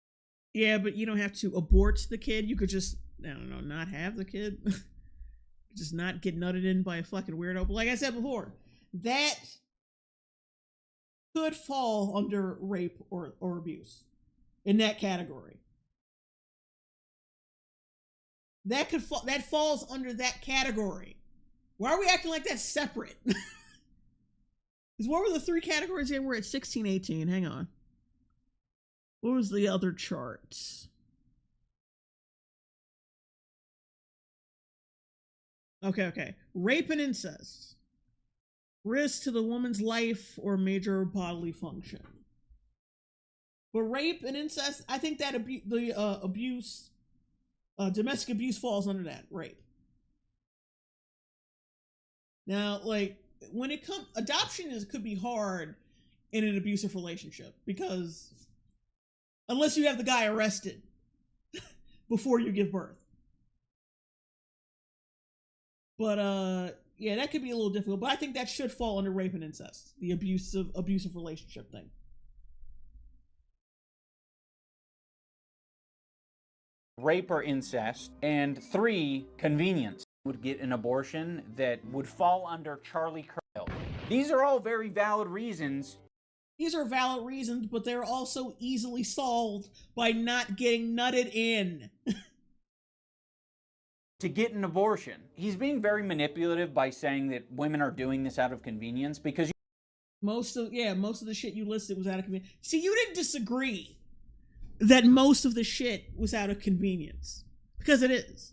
Yeah, but you don't have to abort the kid. You could just, I don't know, not have the kid. Just not get nutted in by a fucking weirdo. But like I said before, that could fall under rape or abuse in that category. That falls under that category. Why are we acting like that's separate? Because what were the three categories again? We're at 16, 18. Hang on. What was the other chart? Okay. Rape and incest. Risk to the woman's life or major bodily function. But rape and incest, I think that abuse, domestic abuse falls under that, rape. Now, like, when it comes, adoption could be hard in an abusive relationship, because unless you have the guy arrested before you give birth. But yeah, that could be a little difficult. But I think that should fall under rape and incest, the abusive relationship thing. Rape or incest. And 3, convenience. Would get an abortion that would fall under Charlie Kirk. These are all very valid reasons. These are valid reasons, but they're also easily solved by not getting nutted in. To get an abortion. He's being very manipulative by saying that women are doing this out of convenience because most of the shit you listed was out of convenience. See, you didn't disagree that most of the shit was out of convenience, because it is.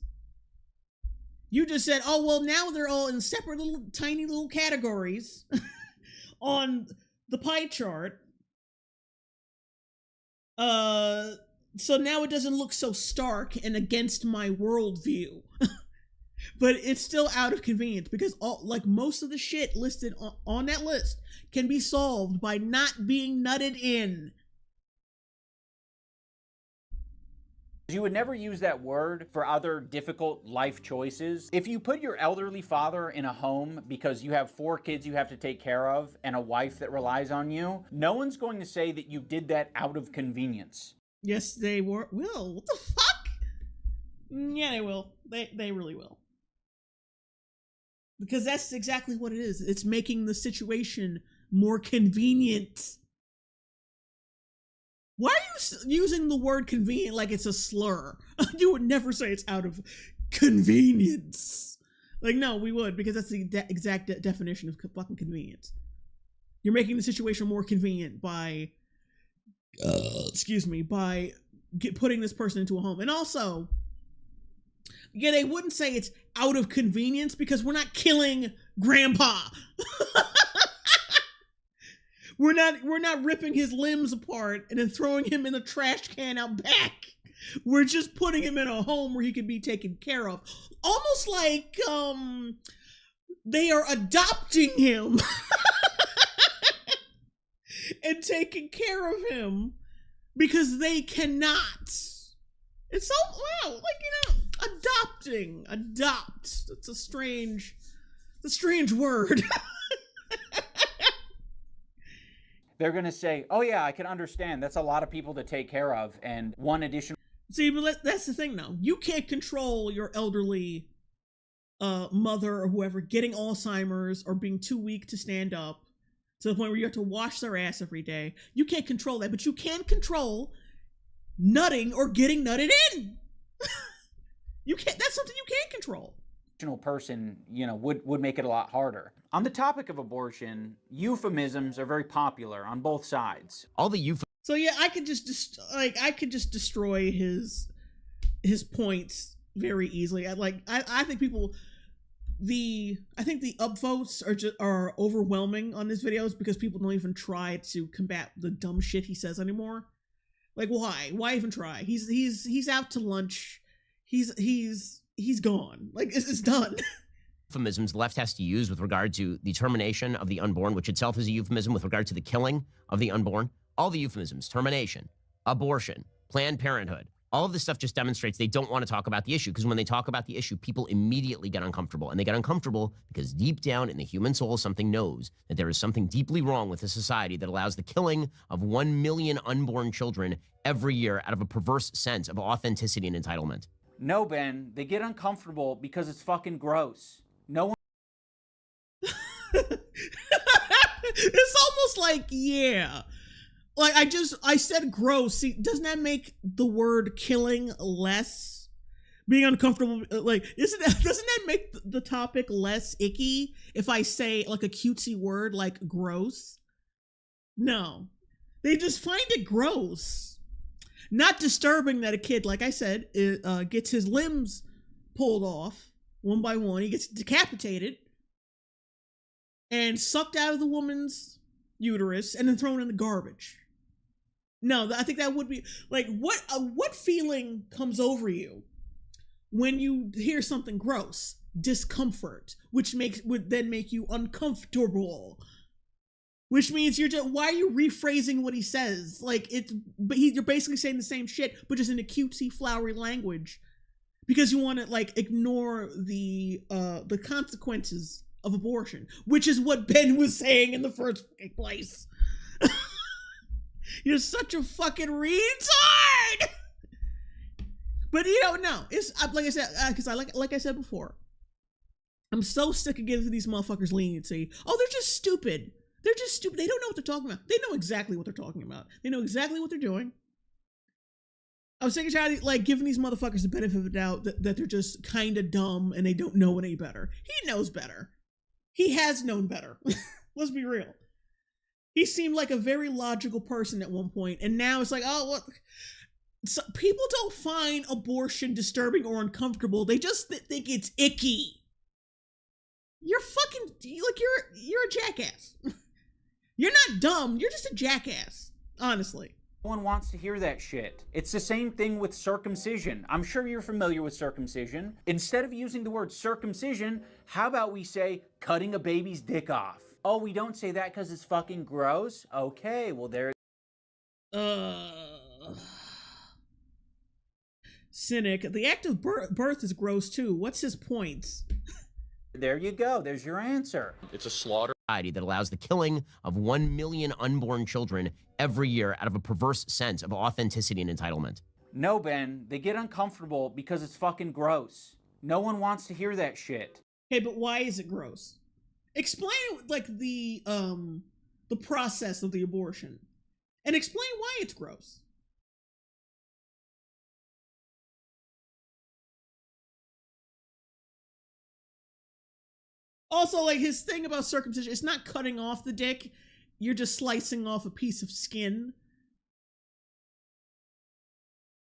You just said, oh, well, now they're all in separate little tiny little categories on the pie chart. So now it doesn't look so stark and against my worldview. But it's still out of convenience because most of the shit listed on that list can be solved by not being nutted in. You would never use that word for other difficult life choices. If you put your elderly father in a home because you have 4 kids you have to take care of and a wife that relies on you, no one's going to say that you did that out of convenience. Yes, they will. What the fuck? Yeah, they will. They really will. Because that's exactly what it is. It's making the situation more convenient. Why are you using the word convenient like it's a slur? You would never say it's out of convenience. Like, no, we would, because that's the exact definition of fucking convenience. You're making the situation more convenient by, by putting this person into a home. And also, yeah, they wouldn't say it's out of convenience because we're not killing grandpa. We're not ripping his limbs apart and then throwing him in the trash can out back. We're just putting him in a home where he can be taken care of. Almost like they are adopting him and taking care of him because they cannot. It's so, wow, like, adopt. It's a strange word. They're going to say, oh yeah, I can understand. That's a lot of people to take care of. And one additional. See, but that's the thing though. You can't control your elderly mother or whoever getting Alzheimer's or being too weak to stand up to the point where you have to wash their ass every day. You can't control that, but you can control nutting or getting nutted in. That's something you can't control. Person, would make it a lot harder. On the topic of abortion, euphemisms are very popular on both sides. All the euphemisms. So yeah, I could just destroy his points very easily. I think the upvotes are overwhelming on this videos because people don't even try to combat the dumb shit he says anymore. Like, why even try? He's out to lunch. He's gone. Like, it's done. Euphemisms the left has to use with regard to the termination of the unborn, which itself is a euphemism with regard to the killing of the unborn. All the euphemisms, termination, abortion, Planned Parenthood, all of this stuff just demonstrates they don't want to talk about the issue, because when they talk about the issue, people immediately get uncomfortable. And they get uncomfortable because deep down in the human soul, something knows that there is something deeply wrong with a society that allows the killing of 1 million unborn children every year out of a perverse sense of authenticity and entitlement. No, Ben, they get uncomfortable because it's fucking gross. No one. It's almost like, yeah. Like, I said gross. See, doesn't that make the word killing less? Being uncomfortable, like, doesn't that make the topic less icky if I say, like, a cutesy word like gross? No. They just find it gross. Not disturbing that a kid, like I said, gets his limbs pulled off one by one. He gets decapitated and sucked out of the woman's uterus and then thrown in the garbage. No, I think that would be like, what feeling comes over you when you hear something gross? Discomfort, which would then make you uncomfortable. Which means why are you rephrasing what he says? Like, you're basically saying the same shit, but just in a cutesy, flowery language. because you want to like ignore the consequences of abortion, which is what Ben was saying in the first place. You're such a fucking retard. But you don't know. It's like I said, because like I said before, I'm so sick of giving these motherfuckers leniency. Oh, they're just stupid. They're just stupid. They don't know what they're talking about. They know exactly what they're talking about. They know exactly what they're doing. I was sick and tired of like giving these motherfuckers the benefit of the doubt that they're just kind of dumb and they don't know any better. He knows better. He has known better. Let's be real. He seemed like a very logical person at one point, and now it's like, oh, what? So people don't find abortion disturbing or uncomfortable. They just think it's icky. You're fucking like you're a jackass. You're not dumb. You're just a jackass. Honestly. No one wants to hear that shit. It's the same thing with circumcision. I'm sure you're familiar with circumcision. Instead of using the word circumcision, how about we say cutting a baby's dick off? Oh, we don't say that because it's fucking gross? Okay, well there... Cynic. The act of birth is gross too. What's his point? There you go. There's your answer. It's a slaughter that allows the killing of 1 million unborn children every year out of a perverse sense of authenticity and entitlement. No, Ben. They get uncomfortable because it's fucking gross. No one wants to hear that shit. Okay, but why is it gross? Explain like the process of the abortion. And explain why it's gross. Also, like, his thing about circumcision, it's not cutting off the dick. You're just slicing off a piece of skin.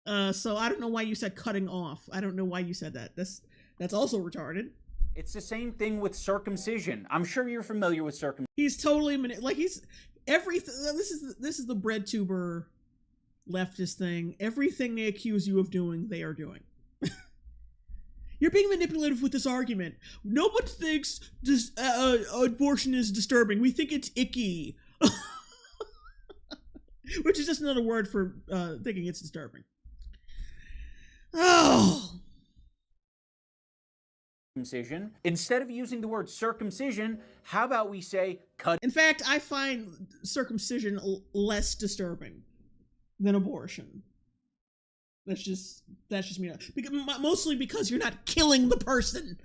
So I don't know why you said cutting off. I don't know why you said that. That's also retarded. It's the same thing with circumcision. I'm sure you're familiar with circumcision. He's totally he's everything. This is the bread tuber leftist thing. Everything they accuse you of doing, they are doing. You're being manipulative with this argument. No one thinks this abortion is disturbing. We think it's icky. Which is just another word for thinking it's disturbing. Oh. Circumcision. Instead of using the word circumcision, how about we say cut? In fact, I find circumcision less disturbing than abortion. That's just me. Mostly because you're not killing the person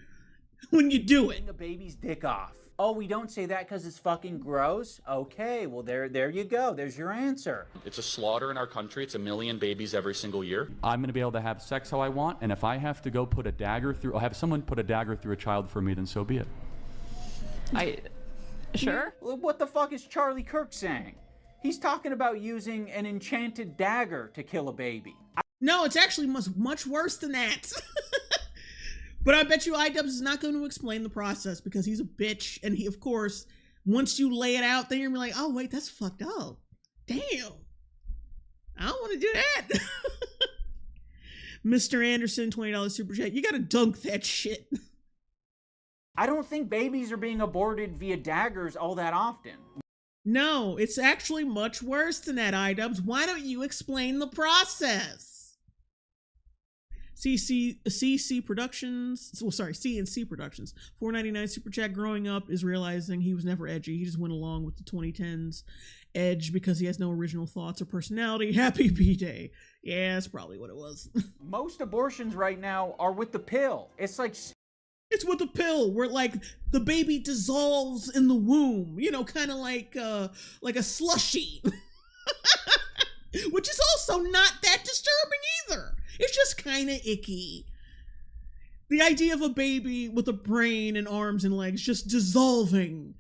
when you do it. A baby's dick off. Oh, we don't say that because it's fucking gross? Okay, well there you go. There's your answer. It's a slaughter in our country. It's 1 million babies every single year. I'm going to be able to have sex how I want, and if I have to go put a dagger through, or have someone put a dagger through a child for me, then so be it. Sure. What the fuck is Charlie Kirk saying? He's talking about using an enchanted dagger to kill a baby. No, it's actually much worse than that. But I bet you IDUBBBZ is not going to explain the process because he's a bitch. And he, of course, once you lay it out there, you're like, oh, wait, that's fucked up. Damn. I don't want to do that. Mr. Anderson, $20 super chat. You got to dunk that shit. I don't think babies are being aborted via daggers all that often. No, it's actually much worse than that, IDUBBBZ. Why don't you explain the process? CNC Productions, $4.99 super chat. Growing up is realizing he was never edgy. He just went along with the 2010s edge because he has no original thoughts or personality. Happy B-Day. Yeah, that's probably what it was. Most abortions right now are with the pill. It's with the pill where like the baby dissolves in the womb, you know, kind of like a slushie. Which is also not that disturbing either. It's just kind of icky. The idea of a baby with a brain and arms and legs just dissolving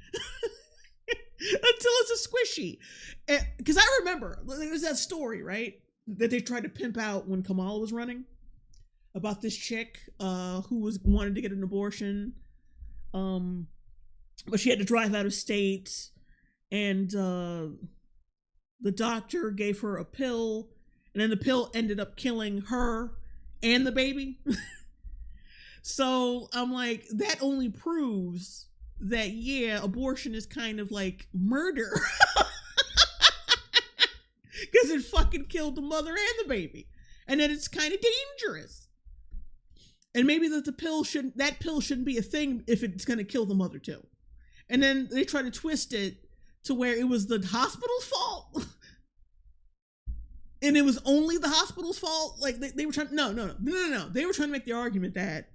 until it's a squishy. Because I remember, there's that story, right? That they tried to pimp out when Kamala was running. About this chick who wanted to get an abortion. But she had to drive out of state. And the doctor gave her a pill. And then the pill ended up killing her and the baby. So I'm like, that only proves that, yeah, abortion is kind of like murder. Because it fucking killed the mother and the baby. And then it's kind of dangerous. And maybe that pill shouldn't be a thing if it's going to kill the mother too. And then they try to twist it to where it was the hospital's fault. And it was only the hospital's fault. Like they were trying, no. They were trying to make the argument that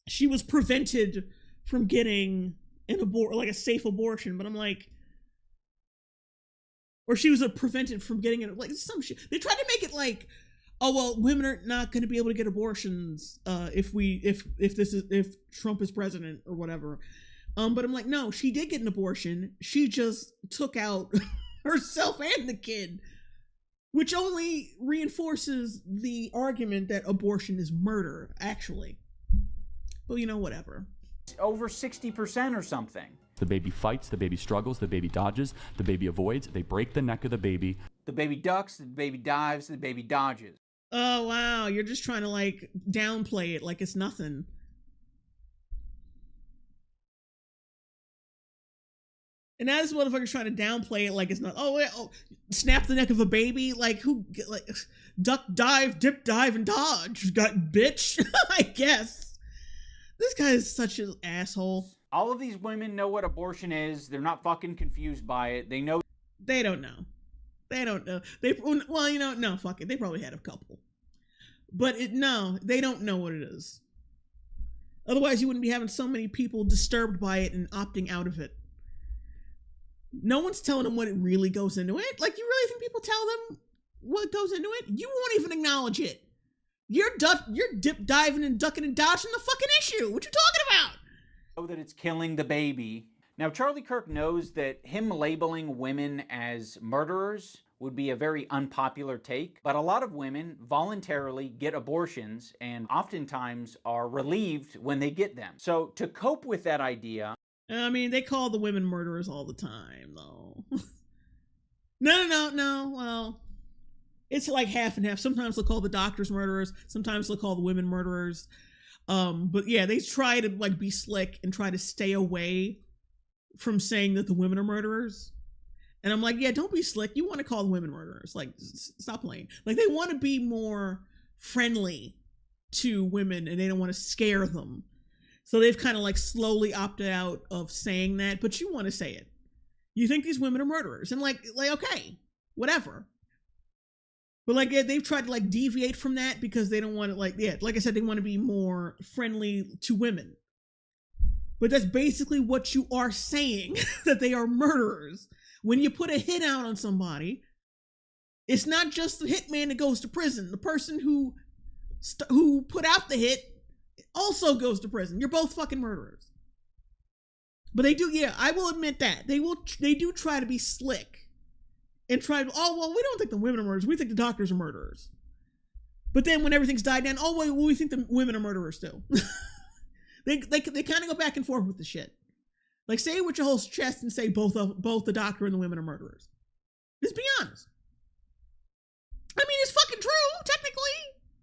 she was prevented from getting a safe abortion. But I'm like, or she was prevented from getting it, like some shit. They tried to make it like, oh well, women are not going to be able to get abortions if Trump is president or whatever. But I'm like, no, she did get an abortion. She just took out herself and the kid, which only reinforces the argument that abortion is murder, actually. But whatever. Over 60% or something. The baby fights, the baby struggles, the baby dodges, the baby avoids, they break the neck of the baby. The baby ducks, the baby dives, the baby dodges. Oh, wow. You're just trying to, like, downplay it like it's nothing. And now this motherfucker's trying to downplay it like it's not. Oh, snap the neck of a baby? Like, duck, dive, dip, dive, and dodge. Got bitch, I guess. This guy is such an asshole. All of these women know what abortion is. They're not fucking confused by it. They know. They don't know. They don't know. No, fuck it. They probably had a couple. But they don't know what it is. Otherwise, you wouldn't be having so many people disturbed by it and opting out of it. No one's telling them what it really goes into it. Like, you really think people tell them what goes into it? You won't even acknowledge it. You're dip diving and ducking and dodging the fucking issue. What you talking about? Know that it's killing the baby. Now, Charlie Kirk knows that him labeling women as murderers would be a very unpopular take, but a lot of women voluntarily get abortions and oftentimes are relieved when they get them. So to cope with that idea... I mean, they call the women murderers all the time, though. No. Well, it's like half and half. Sometimes they'll call the doctors murderers. Sometimes they'll call the women murderers. But yeah, they try to like be slick and try to stay away from saying that the women are murderers. And I'm like, yeah, don't be slick. You want to call the women murderers. Like, stop playing. Like, they want to be more friendly to women and they don't want to scare them. So they've kind of like slowly opted out of saying that, but you want to say it. You think these women are murderers, and like okay, whatever. But like they've tried to like deviate from that because they don't want to like I said, they want to be more friendly to women. But that's basically what you are saying, that they are murderers. When you put a hit out on somebody, it's not just the hitman that goes to prison. The person who put out the hit also goes to prison. You're both fucking murderers. But they do, I will admit that. They do try to be slick and try to, we don't think the women are murderers. We think the doctors are murderers. But then when everything's died down, we think the women are murderers too. They kind of go back and forth with the shit. Like, say it with your whole chest and say both the doctor and the women are murderers. Just be honest. I mean, it's fucking true, technically.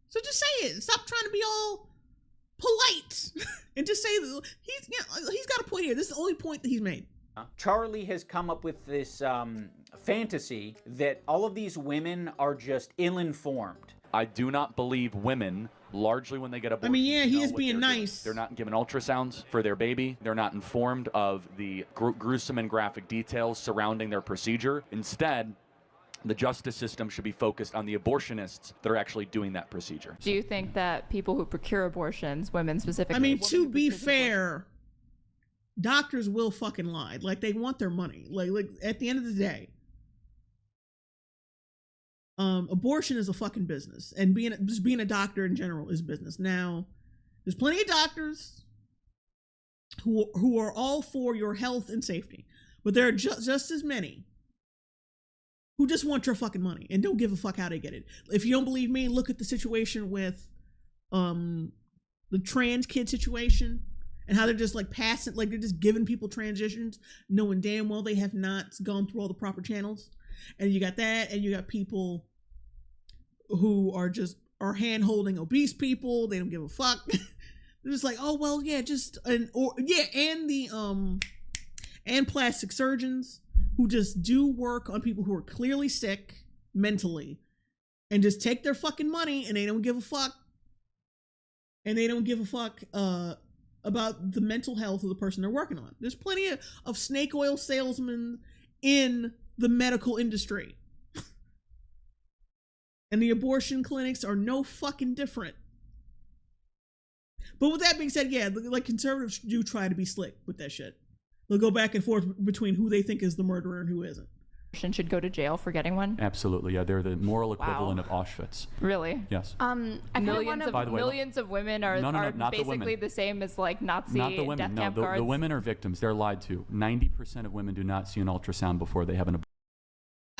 So just say it. Stop trying to be all polite and just say he's got a point here. This is the only point that he's made. Charlie has come up with this fantasy that all of these women are just ill-informed. I do not believe women, largely when they get abortions, I mean, yeah, he is being nice. They're not given ultrasounds for their baby. They're not informed of the gruesome and graphic details surrounding their procedure. Instead, the justice system should be focused on the abortionists that are actually doing that procedure. Do you think that people who procure abortions, women specifically... I mean, to be fair, doctors will fucking lie. Like, they want their money. Like at the end of the day, abortion is a fucking business. And being a doctor in general is business. Now, there's plenty of doctors who are all for your health and safety. But there are just as many who just want your fucking money and don't give a fuck how they get it. If you don't believe me, look at the situation with the trans kid situation and how they're just like passing, like they're just giving people transitions, knowing damn well they have not gone through all the proper channels. And you got that, and you got people who are hand holding obese people. They don't give a fuck. They're just like, oh well, yeah, and plastic surgeons who just do work on people who are clearly sick mentally and just take their fucking money and they don't give a fuck. and they don't give a fuck about the mental health of the person they're working on. There's plenty of snake oil salesmen in the medical industry. And the abortion clinics are no fucking different. But with that being said, yeah, like conservatives do try to be slick with that shit. They'll go back and forth between who they think is the murderer and who isn't. Should go to jail for getting one? Absolutely, yeah. They're the moral equivalent of Auschwitz. Really? Yes. Millions of women are not basically the same as like Nazi not the women. death No, camp the guards. women are victims. They're lied to. 90% of women do not see an ultrasound before they have an abortion.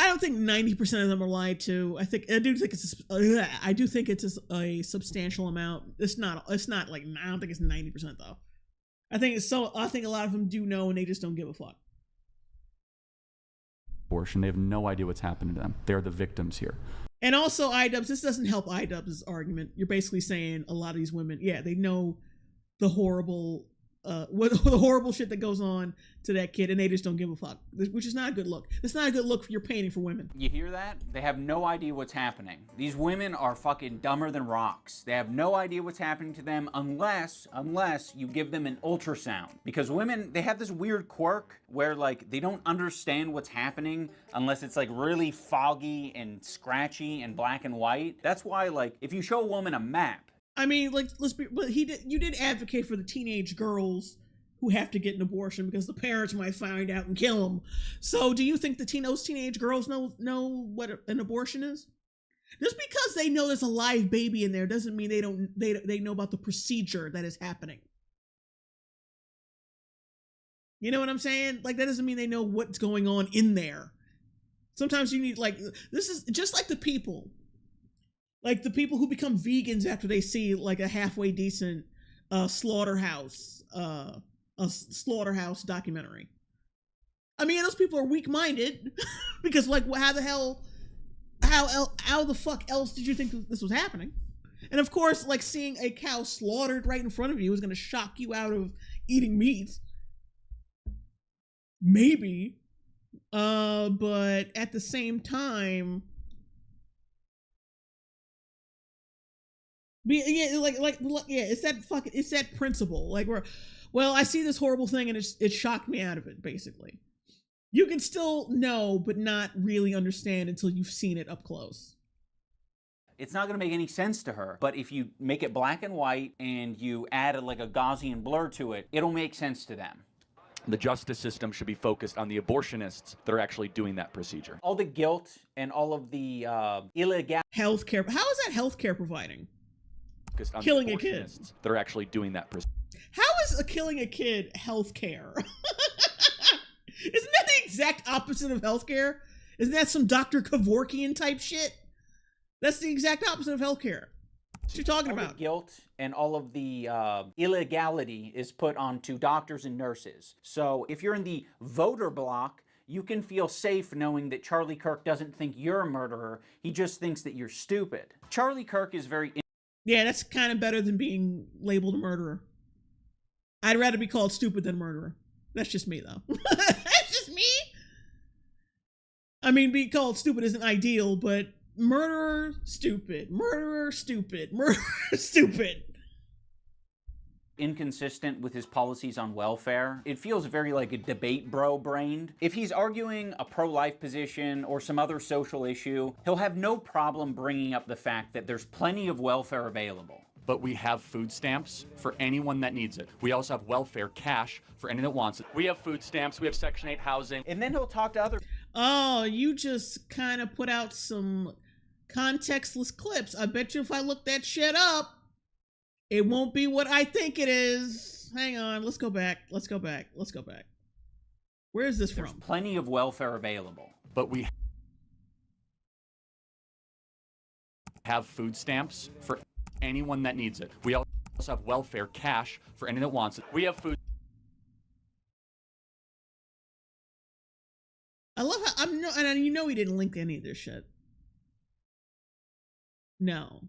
I don't think 90% of them are lied to. I do think it's a substantial amount. It's not like, I don't think it's 90% though. I think a lot of them do know and they just don't give a fuck. Abortion. They have no idea what's happened to them. They're the victims here. And also IDUBBBZ, this doesn't help IDUBBBZ's argument. You're basically saying a lot of these women, yeah, they know the horrible shit that goes on to that kid and they just don't give a fuck, which is not a good look. It's not a good look you're painting for women. You hear that? They have no idea what's happening. These women are fucking dumber than rocks. They have no idea what's happening to them unless you give them an ultrasound. Because women, they have this weird quirk where like they don't understand what's happening unless it's like really foggy and scratchy and black and white. That's why like if you show a woman a map, I mean, like, you did advocate for the teenage girls who have to get an abortion because the parents might find out and kill them. So do you think those teenage girls know what an abortion is? Just because they know there's a live baby in there doesn't mean they know about the procedure that is happening. You know what I'm saying? Like, that doesn't mean they know what's going on in there. Sometimes you need, like, this is just like the people. Like the people who become vegans after they see like a halfway decent slaughterhouse documentary. I mean, those people are weak-minded because like how the fuck else did you think this was happening? And of course, like seeing a cow slaughtered right in front of you is going to shock you out of eating meat. Maybe. But at the same time, it's that principle. Like, I see this horrible thing and it shocked me out of it, basically. You can still know, but not really understand until you've seen it up close. it's not going to make any sense to her. But if you make it black and white and you add a Gaussian blur to it, it'll make sense to them. The justice system should be focused on the abortionists that are actually doing that procedure. All the guilt and all of the illegal healthcare. How is that healthcare providing? On killing the a kid. That are actually doing that procedure. How is killing a kid healthcare? Isn't that the exact opposite of healthcare? Isn't that some Dr. Kevorkian type shit? That's the exact opposite of healthcare. What you talking about? The guilt and all of the illegality is put onto doctors and nurses. So if you're in the voter bloc, you can feel safe knowing that Charlie Kirk doesn't think you're a murderer. He just thinks that you're stupid. Charlie Kirk is very... Yeah, that's kind of better than being labeled a murderer. I'd rather be called stupid than murderer. That's just me, though. That's just me. I mean, being called stupid isn't ideal, but murderer, stupid. Murderer, stupid. Murderer, stupid. Inconsistent with his policies on welfare. It feels very like a debate bro-brained. If he's arguing a pro-life position or some other social issue, he'll have no problem bringing up the fact that there's plenty of welfare available. But we have food stamps for anyone that needs it. We also have welfare cash for anyone that wants it. We have food stamps, we have Section 8 housing. And then he'll talk to other... Oh, you just kind of put out some contextless clips. I bet you if I look that shit up, it won't be what I think it is. Hang on, let's go back. Let's go back. Where is this from? There's plenty of welfare available. But we have food stamps for anyone that needs it. We also have welfare cash for anyone that wants it. We have food. I love how and you know he didn't link any of this shit. No,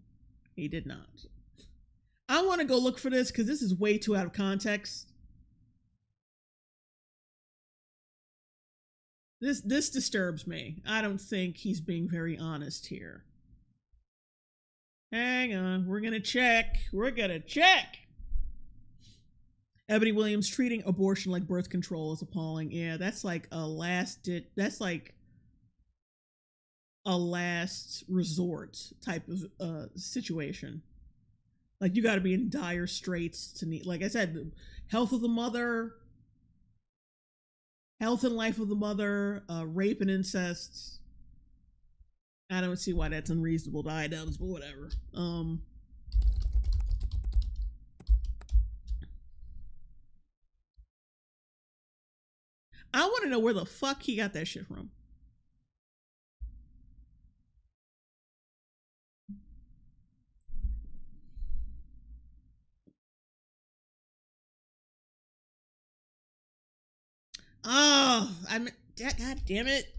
he did not. I want to go look for this because this is way too out of context. This disturbs me. I don't think he's being very honest here. Hang on, we're gonna check. We're gonna check. Ebony Williams, treating abortion like birth control is appalling. Yeah, that's like a that's like a last resort type of situation. Like, you got to be in dire straits to need, like I said, health of the mother, health and life of the mother, rape and incest. I don't see why that's unreasonable to IDUBBBZ, but whatever. I want to know where the fuck he got that shit from. Oh, God damn it.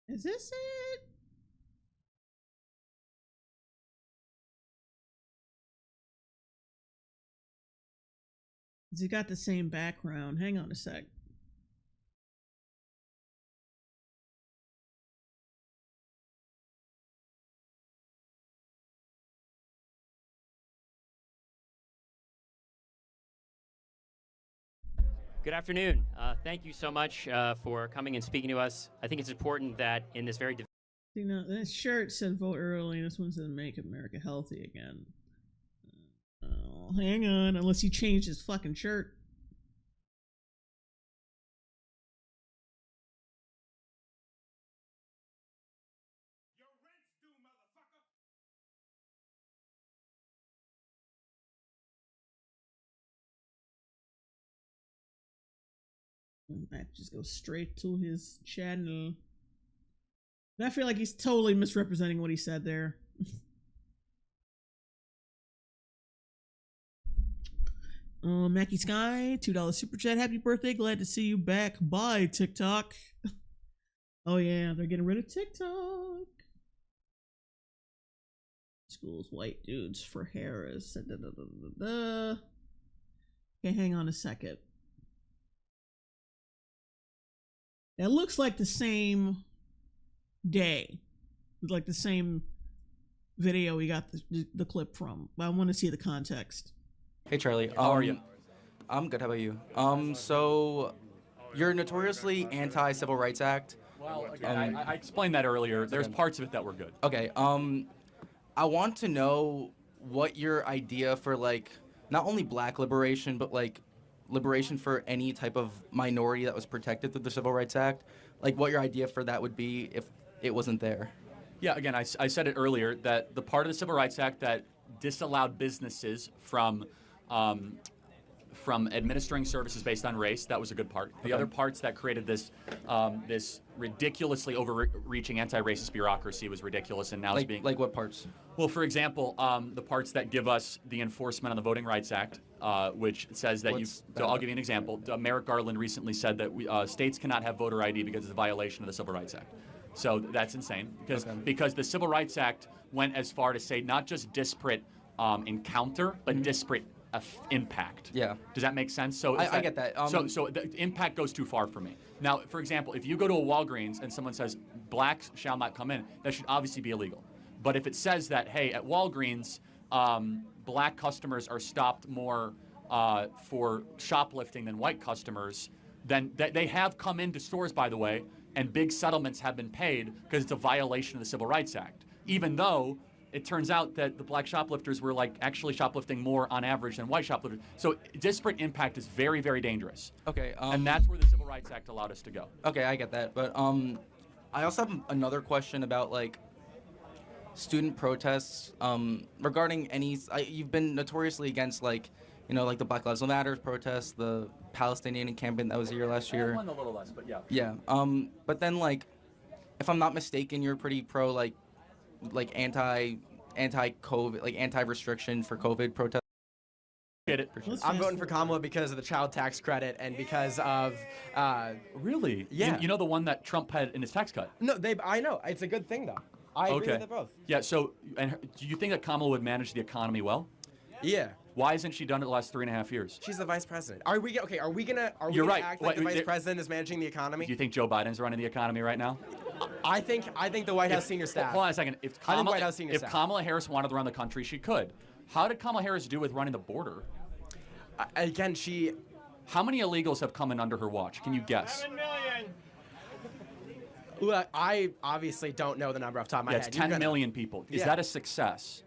Is this it? Has he got the same background? Hang on a sec. Good afternoon. Thank you so much for coming and speaking to us. I think it's important that in this very... You know, this shirt said vote early, and this one said make America healthy again. Oh, hang on, unless he changed his fucking shirt. I just go straight to his channel. I feel like he's totally misrepresenting what he said there. Mackie Sky, $2 super chat. Happy birthday. Glad to see you back. Bye, TikTok. Oh yeah, they're getting rid of TikTok. Schools, white dudes for Harris. Okay, hang on a second. It looks like the same day, like the same video we got the clip from, but I want to see the context. Hey Charlie, how are you? I'm good. How about you? So you're notoriously anti-Civil Rights Act. Well, again, I explained that earlier. There's parts of it that were good. Okay. I want to know what your idea for, like, not only Black liberation, but like liberation for any type of minority that was protected through the Civil Rights Act, like what your idea for that would be if it wasn't there. Yeah, again, I said it earlier that the part of the Civil Rights Act that disallowed businesses from administering services based on race, that was a good part. The other parts that created this this ridiculously overreaching anti-racist bureaucracy was ridiculous, and now it's being... Like what parts? Well, for example, the parts that give us the enforcement on the Voting Rights Act, which says that I'll give you an example. Merrick Garland recently said that states cannot have voter ID because it's a violation of the Civil Rights Act. So that's insane, because the Civil Rights Act went as far to say not just disparate encounter, but disparate impact. Yeah. Does that make sense? So I get that. So the impact goes too far for me. Now, for example, if you go to a Walgreens and someone says blacks shall not come in, that should obviously be illegal. But if it says that, hey, at Walgreens, black customers are stopped more for shoplifting than white customers, then they have come into stores, by the way, and big settlements have been paid because it's a violation of the Civil Rights Act, even though it turns out that the black shoplifters were actually shoplifting more on average than white shoplifters. So disparate impact is very, very dangerous. Okay. And that's where the Civil Rights Act allowed us to go. Okay, I get that. But I also have another question about student protests regarding any. You've been notoriously against the Black Lives Matter protests, the Palestinian encampment that was here last year. One a little less, but yeah. Yeah. But then if I'm not mistaken, you're pretty pro anti-COVID, anti-restriction for COVID protests. Get it. I'm voting for Kamala because of the child tax credit and because of Really? Yeah. You know the one that Trump had in his tax cut? No, I know it's a good thing though. I agree with it both. Yeah. So, and do you think that Kamala would manage the economy well? Yeah. Why hasn't she done it the last 3.5 years? She's the vice president. Are we okay? Are we gonna You're right. act like the vice president is managing the economy? Do you think Joe Biden's running the economy right now? I think the White House senior staff. Hold on a second. If Kamala Harris wanted to run the country, she could. How did Kamala Harris do with running the border? Again, How many illegals have come in under her watch? Can you guess? 7 million. Look, I obviously don't know the number off the top of my head. It's 10 million people. Is that a success?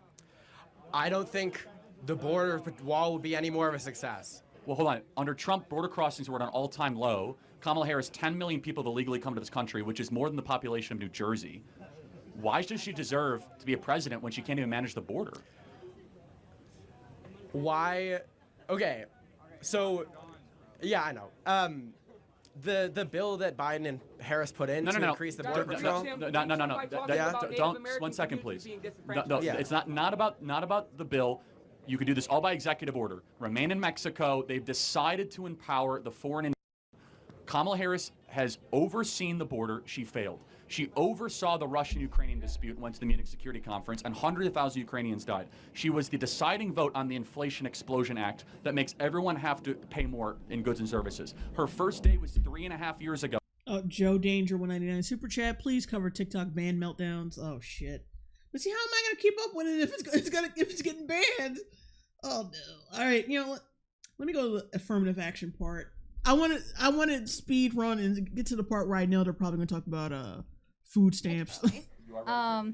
I don't think the border wall would be any more of a success. Well, hold on. Under Trump, border crossings were at an all-time low. Kamala Harris, 10 million people have illegally come to this country, which is more than the population of New Jersey. Why does she deserve to be a president when she can't even manage the border? Why? Okay, so, yeah, I know. The bill that Biden and Harris put in to increase the border patrol. No. Don't. 1 second, please. No. It's not about the bill. You could do this all by executive order. Remain in Mexico. They've decided to empower the foreign. Kamala Harris has overseen the border. She failed. She oversaw the Russian-Ukrainian dispute, went to the Munich Security Conference, and hundreds of thousands of Ukrainians died. She was the deciding vote on the Inflation Explosion Act that makes everyone have to pay more in goods and services. Her first day was 3.5 years ago. Joe Danger 199 super chat. Please cover TikTok ban meltdowns. Oh shit. But see, how am I gonna keep up with it if it's getting banned? Oh no. All right, let me go to the affirmative action part. I want to speed run and get to the part where I know they're probably gonna talk about food stamps. I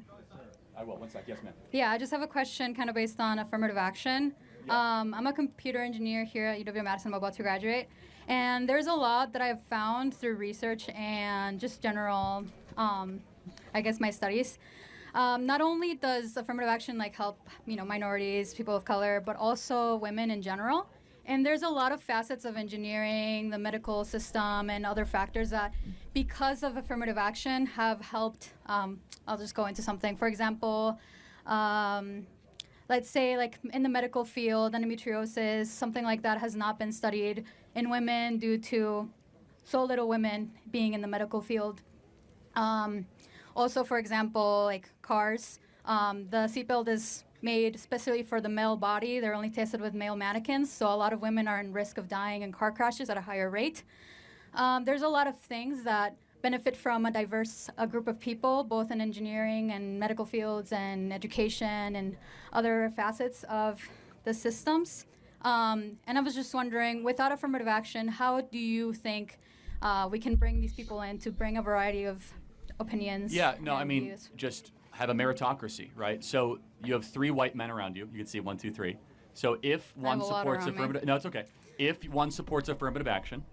will. 1 sec. Yes, ma'am. Yeah, I just have a question kind of based on affirmative action. I'm a computer engineer here at UW-Madison. I'm about to graduate. And there's a lot that I've found through research and just general, I guess, my studies. Not only does affirmative action help, minorities, people of color, but also women in general. And there's a lot of facets of engineering, the medical system, and other factors that, because of affirmative action, have helped. I'll just go into something. For example, let's say in the medical field, endometriosis, something like that has not been studied in women due to so little women being in the medical field. Also, for example, cars, the seatbelt is made specially for the male body. They're only tested with male mannequins, so a lot of women are in risk of dying in car crashes at a higher rate. There's a lot of things that benefit from a diverse group of people, both in engineering and medical fields and education and other facets of the systems. And I was just wondering, without affirmative action, how do you think we can bring these people in to bring a variety of opinions? Yeah, no, views? Just have a meritocracy, right? So you have 3 white men around you. You can see 1, 2, 3. So if one supports affirmative, no, it's okay. If one supports affirmative action,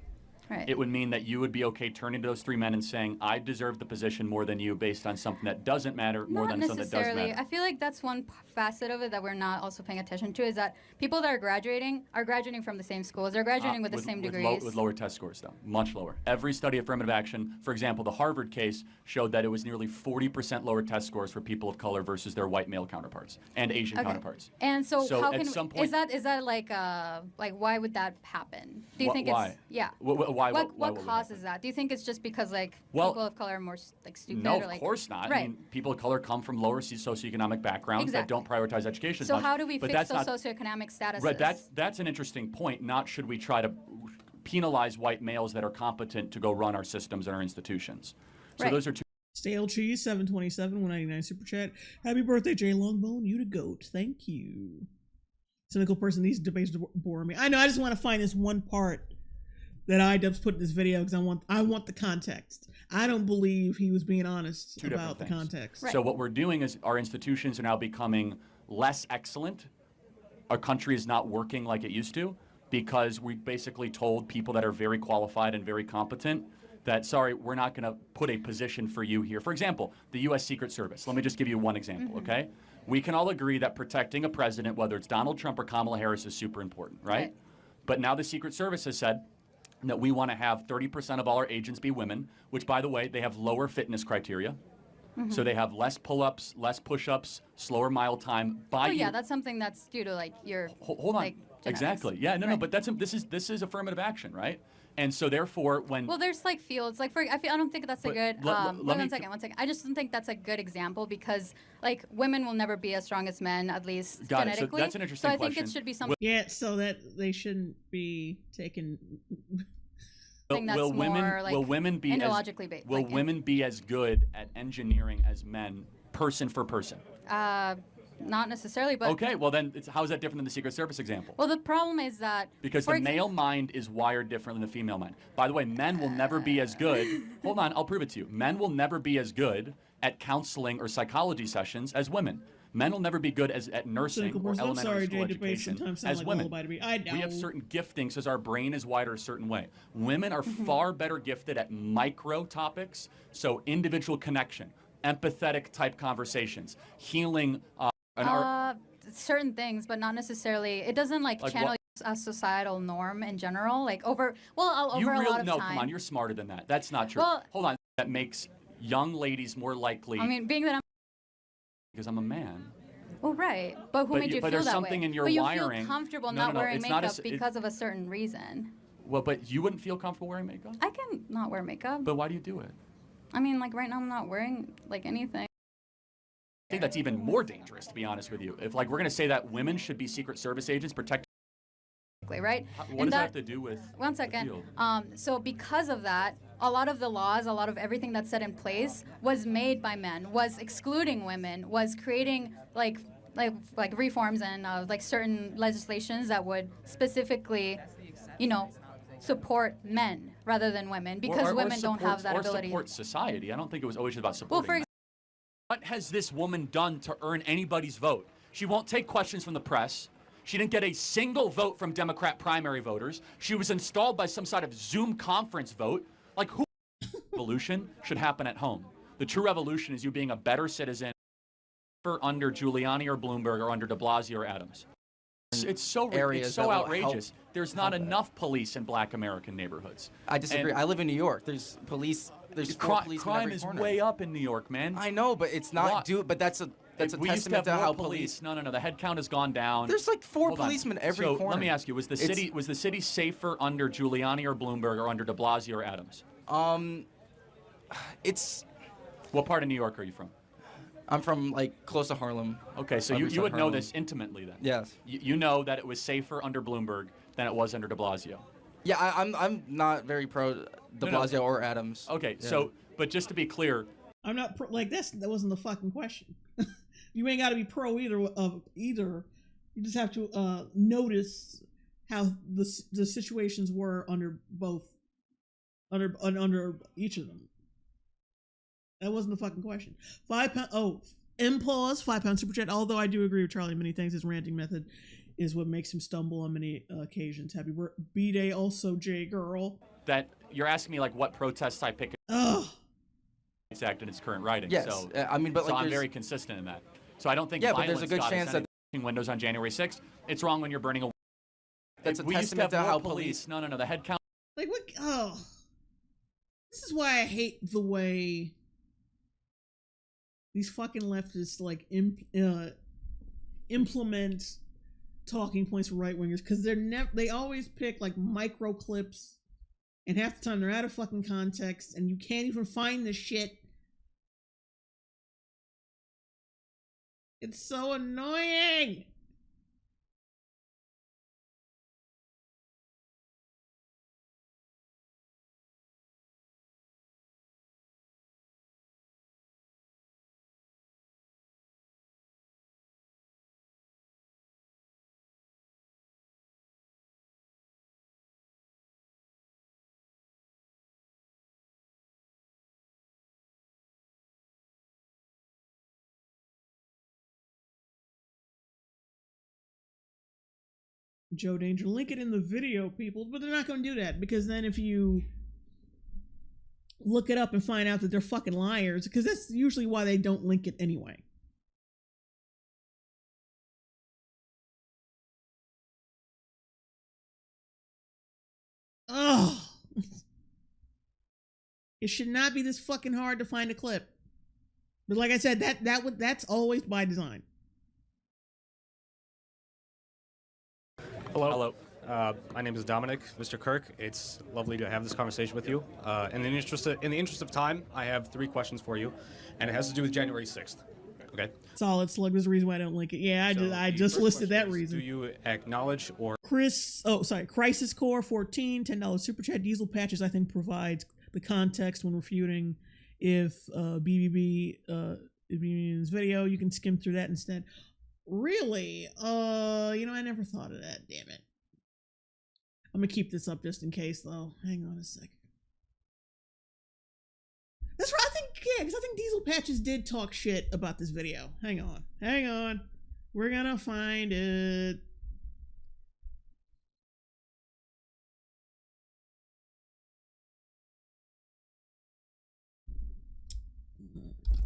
right, it would mean that you would be okay turning to those 3 men and saying, I deserve the position more than you based on something that doesn't matter more than something that does matter. I feel like that's one facet of it that we're not also paying attention to, is that people that are graduating from the same schools. They're graduating with the same degrees. With lower test scores, though. Much lower. Every study of affirmative action, for example, the Harvard case showed that it was nearly 40% lower test scores for people of color versus their white male counterparts and Asian counterparts. And so how at can some point, is that why would that happen? Do you think why? it's yeah? What causes that? Do you think it's just because people of color are more stupid? No, or, of course not. Right. I mean, people of color come from lower socioeconomic backgrounds that don't prioritize education so as much. how do we fix those socioeconomic statuses? Right, that's an interesting point. Not should we try to penalize white males that are competent to go run our systems and our institutions. So those are two. Stale Cheese 727 199 super chat. Happy birthday, JLongbone. You the goat. Thank you. Cynical person. These debates bore me. I know. I just want to find this one part that IDUBBBZ put in this video because I want the context. I don't believe he was being honest about the context. So what we're doing is our institutions are now becoming less excellent. Our country is not working like it used to because we basically told people that are very qualified and very competent that, sorry, we're not going to put a position for you here. For example, the U.S. Secret Service. Let me just give you one example, okay? We can all agree that protecting a president, whether it's Donald Trump or Kamala Harris, is super important, right? But now the Secret Service has said that we want to have 30% of all our agents be women, which, by the way, they have lower fitness criteria. So they have less pull-ups, less push-ups, slower mile time. That's something that's due to your hold on. genetics. Exactly. Yeah. No. But this is affirmative action, right? And so therefore, when well, there's like fields like I don't think that's a good. One second. I just don't think that's a good example because like women will never be as strong as men, at least genetically. So that's an interesting question. So I question. think it should be something. Yeah, so that they shouldn't be taken. Will women be ideologically based? Will women be as good at engineering as men, person for person? Not necessarily, but okay. Well, then how is that different than the Secret Service example? Well, the problem is that because the male mind is wired different than the female mind. By the way, men will never be as good. Hold on, I'll prove it to you. Men will never be as good at counseling or psychology sessions as women. Men will never be good at nursing or elementary school education as women. We have certain giftings because our brain is wired a certain way. Women are far better gifted at micro topics, so individual connection, empathetic type conversations, healing. Certain things, but not necessarily. It doesn't like channel a societal norm in general, like over a lot of time. No, come on, you're smarter than that. That's not true. Well, hold on, that makes young ladies more likely. I mean, being that because I'm a man. Well, right, but who made you feel there's that something way? in your but you wiring. feel comfortable not wearing makeup because of a certain reason. Well, but you wouldn't feel comfortable wearing makeup? I can not wear makeup. But why do you do it? I mean, like right now I'm not wearing like anything. I think that's even more dangerous, to be honest with you. If like we're going to say that women should be Secret Service agents, protect. Right? What does that have to do with? One second. So because of that, a lot of the laws, a lot of everything that's set in place was made by men, was excluding women, was creating like reforms and like certain legislations that would specifically, support men rather than women because women don't have that ability. Or support society. I don't think it was always about supporting. Well, what has this woman done to earn anybody's vote? She won't take questions from the press. She didn't get a single vote from Democrat primary voters. She was installed by some sort of Zoom conference vote. Like, who? Revolution should happen at home. The true revolution is you being a better citizen under Giuliani or Bloomberg or under de Blasio or Adams. It's so outrageous. There's not enough police in black American neighborhoods. I disagree. I live in New York. There's police. There's crime is way up in New York, man. I know, but it's not but that's a testament to how police. No. The head count has gone down. There's like 4 policemen every corner. Let me ask you: was the city safer under Giuliani or Bloomberg or under de Blasio or Adams? It's. What part of New York are you from? I'm from like close to Harlem. Okay, so you would know this intimately then. Yes. You know that it was safer under Bloomberg than it was under de Blasio. Yeah, I'm not very pro de Blasio or Adams. Okay, so but just to be clear, I'm not pro, like this. That wasn't the fucking question. You ain't got to be pro either of either. You just have to notice how the situations were under both, under each of them. That wasn't the fucking question. £5. Oh, impause. £5 super chat. Although I do agree with Charlie, many things his ranting method is what makes him stumble on many occasions. Happy B-Day also, J girl. That you're asking me like what protests I pick. Ugh. It's act in its current writing. Yes, so, I mean, but so like I'm very consistent in that. So I don't think but there's a good chance that windows on January 6th. It's wrong when you're burning a. That's a testament to how police. No. The head count. Like what? Oh, this is why I hate the way these fucking leftists like implement talking points for right wingers because they always pick like micro clips, and half the time they're out of fucking context, and you can't even find the shit. It's so annoying. Joe Danger, link it in the video, people, but they're not going to do that because then if you look it up and find out that they're fucking liars, because that's usually why they don't link it anyway. Ugh. It should not be this fucking hard to find a clip. But like I said, that's always by design. Hello. My name is Dominic, Mr. Kirk. It's lovely to have this conversation with you. In the interest of time, I have 3 questions for you, and it has to do with January 6th. Okay. Solid Slug. There's a reason why I don't like it. Yeah, I just listed that reason. Do you acknowledge or... Crisis Core 14, $10 super chat. Diesel Patches, I think, provides the context when refuting. If BBB in his video, you can skim through that instead. Really? I never thought of that. Damn it. I'm gonna keep this up just in case, though. Hang on a second. That's right. Because I think Diesel Patches did talk shit about this video. Hang on. We're gonna find it.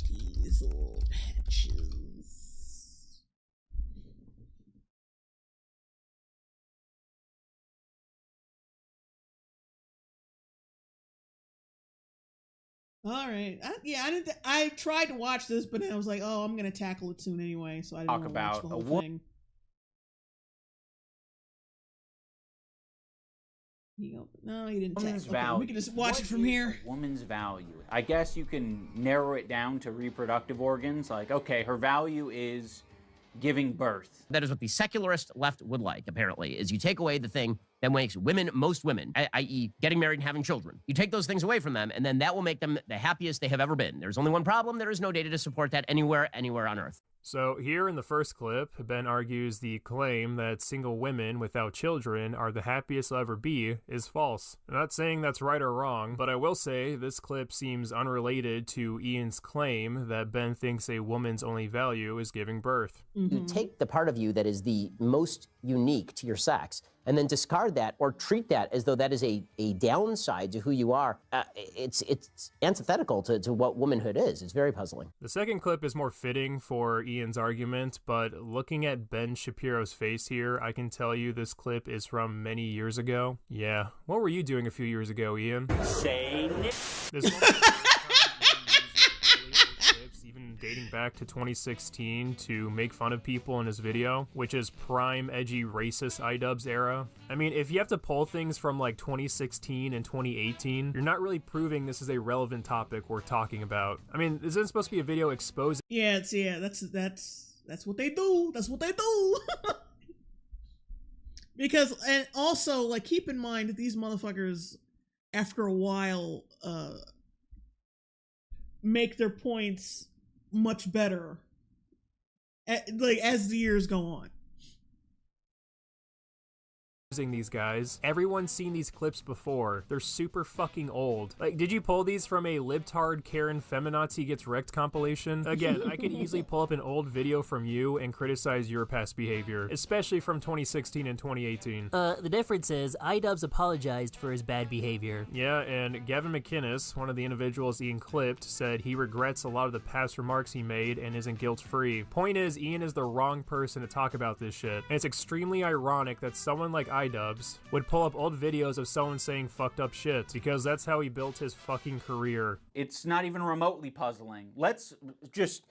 Diesel Patches. All right. I tried to watch this, but then I was like, oh, I'm gonna tackle it soon anyway, so I didn't want to watch the whole thing. No, he didn't. Woman's Okay, value. we can just watch it from here. Woman's value. I guess you can narrow it down to reproductive organs. Like, okay, her value is giving birth. That is what the secularist left would like, apparently, is you take away the thing that makes women most women, i.e. getting married and having children. You take those things away from them, and then that will make them the happiest they have ever been. There's only one problem. There is no data to support that anywhere on Earth. So here in the first clip, Ben argues the claim that single women without children are the happiest they'll ever be is false. I'm not saying that's right or wrong, but I will say this clip seems unrelated to Ian's claim that Ben thinks a woman's only value is giving birth. You take the part of you that is the most unique to your sex and then discard that or treat that as though that is a downside to who you are. It's antithetical to what womanhood is. It's very puzzling. The second clip is more fitting for Ian's argument, but looking at Ben Shapiro's face here, I can tell you this clip is from many years ago. Yeah, what were you doing a few years ago, Ian? Saying it. Even dating back to 2016 to make fun of people in his video, which is prime edgy racist IDUBBBZ era. I mean, if you have to pull things from like 2016 and 2018, you're not really proving this is a relevant topic we're talking about. I mean, isn't it supposed to be a video exposing? That's what they do. That's what they do. Because, and also, like, keep in mind that these motherfuckers, after a while, make their points much better, like, as the years go on. These guys. Everyone's seen these clips before. They're super fucking old. Like, did you pull these from a libtard Karen feminazi gets wrecked compilation? Again, I could easily pull up an old video from you and criticize your past behavior, especially from 2016 and 2018. The difference is IDUBBBZ apologized for his bad behavior. Yeah, and Gavin McInnes, one of the individuals Ian clipped, said he regrets a lot of the past remarks he made and isn't guilt-free. Point is, Ian is the wrong person to talk about this shit, and it's extremely ironic that someone like IDUBBBZ would pull up old videos of someone saying fucked up shit, because that's how he built his fucking career. It's not even remotely puzzling. Let's just...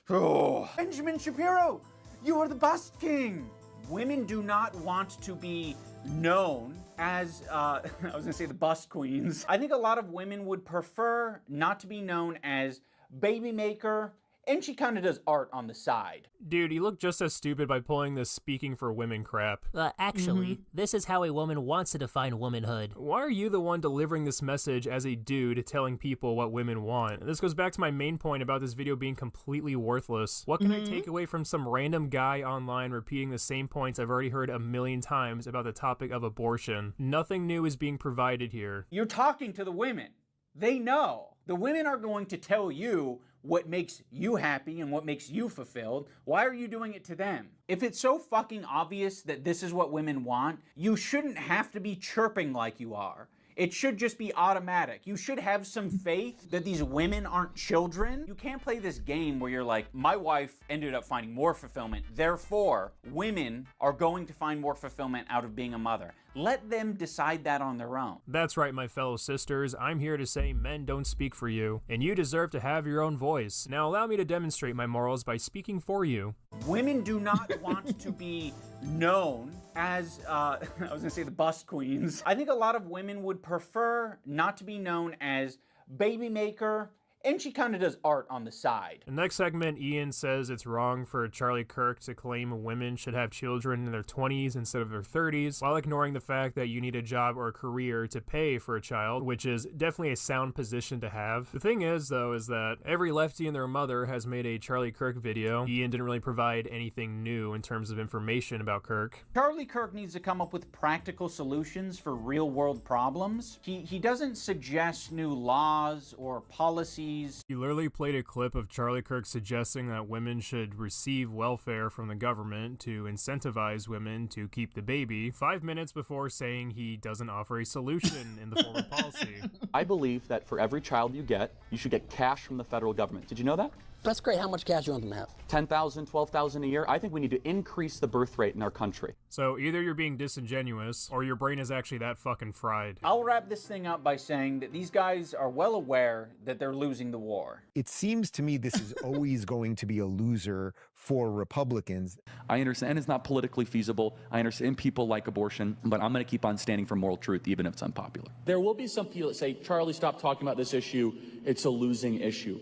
Oh. Benjamin Shapiro, you are the bust king. Women do not want to be known as, I was gonna say the bust queens. I think a lot of women would prefer not to be known as baby maker, and she kind of does art on the side. Dude, you look just as stupid by pulling this speaking for women crap. Actually, this is how a woman wants to define womanhood. Why are you the one delivering this message as a dude telling people what women want? This goes back to my main point about this video being completely worthless. What can I take away from some random guy online repeating the same points I've already heard a million times about the topic of abortion? Nothing new is being provided here. You're talking to the women. They know. The women are going to tell you what makes you happy and what makes you fulfilled. Why are you doing it to them? If it's so fucking obvious that this is what women want, you shouldn't have to be chirping like you are. It should just be automatic. You should have some faith that these women aren't children. You can't play this game where you're like, my wife ended up finding more fulfillment, therefore women are going to find more fulfillment out of being a mother. Let them decide that on their own. That's right, my fellow sisters. I'm here to say men don't speak for you, and you deserve to have your own voice. Now allow me to demonstrate my morals by speaking for you. Women do not want to be known as, I was gonna say the bust queens. I think a lot of women would prefer not to be known as baby maker, and she kind of does art on the side. The next segment, Ian says it's wrong for Charlie Kirk to claim women should have children in their 20s instead of their 30s, while ignoring the fact that you need a job or a career to pay for a child, which is definitely a sound position to have. The thing is, though, is that every lefty and their mother has made a Charlie Kirk video. Ian didn't really provide anything new in terms of information about Kirk. Charlie Kirk needs to come up with practical solutions for real-world problems. He doesn't suggest new laws or policies. He literally played a clip of Charlie Kirk suggesting that women should receive welfare from the government to incentivize women to keep the baby, 5 minutes before saying he doesn't offer a solution in the form of policy. I believe that for every child you get, you should get cash from the federal government. Did you know that? That's great. How much cash do you want them to have? 10,000, 12,000 a year. I think we need to increase the birth rate in our country. So either you're being disingenuous or your brain is actually that fucking fried. I'll wrap this thing up by saying that these guys are well aware that they're losing the war. It seems to me this is always going to be a loser for Republicans. I understand it's not politically feasible. I understand people like abortion, but I'm going to keep on standing for moral truth, even if it's unpopular. There will be some people that say, Charlie, stop talking about this issue. It's a losing issue.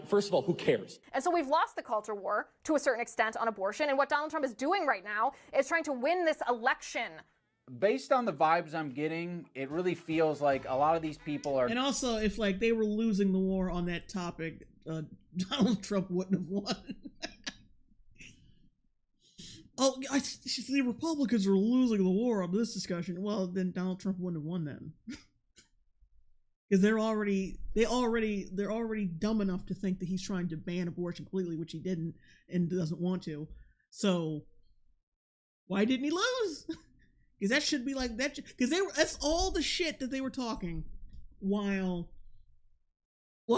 First of all, who cares? And so we've lost the culture war to a certain extent on abortion, and what Donald Trump is doing right now is trying to win this election. Based on the vibes I'm getting, it really feels like a lot of these people are... And also, if like they were losing the war on that topic, Donald Trump wouldn't have won. Oh, the Republicans are losing the war on this discussion. Well, then Donald Trump wouldn't have won then. Because they're already dumb enough to think that he's trying to ban abortion completely, which he didn't and doesn't want to. So why didn't he lose? Because that should be like that. Because that's all the shit that they were talking while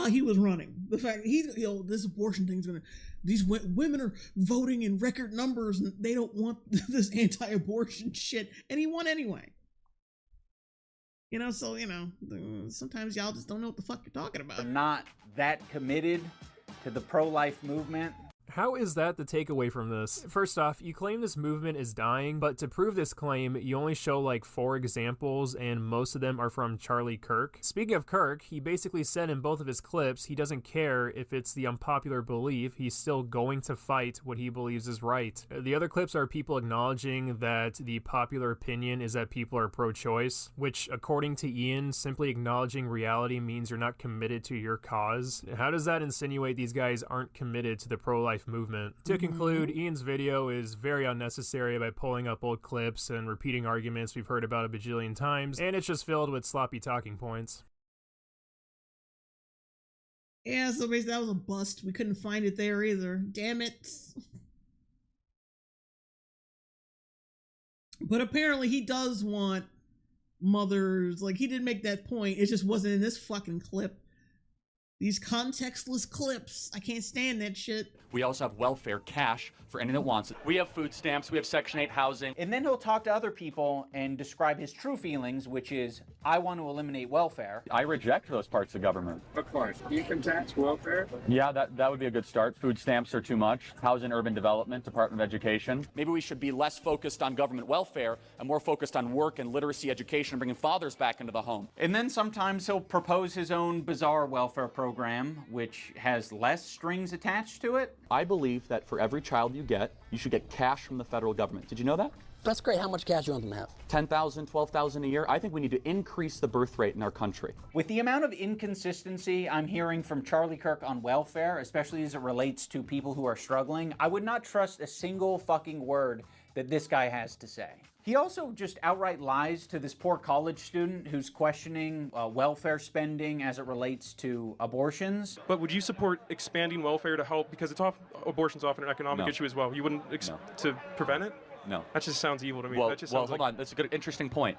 he was running. The fact this abortion thing's gonna, these women are voting in record numbers and they don't want this anti-abortion shit, and he won anyway. So, sometimes y'all just don't know what the fuck you're talking about. They're not that committed to the pro-life movement. How is that the takeaway from this? First off, you claim this movement is dying, but to prove this claim, you only show like 4 examples, and most of them are from Charlie Kirk. Speaking of Kirk, he basically said in both of his clips he doesn't care if it's the unpopular belief, he's still going to fight what he believes is right. The other clips are people acknowledging that the popular opinion is that people are pro-choice, which according to Ian, simply acknowledging reality means you're not committed to your cause. How does that insinuate these guys aren't committed to the pro-life movement? To conclude, Ian's video is very unnecessary by pulling up old clips and repeating arguments we've heard about a bajillion times, and it's just filled with sloppy talking points. Yeah, so basically that was a bust. We couldn't find it there either. Damn it. But apparently he does want mothers, like he did make that point, it just wasn't in this fucking clip. These contextless clips, I can't stand that shit. We also have welfare cash for anyone that wants it. We have food stamps, we have Section 8 housing. And then he'll talk to other people and describe his true feelings, which is, I want to eliminate welfare. I reject those parts of government. Of course. Income tax, welfare? Yeah, that would be a good start. Food stamps are too much. Housing, Urban Development, Department of Education. Maybe we should be less focused on government welfare and more focused on work and literacy education, bringing fathers back into the home. And then sometimes he'll propose his own bizarre welfare program, which has less strings attached to it. I believe that for every child you get, you should get cash from the federal government. Did you know that? That's great. How much cash do you want them to have? 10,000, 12,000 a year. I think we need to increase the birth rate in our country. With the amount of inconsistency I'm hearing from Charlie Kirk on welfare, especially as it relates to people who are struggling, I would not trust a single fucking word that this guy has to say. He also just outright lies to this poor college student who's questioning welfare spending as it relates to abortions. But would you support expanding welfare to help, because abortion's often an economic issue as well? You wouldn't to prevent it? No. That just sounds evil to me. Well, that just hold on. That's a good, interesting point.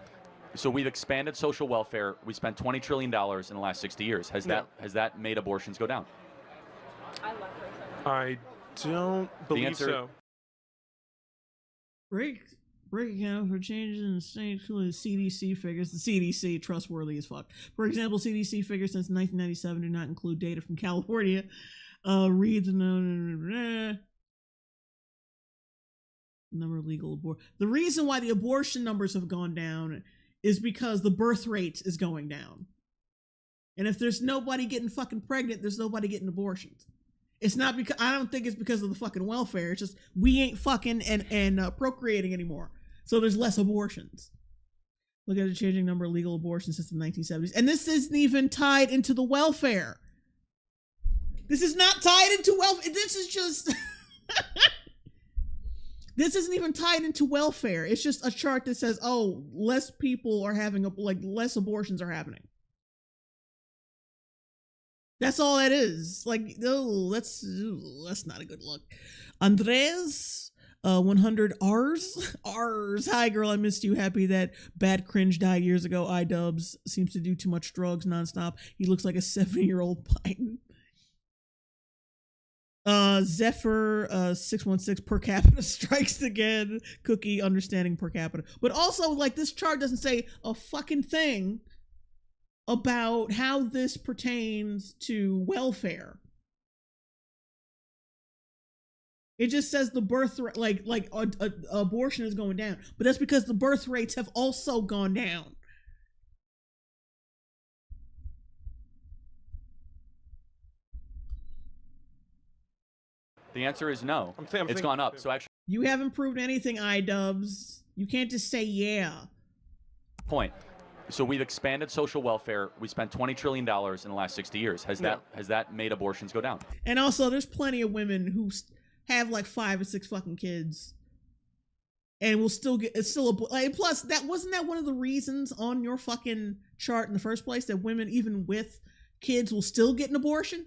So we've expanded social welfare. We spent $20 trillion in the last 60 years. Has that made abortions go down? I don't believe so. Break account for changes in the state, including CDC figures. The CDC, trustworthy as fuck. For example, CDC figures since 1997 do not include data from California. Reads number of legal abortion. The reason why the abortion numbers have gone down is because the birth rate is going down. And if there's nobody getting fucking pregnant, there's nobody getting abortions. It's not because, I don't think it's because of the fucking welfare. It's just we ain't fucking and procreating anymore. So there's less abortions. Look at the changing number of legal abortions since the 1970s. And this isn't even tied into the welfare. This is not tied into welfare. This is just... This isn't even tied into welfare. It's just a chart that says, oh, less people are having, less abortions are happening. That's all that is. Like, oh, that's not a good look. Andres, 100 R's. Hi, girl, I missed you. Happy that Bad Cringe died years ago. IDUBBBZ seems to do too much drugs nonstop. He looks like a 70-year-old Biden. Zephyr 616 per capita strikes again. Cookie understanding per capita. But also, like, this chart doesn't say a fucking thing about how this pertains to welfare. It just says the birth rate, like abortion is going down, but that's because the birth rates have also gone down. The answer is no. It's gone up. So actually, You haven't proved anything, IDUBBBZ. You can't just say yeah. point. So we've expanded social welfare. We spent $20 trillion in the last 60 years. Has that made abortions go down? And also, there's plenty of women who have like 5 or 6 fucking kids, and will still get. It's still like. Plus, wasn't that one of the reasons on your fucking chart in the first place that women, even with kids, will still get an abortion?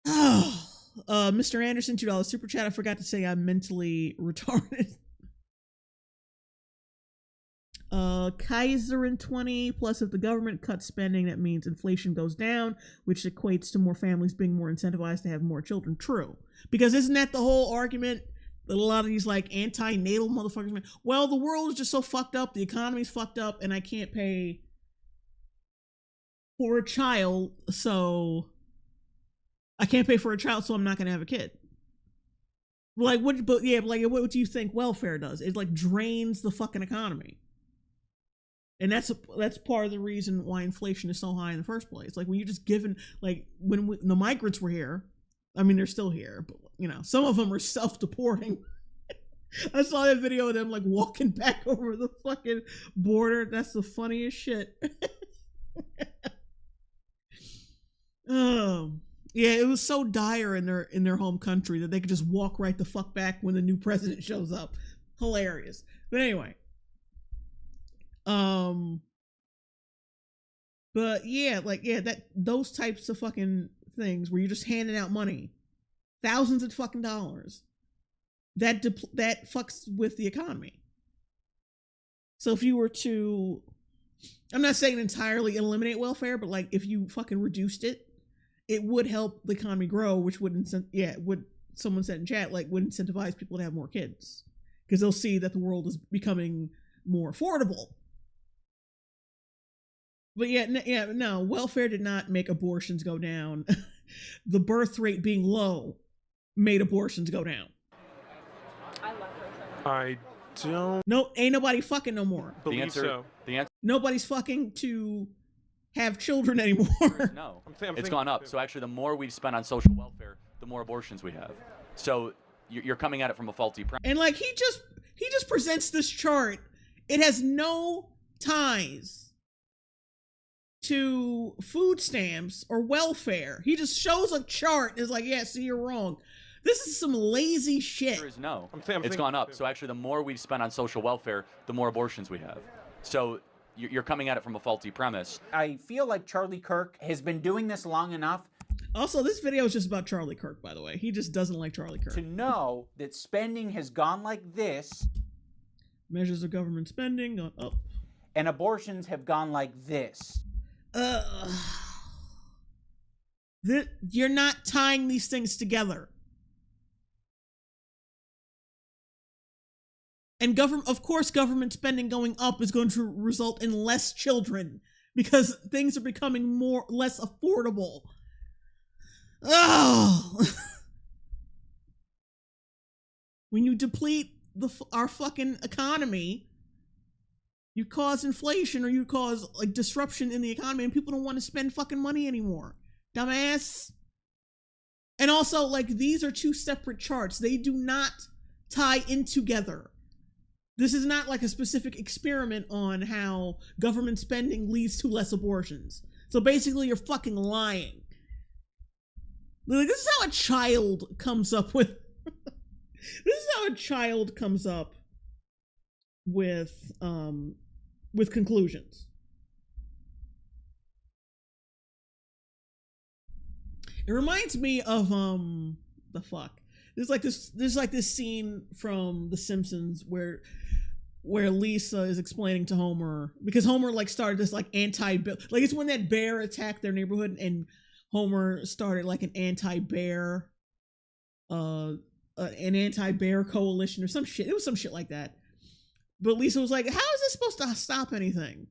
Oh. Mr. Anderson, $2 super chat. I forgot to say I'm mentally retarded. Kaiserin 20, plus if the government cuts spending, that means inflation goes down, which equates to more families being more incentivized to have more children. True. Because isn't that the whole argument that a lot of these like anti-natal motherfuckers make? Well, the world is just so fucked up, the economy's fucked up, and I can't pay for a child, so I'm not gonna have a kid. Like what? But yeah, like what do you think welfare does? It like drains the fucking economy, and that's part of the reason why inflation is so high in the first place. Like when you're just given, like when the migrants were here, I mean they're still here, but you know some of them are self-deporting. I saw that video of them like walking back over the fucking border. That's the funniest shit. Oh. Yeah, it was so dire in their home country that they could just walk right the fuck back when the new president shows up. Hilarious. But anyway. But yeah, those types of fucking things where you're just handing out money, thousands of fucking dollars, that fucks with the economy. So if you were to, I'm not saying entirely eliminate welfare, but like if you fucking reduced it, it would help the economy grow, which would someone said in chat, like would incentivize people to have more kids because they'll see that the world is becoming more affordable. But no, welfare did not make abortions go down. The birth rate being low made abortions go down. I don't. No, ain't nobody fucking no more. The answer. Nobody's fucking to have children anymore. No, it's gone up. So actually, the more we've spent on social welfare, the more abortions we have. So you're coming at it from a faulty premise. And like he just presents this chart. It has no ties to food stamps or welfare. He just shows a chart and is like, yeah, see, you're wrong. This is some lazy shit. No, it's gone up. So actually, the more we've spent on social welfare, the more abortions we have. So you're coming at it from a faulty premise. I feel like Charlie Kirk has been doing this long enough. Also, this video is just about Charlie Kirk, by the way. He just doesn't like Charlie Kirk. To know that spending has gone like this. Measures of government spending gone up. And abortions have gone like this. You're not tying these things together. And of course, government spending going up is going to result in less children because things are becoming less affordable. Oh. When you deplete our fucking economy, you cause inflation or you cause like disruption in the economy, and people don't want to spend fucking money anymore. Dumbass. And also, like, these are two separate charts. They do not tie in together. This is not like a specific experiment on how government spending leads to less abortions. So basically, you're fucking lying. Like, this is how a child comes up with. This is how a child comes up with conclusions. It reminds me of the fuck. There's like this scene from The Simpsons where Lisa is explaining to Homer, because Homer like started this like like it's when that bear attacked their neighborhood, and Homer started like an anti-bear coalition or some shit. It was some shit like that. But Lisa was like, how is this supposed to stop anything?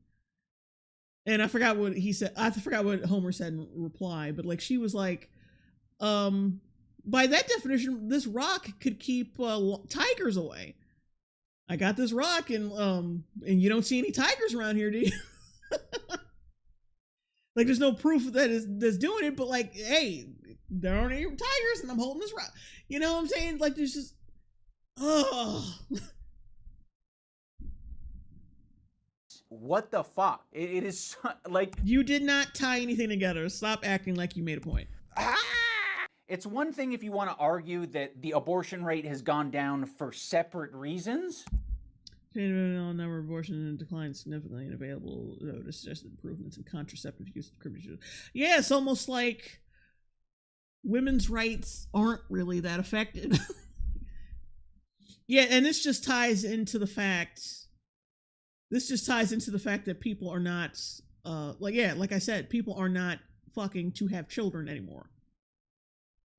And I forgot what he said. I forgot what Homer said in reply, but like she was like, by that definition, this rock could keep tigers away. I got this rock, and you don't see any tigers around here, do you? Like, there's no proof that's doing it, but like, hey, there aren't any tigers, and I'm holding this rock. You know what I'm saying? Like, there's just, What the fuck? It is like... You did not tie anything together. Stop acting like you made a point. It's one thing if you want to argue that the abortion rate has gone down for separate reasons. Number of abortions declined significantly and available to suggest improvements in contraceptive use of criminal. Yeah, it's almost like women's rights aren't really that affected. Yeah, and this just ties into the fact that people are not, like I said, people are not fucking to have children anymore.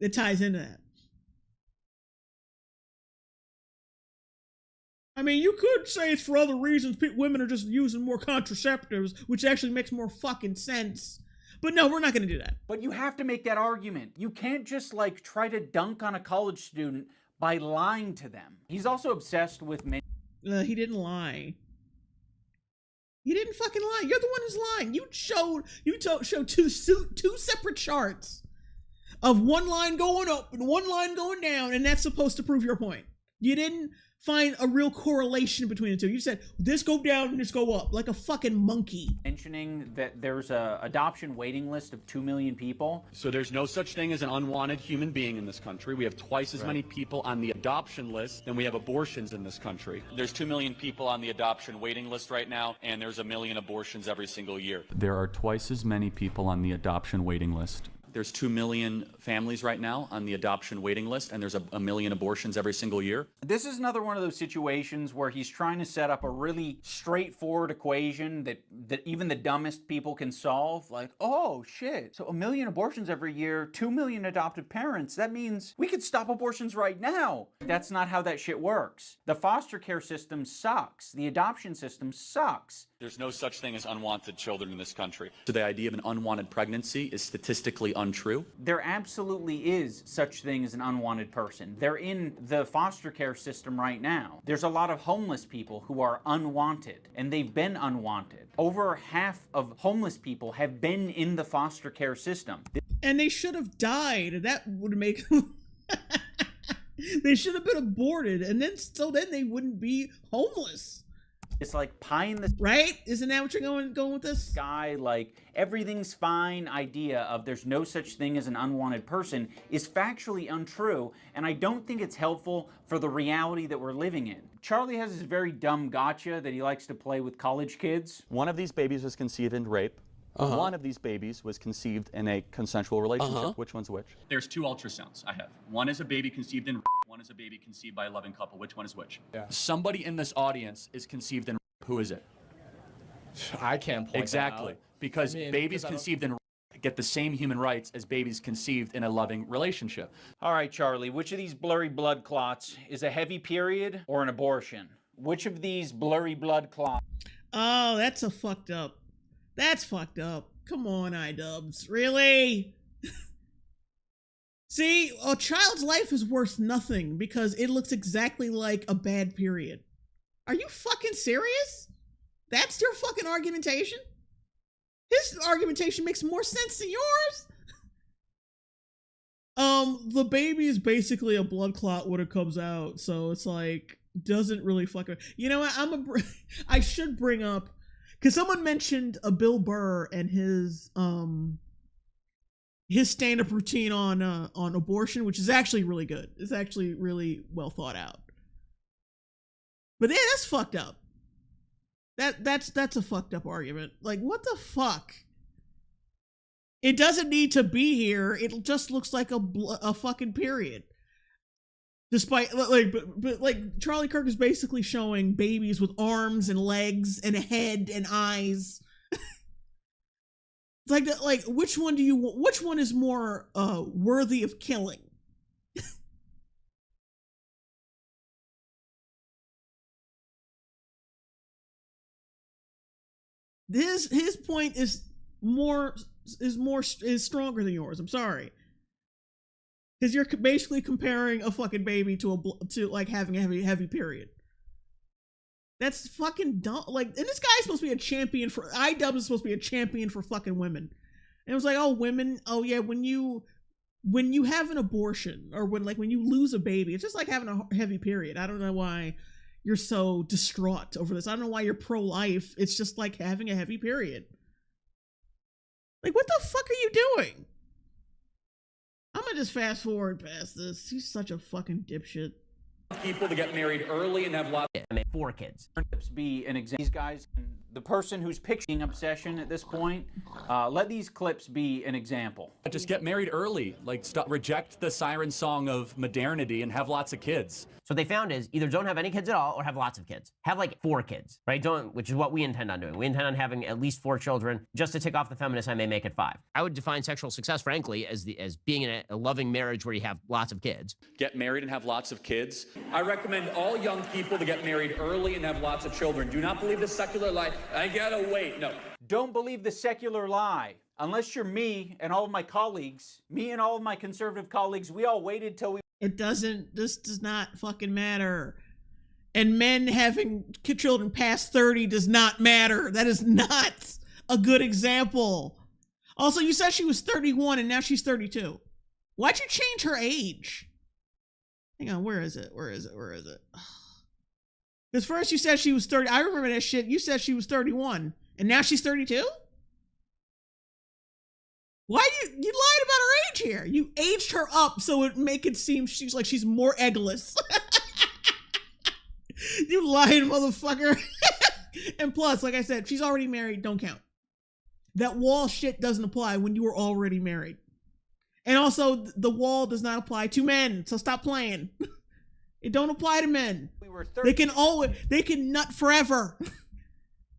It ties into that. I mean, you could say it's for other reasons. Women are just using more contraceptives, which actually makes more fucking sense. But no, we're not going to do that. But you have to make that argument. You can't just, like, try to dunk on a college student by lying to them. He's also obsessed with men. He didn't lie. You didn't fucking lie. You're the one who's lying. You showed two separate charts of one line going up and one line going down, and that's supposed to prove your point. You didn't find a real correlation between the two. You said this go down and this go up like a fucking monkey. Mentioning that there's a adoption waiting list of 2 million people. So there's no such thing as an unwanted human being in this country. We have twice as many people on the adoption list than we have abortions in this country. There's 2 million people on the adoption waiting list right now, and there's 1 million abortions every single year. There are twice as many people on the adoption waiting list. There's 2 million families right now on the adoption waiting list, and there's 1 million abortions every single year. This is another one of those situations where he's trying to set up a really straightforward equation that even the dumbest people can solve. Like, oh shit, so 1 million abortions every year, 2 million adoptive parents. That means we could stop abortions right now. That's not how that shit works. The foster care system sucks. The adoption system sucks. There's no such thing as unwanted children in this country. So the idea of an unwanted pregnancy is statistically untrue. There absolutely is such thing as an unwanted person. They're in the foster care system right now. There's a lot of homeless people who are unwanted, and they've been unwanted. Over half of homeless people have been in the foster care system. And they should have died. That would make... They should have been aborted, and then they wouldn't be homeless. It's like pie in the... Right? Isn't that what you're going with this? Sky, like, everything's fine idea of there's no such thing as an unwanted person is factually untrue, and I don't think it's helpful for the reality that we're living in. Charlie has this very dumb gotcha that he likes to play with college kids. One of these babies was conceived in rape. One of these babies was conceived in a consensual relationship. Which one's which? There's 2 ultrasounds I have. One is a baby conceived in rape. One is a baby conceived by a loving couple. Which one is which? Yeah. Somebody in this audience is conceived in rape. Who is it? I can't point exactly. that out. Because babies conceived in rape get the same human rights as babies conceived in a loving relationship. All right, Charlie, which of these blurry blood clots is a heavy period or an abortion? Which of these blurry blood clots? Oh, that's a fucked up. That's fucked up. Come on, IDUBBBZ. Really? See, a child's life is worth nothing because it looks exactly like a bad period. Are you fucking serious? That's your fucking argumentation? His argumentation makes more sense than yours. The baby is basically a blood clot when it comes out, so it's like doesn't really fucking. You know what? I should bring up because someone mentioned a Bill Burr and his stand-up routine on abortion, which is actually really good. It's actually really well thought out. But yeah, that's fucked up. That's a fucked up argument. Like, what the fuck? It doesn't need to be here. It just looks like a fucking period. Despite but like Charlie Kirk is basically showing babies with arms and legs and a head and eyes. It's like which one is more worthy of killing? His point is stronger than yours. I'm sorry, because you're basically comparing a fucking baby to like having a heavy period. That's fucking dumb. Like, and this guy's supposed to be a champion for IDUBBBZ is supposed to be a champion for fucking women. And it was like, oh, women. Oh yeah, when you have an abortion or when you lose a baby, it's just like having a heavy period. I don't know why you're so distraught over this. I don't know why you're pro-life. It's just like having a heavy period. Like, what the fuck are you doing? I'm gonna just fast forward past this. He's such a fucking dipshit. People to get married early and have lots. I mean, 4 kids. Be an example. These guys, the person who's picturing obsession at this point, let these clips be an example. Just get married early. Like, reject the siren song of modernity and have lots of kids. So what they found is either don't have any kids at all or have lots of kids. Have like 4 kids, right? Which is what we intend on doing. We intend on having at least 4 children. Just to tick off the feminists, I may make it 5. I would define sexual success, frankly, as being in a loving marriage where you have lots of kids. Get married and have lots of kids. I recommend all young people to get married early and have lots of children. Do not believe the secular lie. I gotta wait. No. Don't believe the secular lie. Unless you're me and all of my colleagues, me and all of my conservative colleagues, we all waited till we... This does not fucking matter. And men having children past 30 does not matter. That is not a good example. Also, you said she was 31 and now she's 32. Why'd you change her age? Hang on, where is it? Because first you said she was 30. I remember that shit. You said she was 31 and now she's 32? Why you lied about her age here? You aged her up so it make it seem she's more eggless. You lying motherfucker. And plus, like I said, she's already married, don't count. That wall shit doesn't apply when you were already married. And also, the wall does not apply to men, so stop playing. It don't apply to men. They can nut forever.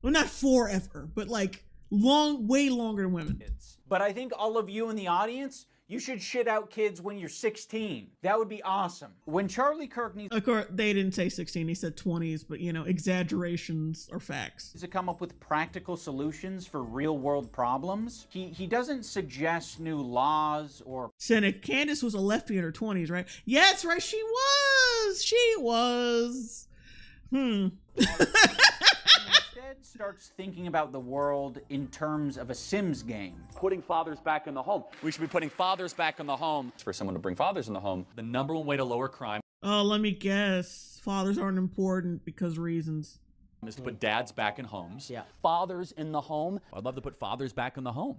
Well, not forever, but like way longer than women. But I think all of you in the audience, you should shit out kids when you're 16. That would be awesome. When Charlie Kirk needs... Of course, they didn't say 16, they said 20s, but exaggerations are facts. ...to come up with practical solutions for real-world problems, he doesn't suggest new laws or... Cynic, Candace was a lefty in her 20s, right? Yeah, that's right, she was. Instead starts thinking about the world in terms of a Sims game. Putting fathers back in the home. We should be putting fathers back in the home. For someone to bring fathers in the home, the #1 way to lower crime. Oh, let me guess. Fathers aren't important because reasons. Is to put dads back in homes. Yeah. Fathers in the home. I'd love to put fathers back in the home.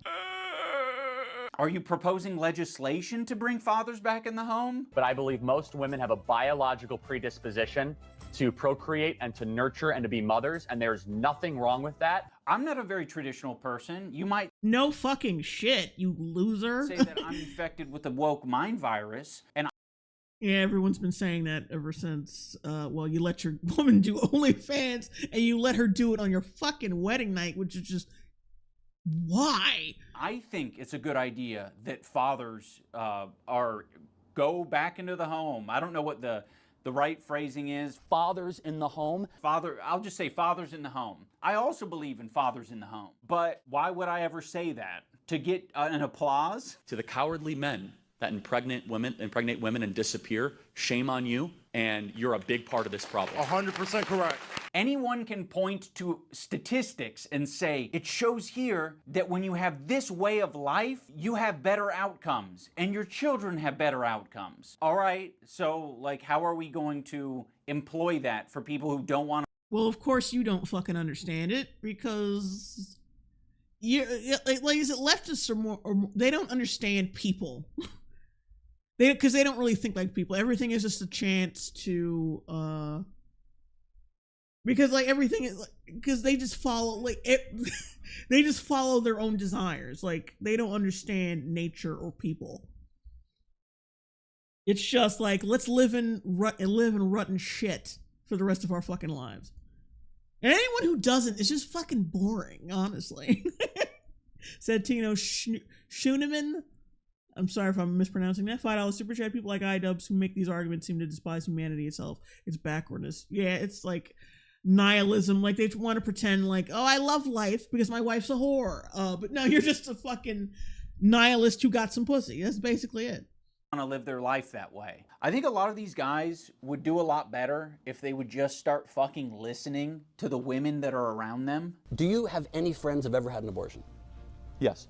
Are you proposing legislation to bring fathers back in the home? But I believe most women have a biological predisposition to procreate and to nurture and to be mothers, and there's nothing wrong with that. I'm not a very traditional person. You might... No fucking shit, you loser. ...say that I'm infected with the woke mind virus, and... Yeah, everyone's been saying that ever since, you let your woman do OnlyFans, and you let her do it on your fucking wedding night, which is just... Why? I think it's a good idea that fathers go back into the home. I don't know what the right phrasing is. Fathers in the home. I'll just say fathers in the home. I also believe in fathers in the home. But why would I ever say that? To get an applause? To the cowardly men that impregnate women and disappear, shame on you, and you're a big part of this problem. 100% correct. Anyone can point to statistics and say, it shows here that when you have this way of life, you have better outcomes and your children have better outcomes. All right, so like, how are we going to employ that for people who don't want to? Well, of course you don't fucking understand it, because like is it leftists or they don't understand people. Because they don't really think like people. Everything is just a chance to because like everything is like, because they just follow like they just follow their own desires. Like they don't understand nature or people. It's just like, let's live in rotten shit for the rest of our fucking lives. And anyone who doesn't is just fucking boring, honestly. Said Tino Schooneman. I'm sorry if I'm mispronouncing that. $5 super chat. People like IDUBBBZ who make these arguments seem to despise humanity itself. It's backwardness. Yeah, it's like nihilism. Like they want to pretend like, oh, I love life because my wife's a whore. But no, you're just a fucking nihilist who got some pussy. That's basically it. Want to live their life that way. I think a lot of these guys would do a lot better if they would just start fucking listening to the women that are around them. Do you have any friends who've ever had an abortion? Yes.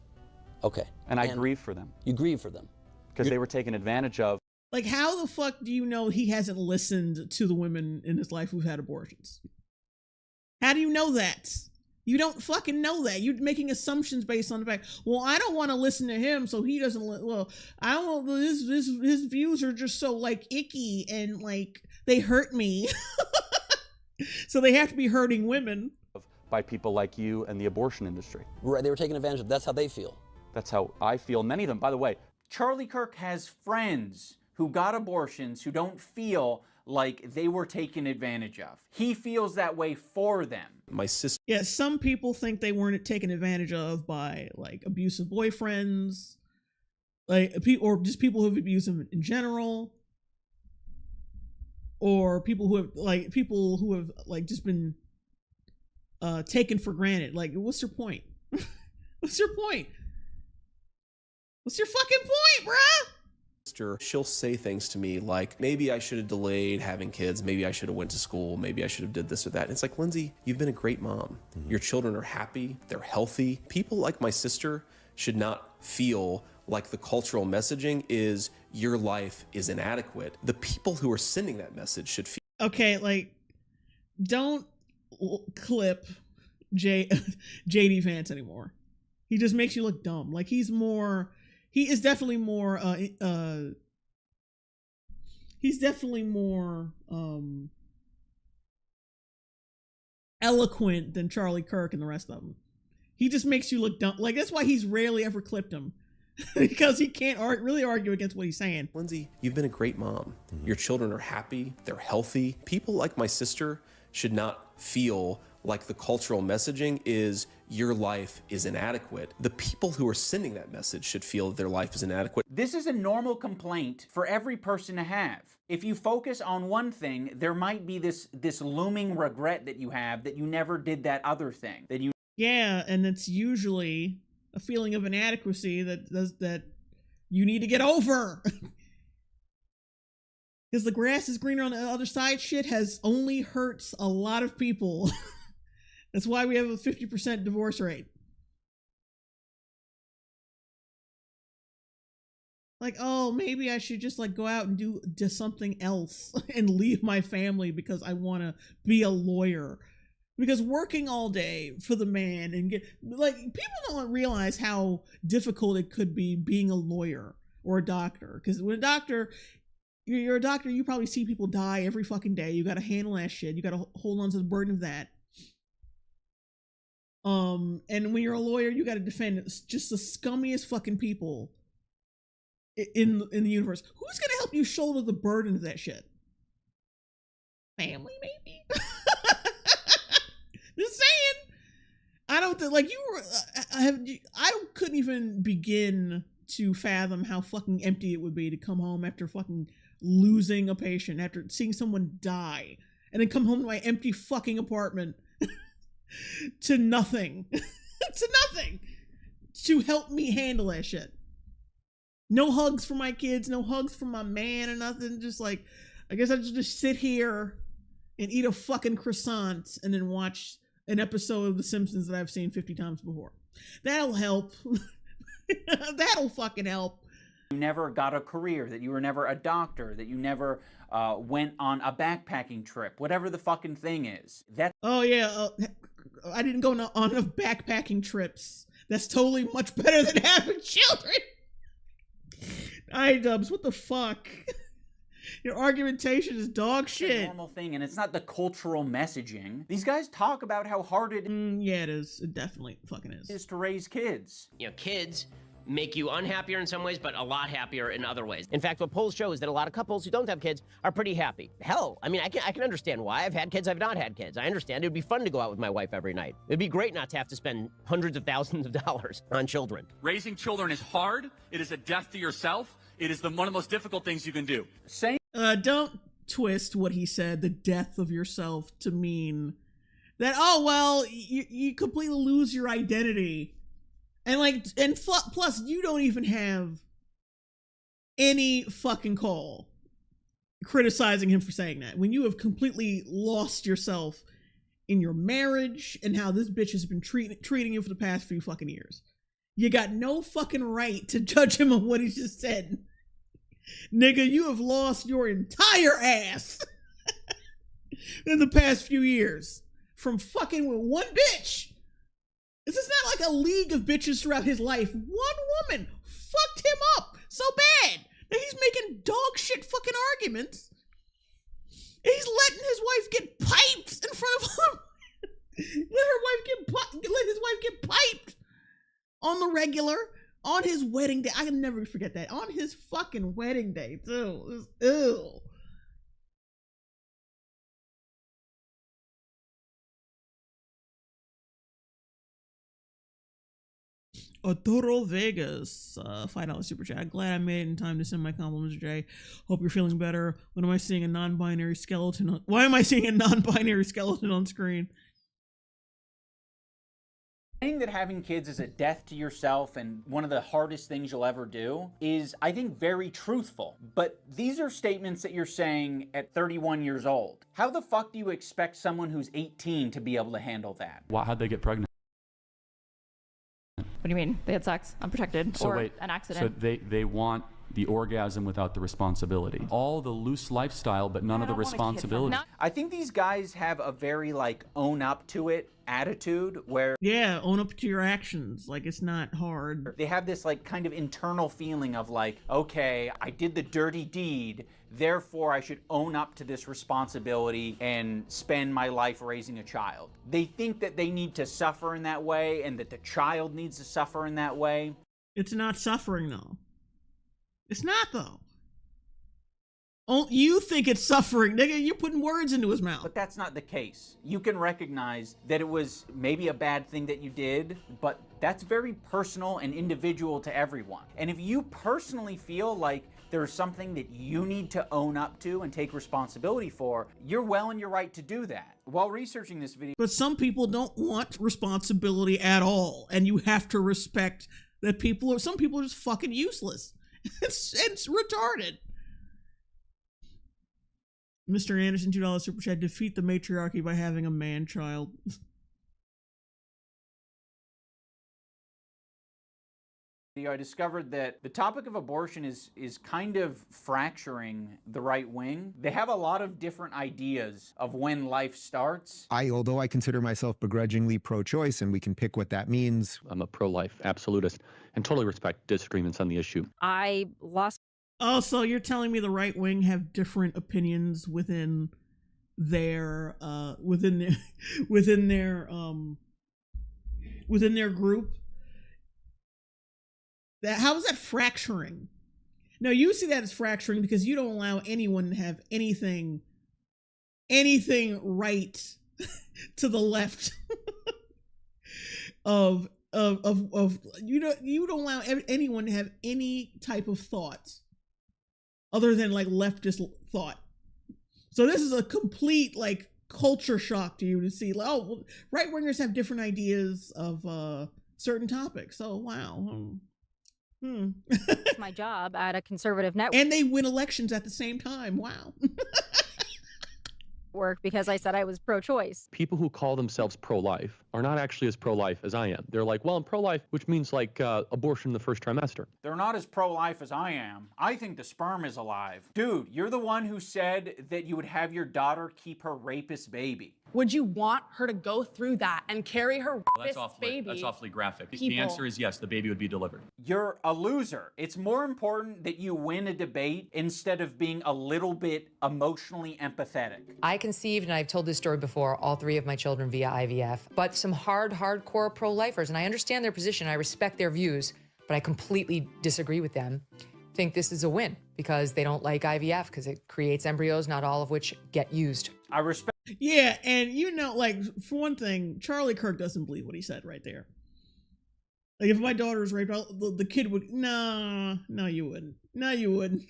Okay. And I grieve for them. You grieve for them? Because they were taken advantage of. Like, how the fuck do you know he hasn't listened to the women in his life who've had abortions? How do you know that? You don't fucking know that. You're making assumptions based on the fact, well, I don't want to listen to him, so he doesn't, well, I don't know, his views are just so, like, icky, and, like, they hurt me. So they have to be hurting women. By people like you and the abortion industry. Right, they were taken advantage of. That's how they feel. That's how I feel. Many of them, by the way. Charlie Kirk has friends who got abortions who don't feel like they were taken advantage of. He feels that way for them. My sister. Yeah, some people think they weren't taken advantage of by like abusive boyfriends, like or just people who have abused them in general, or people who have just been taken for granted. Like, what's your point? What's your point? What's your fucking point, bruh? She'll say things to me like, maybe I should have delayed having kids, maybe I should have went to school, maybe I should have did this or that. And it's like, Lindsay, you've been a great mom. Your children are happy, they're healthy. People like my sister should not feel like the cultural messaging is your life is inadequate. The people who are sending that message should feel. Okay, like, don't clip JD Vance anymore. He just makes you look dumb. Like, he is definitely more eloquent than Charlie Kirk and the rest of them. He just makes you look dumb. Like, that's why he's rarely ever clipped him. Because he can't really argue against what he's saying. Lindsay, you've been a great mom. Your children are happy, they're healthy. People like my sister should not feel like the cultural messaging is your life is inadequate. The people who are sending that message should feel that their life is inadequate. This is a normal complaint for every person to have. If you focus on one thing, there might be this looming regret that you have that you never did that other thing. Yeah, and it's usually a feeling of inadequacy that you need to get over. Because the grass is greener on the other side shit has only hurts a lot of people. That's why we have a 50% divorce rate. Like, oh, maybe I should just like go out and do something else and leave my family because I want to be a lawyer. Because working all day for the man and people don't realize how difficult it could be being a lawyer or a doctor. Because when you're a doctor, you probably see people die every fucking day. You got to handle that shit. You got to hold on to the burden of that. And when you're a lawyer, you got to defend just the scummiest fucking people in the universe. Who's gonna help you shoulder the burden of that shit? Family, maybe. Just saying. I don't think like you were. I couldn't even begin to fathom how fucking empty it would be to come home after fucking losing a patient, after seeing someone die, and then come home to my empty fucking apartment. To nothing. To nothing to help me handle that shit. No hugs for my kids, no hugs for my man, and nothing. Just like, I guess I just sit here and eat a fucking croissant and then watch an episode of The Simpsons that I've seen 50 times before. That'll help. That'll fucking help. You never got a career, that you were never a doctor, that you never went on a backpacking trip, whatever the fucking thing is. Oh yeah, I didn't go on enough backpacking trips. That's totally much better than having children. IDUBBBZ, what the fuck? Your argumentation is dog shit. It's a normal thing, and it's not the cultural messaging. These guys talk about how hard it is. Yeah, it is. It definitely fucking is. Is to raise kids. You know, kids make you unhappier in some ways, but a lot happier in other ways. In fact, what polls show is that a lot of couples who don't have kids are pretty happy. Hell, I mean, I can understand why. I've had kids, I've not had kids. I understand it would be fun to go out with my wife every night. It'd be great not to have to spend hundreds of thousands of dollars on children. Raising children is hard. It is a death to yourself. It is one of the most difficult things you can do. Don't twist what he said, the death of yourself, to mean that, oh, well, you completely lose your identity. And plus, you don't even have any fucking call criticizing him for saying that. When you have completely lost yourself in your marriage and how this bitch has been treating you for the past few fucking years. You got no fucking right to judge him on what he just said. Nigga, you have lost your entire ass in the past few years from fucking with one bitch. This is not like a league of bitches throughout his life. One woman fucked him up so bad that he's making dog shit fucking arguments. And he's letting his wife get piped in front of him. Let his wife get piped on the regular on his wedding day. I can never forget that. On his fucking wedding day, too. Ew. Arturo Vegas, $5 super chat. Glad I made it in time to send my compliments, Jay. Hope you're feeling better. When am I seeing a non-binary skeleton? Why am I seeing a non-binary skeleton on screen? Saying that having kids is a death to yourself and one of the hardest things you'll ever do is, I think, very truthful. But these are statements that you're saying at 31 years old. How the fuck do you expect someone who's 18 to be able to handle that? How'd they get pregnant? What do you mean? They had sex unprotected or an accident? So they want the orgasm without the responsibility. All the loose lifestyle, but none of the responsibility. I think these guys have a very, like, own up to it attitude where... Yeah, own up to your actions. Like, it's not hard. They have this, like, kind of internal feeling of, like, okay, I did the dirty deed, therefore I should own up to this responsibility and spend my life raising a child. They think that they need to suffer in that way and that the child needs to suffer in that way. It's not suffering, though. It's not, though. Oh, you think it's suffering, nigga. You're putting words into his mouth. But that's not the case. You can recognize that it was maybe a bad thing that you did, but that's very personal and individual to everyone. And if you personally feel like there's something that you need to own up to and take responsibility for, you're well in your right to do that. While researching this video... But some people don't want responsibility at all, and you have to respect that some people are just fucking useless. It's retarded. Mr. Anderson, $2 super chat. Defeat the matriarchy by having a man-child. I discovered that the topic of abortion is kind of fracturing the right wing. They have a lot of different ideas of when life starts. Although I consider myself begrudgingly pro-choice, and we can pick what that means. I'm a pro-life absolutist and totally respect disagreements on the issue. I lost... Oh, so you're telling me the right wing have different opinions within their group? How is that fracturing? No, you see that as fracturing because you don't allow anyone to have anything right to the left of you don't allow anyone to have any type of thoughts other than like leftist thought. So this is a complete like culture shock to you to see, like, oh, right wingers have different ideas of certain topics. Oh wow. my job at a conservative network. And they win elections at the same time. Wow. Because I said I was pro-choice. People who call themselves pro-life are not actually as pro-life as I am. They're like, well, I'm pro-life, which means like abortion in the first trimester. They're not as pro-life as I am. I think the sperm is alive. Dude, you're the one who said that you would have your daughter keep her rapist baby. Would you want her to go through that and carry her rapist baby? That's awfully graphic. The People. answer is yes, the baby would be delivered. You're a loser. It's more important that you win a debate instead of being a little bit emotionally empathetic. I conceived, and I've told this story before, all 3 of my children via IVF, but some hardcore pro-lifers, and I understand their position, I respect their views, but I completely disagree with them. Think this is a win because they don't like IVF because it creates embryos, not all of which get used. I respect. Yeah, and you know, like, for one thing, Charlie Kirk doesn't believe what he said right there. Like, if my daughter was raped, the kid would, no, you wouldn't. No, you wouldn't.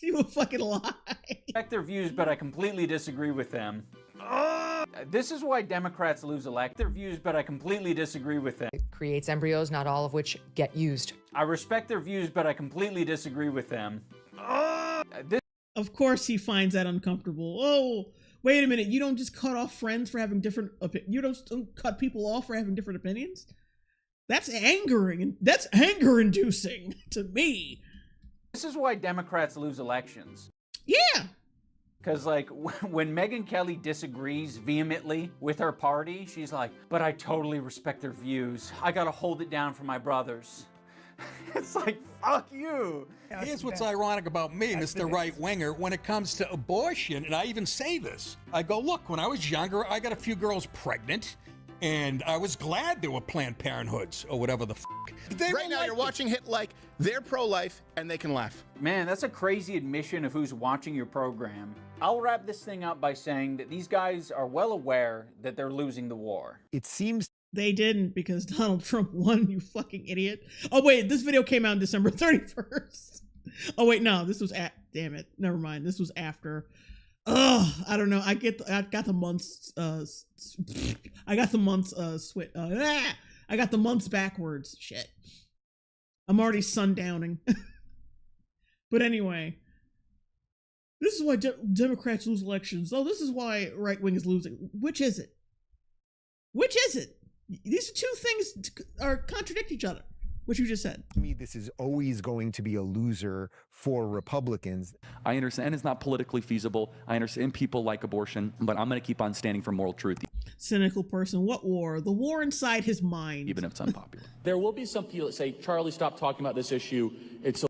You would fucking lie. I respect their views, but I completely disagree with them. This is why Democrats lose elections. Their views, but I completely disagree with them. It creates embryos, not all of which get used. I respect their views, but I completely disagree with them. Of course he finds that uncomfortable. Oh, wait a minute. You don't just cut off friends for having different you don't cut people off for having different opinions? That's angering. That's anger-inducing to me. This is why Democrats lose elections. Yeah. Because, like, when Megyn Kelly disagrees vehemently with her party, she's like, but I totally respect their views. I gotta hold it down for my brothers. It's like, fuck you. Here's what's ironic about me, Mr. Right-Winger, when it comes to abortion, and I even say this. I go, look, when I was younger, I got a few girls pregnant, and I was glad there were Planned Parenthoods, or whatever the f***. Right now, you're watching Hit Like, they're pro-life, and they can laugh. Man, that's a crazy admission of who's watching your program. I'll wrap this thing up by saying that these guys are well aware that they're losing the war. It seems they didn't because Donald Trump won, you fucking idiot. Oh, wait, this video came out on December 31st. Oh, wait, no, this was damn it. Never mind. This was after. Oh, I don't know. I got the months, I got the months backwards. Shit. I'm already sundowning. But anyway, this is why Democrats lose elections. Oh, this is why right wing is losing. Which is it? Which is it? These two things contradict each other. What you just said. To me, this is always going to be a loser for Republicans. I understand it's not politically feasible. I understand people like abortion, but I'm going to keep on standing for moral truth. Cynical person. What war? The war inside his mind. Even if it's unpopular. There will be some people that say, Charlie, stop talking about this issue. It's so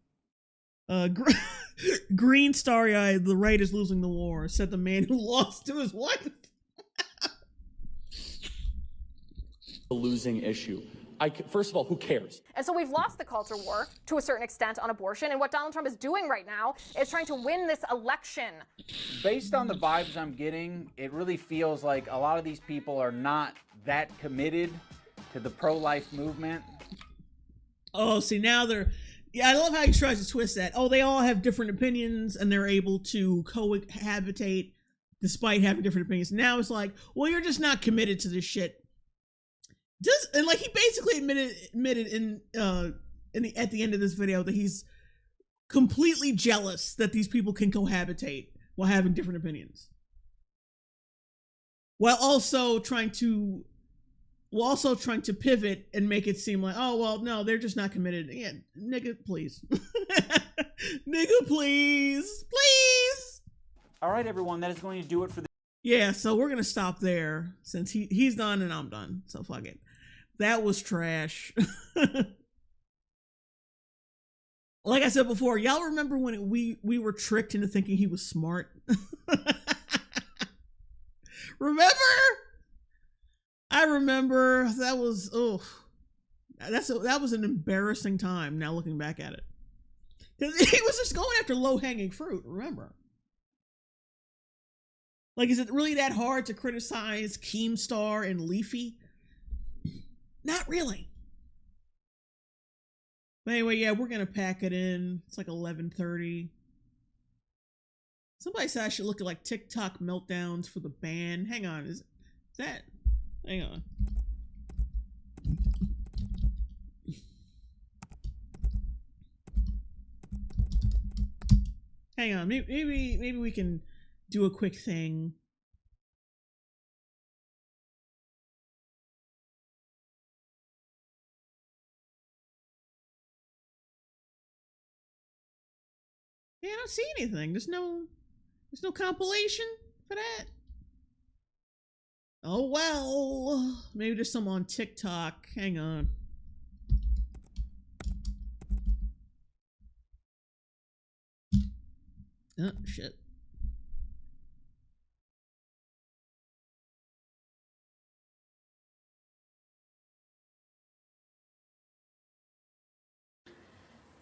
green starry-eyed, the right is losing the war, said the man who lost to his wife. a losing issue. First of all, who cares? And so we've lost the culture war to a certain extent on abortion. And what Donald Trump is doing right now is trying to win this election. Based on the vibes I'm getting, it really feels like a lot of these people are not that committed to the pro-life movement. Oh, see, now they're... Yeah, I love how he tries to twist that. Oh, they all have different opinions and they're able to cohabitate despite having different opinions. Now it's like, well, you're just not committed to this shit. And like he basically admitted at the end of this video that he's completely jealous that these people can cohabitate while having different opinions, while also trying to pivot and make it seem like, oh well, no, they're just not committed. Yeah, nigga, please, nigga, please. All right, everyone, that is going to do it for the. Yeah, so we're gonna stop there since he's done and I'm done. So fuck it. That was trash. Like I said before, y'all remember when we were tricked into thinking he was smart? Remember? I remember. That was that was an embarrassing time now looking back at it. Because he was just going after low-hanging fruit, remember? Like, is it really that hard to criticize Keemstar and Leafy? Not really. But anyway, yeah, we're gonna pack it in. It's like 11:30. Somebody said I should look at like TikTok meltdowns for the band. Hang on, is that? Hang on. hang on. Maybe we can do a quick thing. Yeah, I don't see anything. There's no compilation for that. Oh well. Maybe there's some on TikTok. Hang on. Oh shit.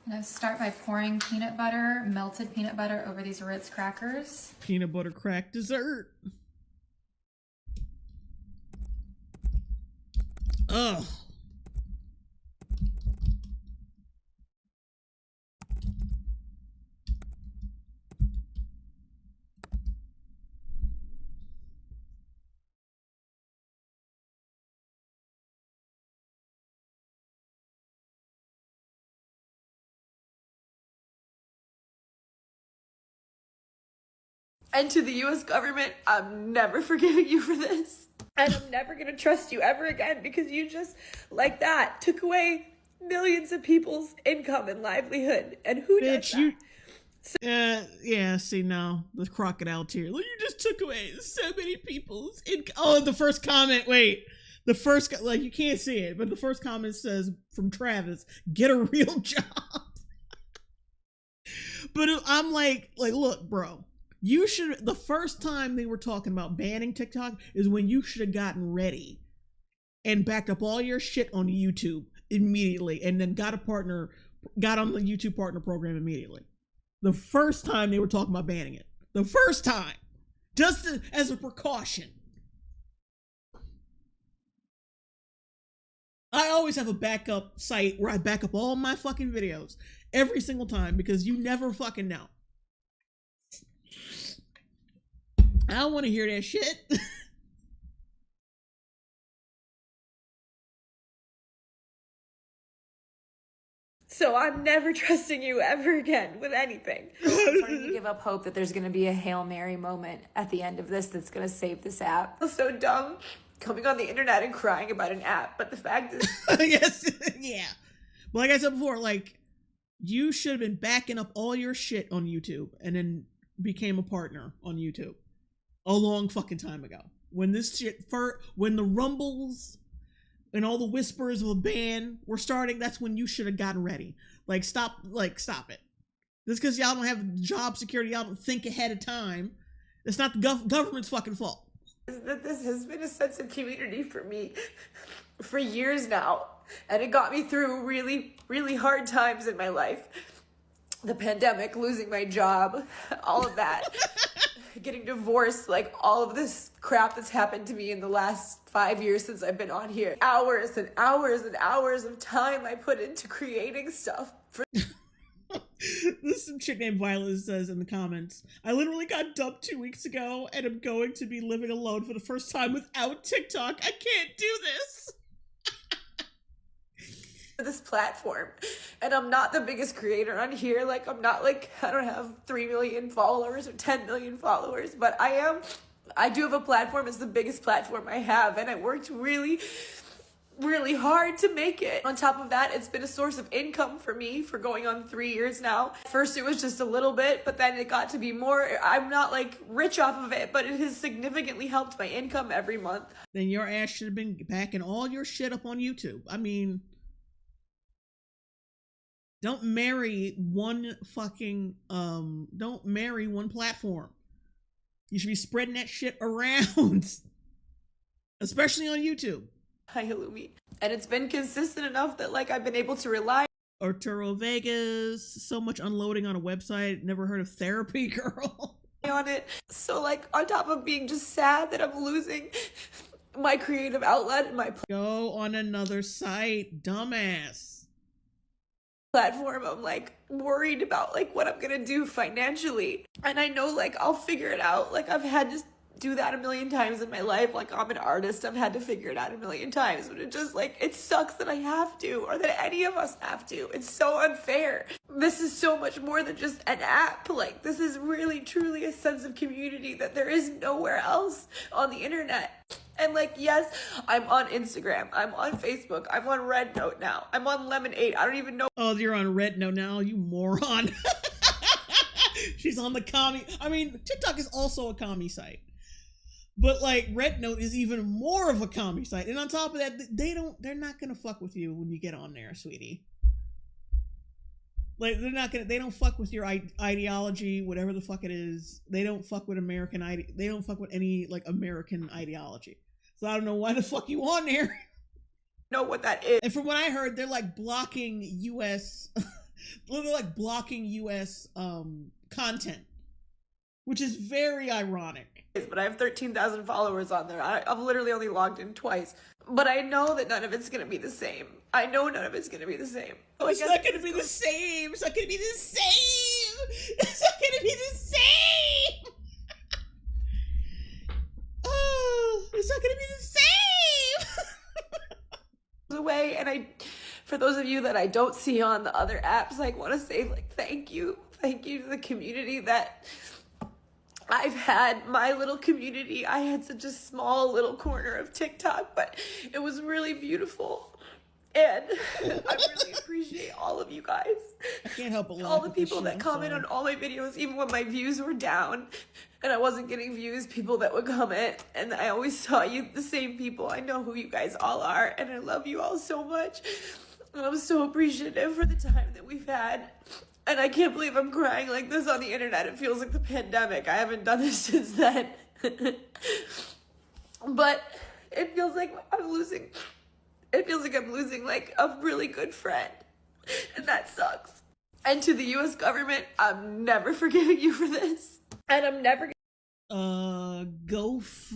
I'm gonna start by pouring melted peanut butter over these Ritz crackers. Peanut butter crack dessert. Ugh. And to the US government, I'm never forgiving you for this. And I'm never gonna trust you ever again because you just, like that, took away millions of people's income and livelihood. And who does that? Yeah, see now, the crocodile tear. Look, you just took away so many people's income. Oh, the first comment, wait. The first, like, you can't see it, but the first comment says from Travis, get a real job. But I'm like, look, bro. You should, the first time they were talking about banning TikTok is when you should have gotten ready and backed up all your shit on YouTube immediately and then got on the YouTube partner program immediately. The first time they were talking about banning it. The first time. Just as a precaution. I always have a backup site where I back up all my fucking videos every single time because you never fucking know. I don't want to hear that shit. So I'm never trusting you ever again with anything. I'm starting to give up hope that there's going to be a Hail Mary moment at the end of this that's going to save this app. I feel so dumb coming on the internet and crying about an app, but the fact is... Yes, yeah. But like I said before, like, you should have been backing up all your shit on YouTube and then became a partner on YouTube. A long fucking time ago. When this shit, when the rumbles and all the whispers of a ban were starting, that's when you should have gotten ready. Stop it. Just because y'all don't have job security, y'all don't think ahead of time. It's not the government's fucking fault. That this has been a sense of community for me for years now. And it got me through really, really hard times in my life. The pandemic, losing my job, all of that. Getting divorced, like all of this crap that's happened to me in the last 5 years since I've been on here. Hours and hours and hours of time I put into creating stuff. This some chick named Violet says in the comments, I literally got dumped 2 weeks ago and I'm going to be living alone for the first time without TikTok. I can't do this. This platform, and I'm not the biggest creator on here. Like, I'm not like, I don't have 3 million followers or 10 million followers, but I do have a platform. It's the biggest platform I have, and I worked really, really hard to make it. On top of that, it's been a source of income for me for going on 3 years now. First, it was just a little bit, but then it got to be more. I'm not like rich off of it, but it has significantly helped my income every month. Then your ass should have been backing all your shit up on YouTube. I mean, don't marry one platform. You should be spreading that shit around. Especially on YouTube. Hi, Halloumi. And it's been consistent enough that like I've been able to rely. Arturo Vegas, so much unloading on a website. Never heard of therapy, girl. On it. So like on top of being just sad that I'm losing my creative outlet and my go on another site, dumbass. Platform, I'm like worried about like what I'm gonna do financially, and I know like I'll figure it out. Like I've had just do that a million times in my life. Like, I'm an artist. I've had to figure it out a million times. But it just, like, it sucks that I have to, or that any of us have to. It's so unfair. This is so much more than just an app. Like, this is really, truly a sense of community that there is nowhere else on the internet. And, like, yes, I'm on Instagram. I'm on Facebook. I'm on Red Note now. I'm on Lemonade. I don't even know. Oh, you're on Red Note now, you moron. She's on the commie. I mean, TikTok is also a commie site. But, like, Red Note is even more of a commie site. And on top of that, they're not gonna fuck with you when you get on there, sweetie. Like, they don't fuck with your ideology, whatever the fuck it is. They don't fuck with they don't fuck with any, like, American ideology. So I don't know why the fuck you on there. Know what that is. And from what I heard, they're like blocking US content, which is very ironic. But I have 13,000 followers on there. I've literally only logged in twice. But I know that none of it's gonna be the same. I know none of it's gonna be the same. So It's not gonna be the same. It's not gonna be the same. It's not gonna be the same. Oh, it's not gonna be the same. Away, and for those of you that I don't see on the other apps, I want to say, like, thank you to the community that I've had. My little community, I had such a small little corner of TikTok, but it was really beautiful, and I really appreciate all of you guys. I can't help but all the people that comment on all my videos, even when my views were down and I wasn't getting views, people that would comment, and I always saw you, the same people. I know who you guys all are, and I love you all so much, and I'm so appreciative for the time that we've had. And I can't believe I'm crying like this on the internet. It feels like the pandemic. I haven't done this since then. But it feels like I'm losing like a really good friend, and that sucks. And to the US government, I'm never forgiving you for this, and I'm never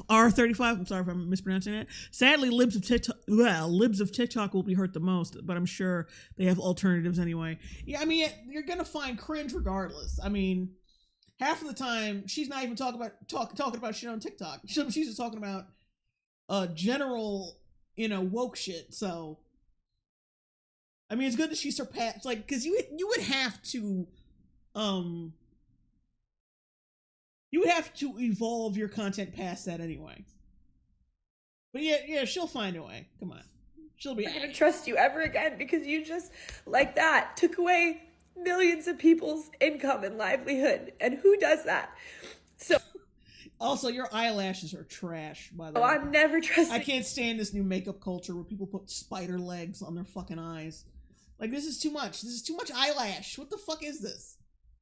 R35, I'm sorry if I'm mispronouncing it. Sadly, libs of TikTok will be hurt the most, but I'm sure they have alternatives anyway. Yeah, I mean, you're gonna find cringe regardless. I mean, half of the time she's not even talking about shit on TikTok. She's just talking about general, woke shit. So I mean, it's good that she surpassed, like, because you would have to evolve your content past that anyway. But yeah, she'll find a way. Come on. She'll be. I'm not gonna trust you ever again, because you just, like that, took away millions of people's income and livelihood. And who does that? So also, your eyelashes are trash, by the way. I'm never trusting. I can't stand this new makeup culture where people put spider legs on their fucking eyes. Like, this is too much. This is too much eyelash. What the fuck is this?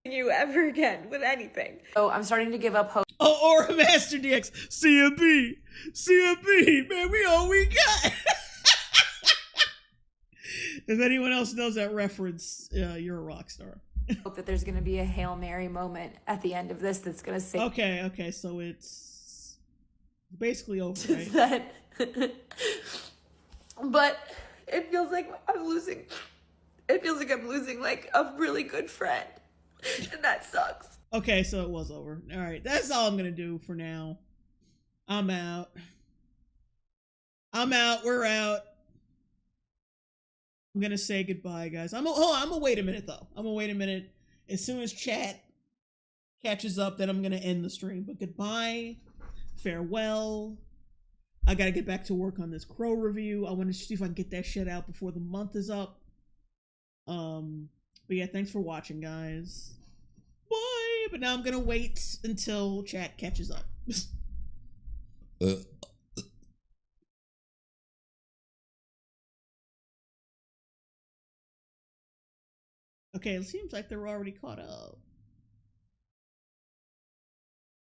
You ever again with anything. So I'm starting to give up hope. Oh, or Master DX, CMB, man, we all we got. If anyone else knows that reference, you're a rock star. Hope that there's going to be a Hail Mary moment at the end of this that's going to save. Okay, so it's basically over, right? But it feels like I'm losing. It feels like I'm losing, like, a really good friend. And that sucks. Okay, so it was over. All right, that's all I'm gonna do for now. I'm out. We're out. I'm gonna say goodbye, guys. I'm gonna wait a minute though. I'm gonna wait a minute. As soon as chat catches up, then I'm gonna end the stream. But goodbye, farewell. I gotta get back to work on this Crow review. I want to see if I can get that shit out before the month is up. But yeah, thanks for watching, guys. Bye! But now I'm gonna wait until chat catches up. Okay, it seems like they're already caught up.